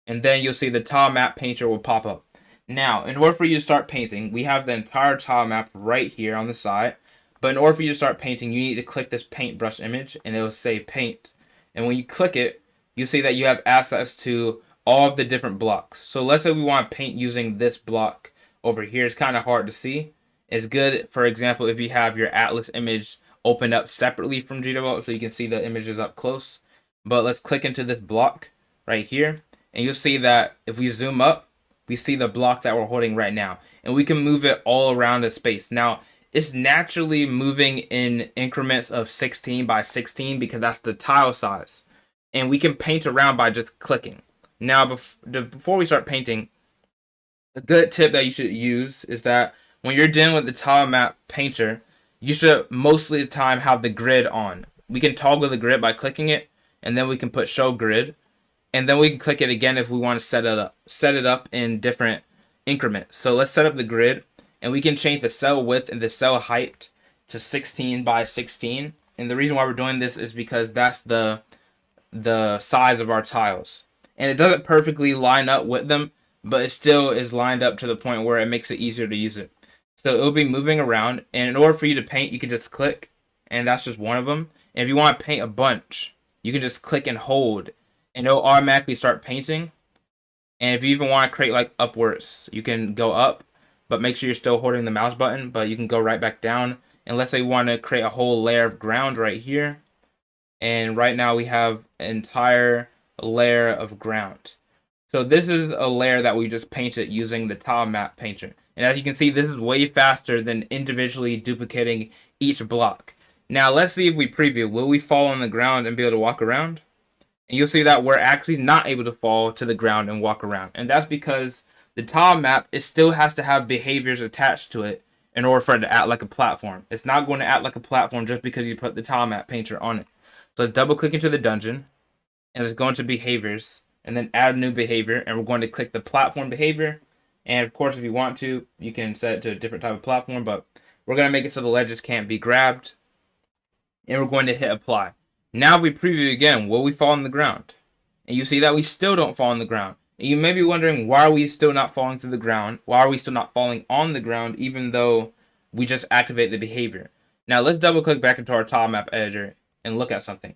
And then you'll see the tile map painter will pop up. Now, in order for you to start painting, we have the entire tile map right here on the side. But in order for you to start painting, you need to click this paintbrush image, and it will say paint. And when you click it, you see that you have access to all of the different blocks. So let's say we want to paint using this block over here. It's kind of hard to see. It's good, for example, if you have your atlas image opened up separately from GDevelop so you can see the images up close. But let's click into this block right here, and you'll see that if we zoom up, we see the block that we're holding right now, and we can move it all around the space. Now, it's naturally moving in increments of 16 by 16 because that's the tile size, and we can paint around by just clicking. Now, before we start painting, a good tip that you should use is that when you're dealing with the tile map painter, you should mostly the time have the grid on. We can toggle the grid by clicking it, and then we can put show grid. And then we can click it again if we want to set it up in different increments. So let's set up the grid, and we can change the cell width and the cell height to 16 by 16. And the reason why we're doing this is because that's the size of our tiles. And it doesn't perfectly line up with them, but it still is lined up to the point where it makes it easier to use it. So it'll be moving around, and in order for you to paint, you can just click, and that's just one of them. And if you want to paint a bunch, you can just click and hold, and it'll automatically start painting. And if you even want to create like upwards, you can go up, but make sure you're still holding the mouse button, but you can go right back down. And let's say we want to create a whole layer of ground right here. And right now we have an entire layer of ground. So this is a layer that we just painted using the tile map painter. And as you can see, this is way faster than individually duplicating each block. Now let's see if we preview. Will we fall on the ground and be able to walk around? And you'll see that we're actually not able to fall to the ground and walk around. And that's because the tile map, it still has to have behaviors attached to it in order for it to act like a platform. It's not going to act like a platform just because you put the tile map painter on it. So let's double click into the dungeon, and let's go into behaviors, and then add a new behavior, and we're going to click the platform behavior. And of course, if you want to, you can set it to a different type of platform, but we're going to make it so the ledges can't be grabbed. And we're going to hit apply. Now if we preview again, will we fall on the ground? And you see that we still don't fall on the ground. And you may be wondering, why are we still not falling to the ground? Why are we still not falling on the ground even though we just activate the behavior? Now let's double click back into our tile map editor and look at something.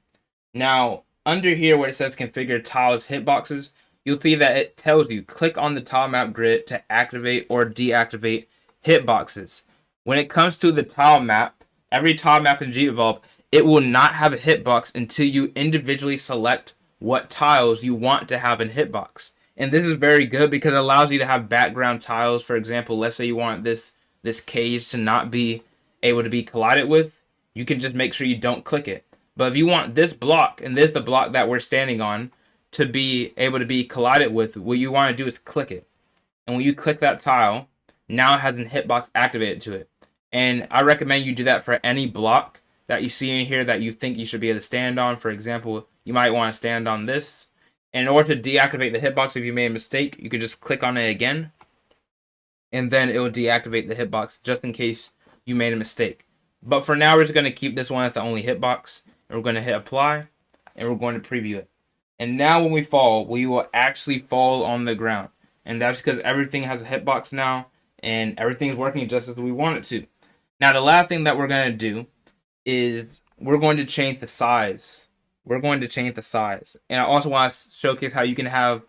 Now under here where it says configure tiles hitboxes, you'll see that it tells you click on the tile map grid to activate or deactivate hitboxes. When it comes to the tile map, every tile map in GDevelop, it will not have a hitbox until you individually select what tiles you want to have in hitbox. And this is very good because it allows you to have background tiles. For example, let's say you want this cage to not be able to be collided with, you can just make sure you don't click it. But if you want this block, and this is the block that we're standing on, to be able to be collided with, what you want to do is click it. And when you click that tile, now it has a hitbox activated to it. And I recommend you do that for any block that you see in here that you think you should be able to stand on. For example, you might want to stand on this. And in order to deactivate the hitbox, if you made a mistake, you can just click on it again, and then it will deactivate the hitbox just in case you made a mistake. But for now, we're just going to keep this one as the only hitbox, and we're going to hit apply, and we're going to preview it. And now when we fall, we will actually fall on the ground. And that's because everything has a hitbox now, and everything's working just as we want it to. Now the last thing that we're going to do is we're going to change the size. We're going to change the size. And I also want to showcase how you can have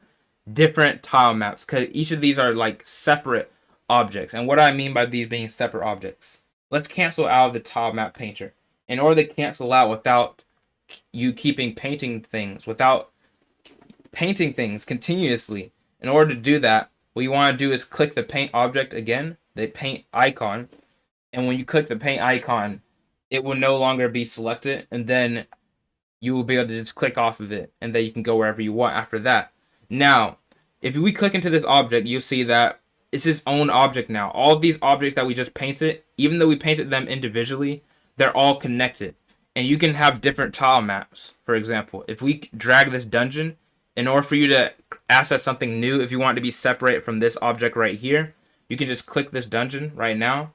different tile maps, because each of these are like separate objects. And what I mean by these being separate objects, let's cancel out of the tile map painter. In order to cancel out without you keeping painting things, without painting things continuously, in order to do that, what you want to do is click the paint object again, the paint icon. And when you click the paint icon, it will no longer be selected, and then you will be able to just click off of it, and then you can go wherever you want after that. Now, if we click into this object, you'll see that it's its own object now. All of these objects that we just painted, even though we painted them individually, they're all connected. And you can have different tile maps. For example, if we drag this dungeon, in order for you to access something new, if you want it to be separate from this object right here, you can just click this dungeon right now,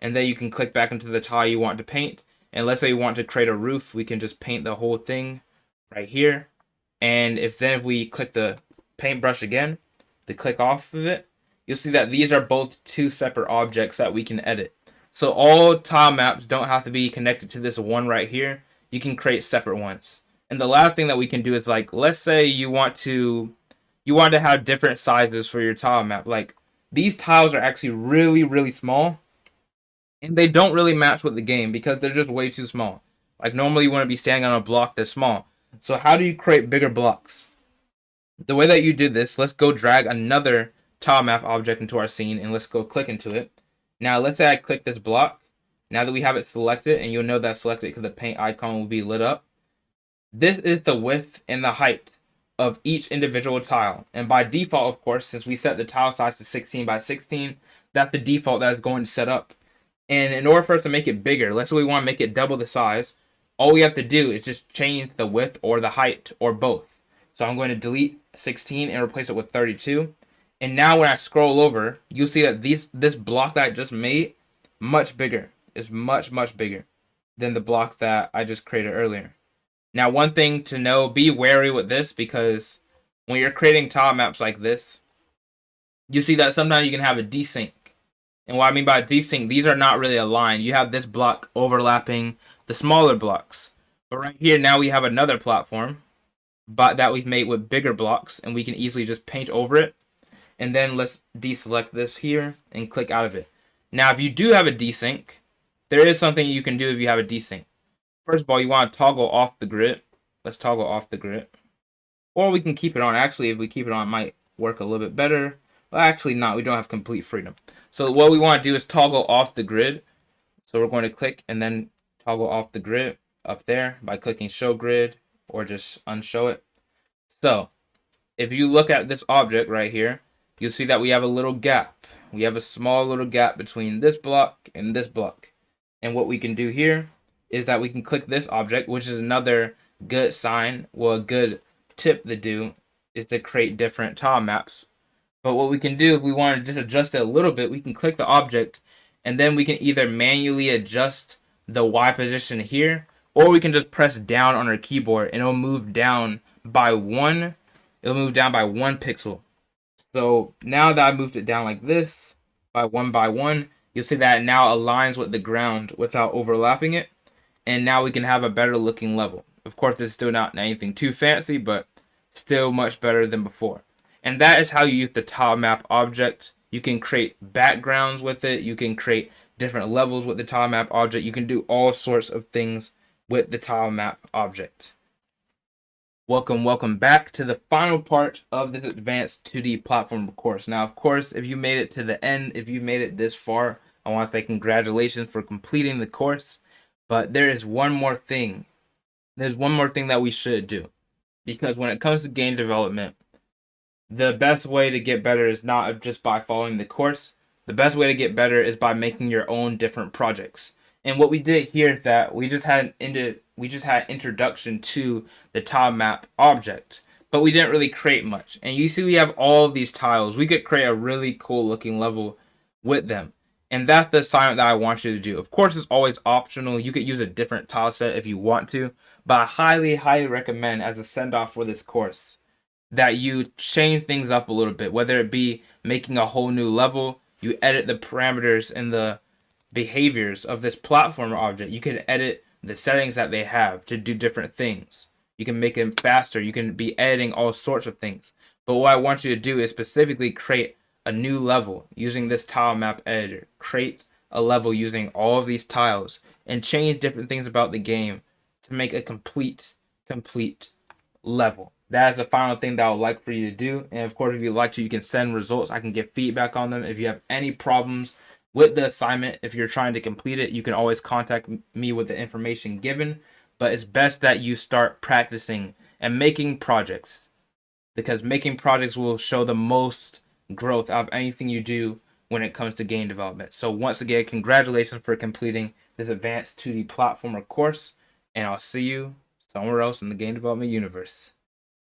and then you can click back into the tile you want to paint. And let's say you want to create a roof, we can just paint the whole thing right here. And if we click the paintbrush again, to click off of it, you'll see that these are both two separate objects that we can edit. So all tile maps don't have to be connected to this one right here. You can create separate ones. And the last thing that we can do is, like, let's say you want to have different sizes for your tile map. Like, these tiles are actually really, really small, and they don't really match with the game because they're just way too small. Like, normally you want to be standing on a block that's small. So how do you create bigger blocks? The way that you do this, let's go drag another tile map object into our scene, and let's go click into it. Now let's say I click this block. Now that we have it selected, and you'll know that's selected because the paint icon will be lit up. This is the width and the height of each individual tile. And by default, of course, since we set the tile size to 16 by 16, that's the default that is going to set up. And in order for us to make it bigger, let's say we want to make it double the size, all we have to do is just change the width or the height or both. So I'm going to delete 16 and replace it with 32. And now when I scroll over, you'll see that this block that I just made, much bigger, is much, much bigger than the block that I just created earlier. Now, one thing to know, be wary with this, because when you're creating tile maps like this, you see that sometimes you can have a desync. And what I mean by desync, these are not really aligned. You have this block overlapping the smaller blocks. But right here, now we have another platform that we've made with bigger blocks, and we can easily just paint over it. And then let's deselect this here and click out of it. Now, if you do have a desync, there is something you can do if you have a desync. First of all, you want to toggle off the grid. Let's toggle off the grid. Or we can keep it on. Actually, if we keep it on, it might work a little bit better. But actually not. We don't have complete freedom. So what we want to do is toggle off the grid. So we're going to click and then toggle off the grid up there by clicking show grid, or just unshow it. So if you look at this object right here, you'll see that we have a little gap. we have a small little gap between this block and this block. And what we can do here is that we can click this object, which is another good sign, well, a good tip to do is to create different tile maps. But what we can do if we want to just adjust it a little bit, we can click the object and then we can either manually adjust the Y position here, or we can just press down on our keyboard and it'll move down by one pixel. So now that I moved it down like this by one, you'll see that it now aligns with the ground without overlapping it. And now we can have a better looking level. Of course, this is still not anything too fancy, but still much better than before. And that is how you use the tile map object. You can create backgrounds with it. You can create different levels with the tile map object. You can do all sorts of things with the tile map object. Welcome back to the final part of this advanced 2D platform course. Now, of course, if you made it to the end, if you made it this far, I want to say congratulations for completing the course. But there is one more thing. There's one more thing that we should do. Because when it comes to game development, the best way to get better is not just by following the course. The best way to get better is by making your own different projects. And what we did here is that we just had introduction to the tile map object, but we didn't really create much. And you see we have all of these tiles. We could create a really cool looking level with them. And that's the assignment that I want you to do. Of course, it's always optional. You could use a different tile set if you want to, but I highly recommend as a send-off for this course that you change things up a little bit, whether it be making a whole new level, you edit the parameters and the behaviors of this platformer object. You can edit the settings that they have to do different things. You can make them faster. You can be editing all sorts of things. But what I want you to do is specifically create a new level using this tile map editor. Create a level using all of these tiles and change different things about the game to make a complete level. That is the final thing that I would like for you to do. And of course, if you'd like to, you can send results. I can get feedback on them. If you have any problems with the assignment, if you're trying to complete it, you can always contact me with the information given. But it's best that you start practicing and making projects, because making projects will show the most growth out of anything you do when it comes to game development. So once again, congratulations for completing this advanced 2D platformer course, and I'll see you somewhere else in the game development universe.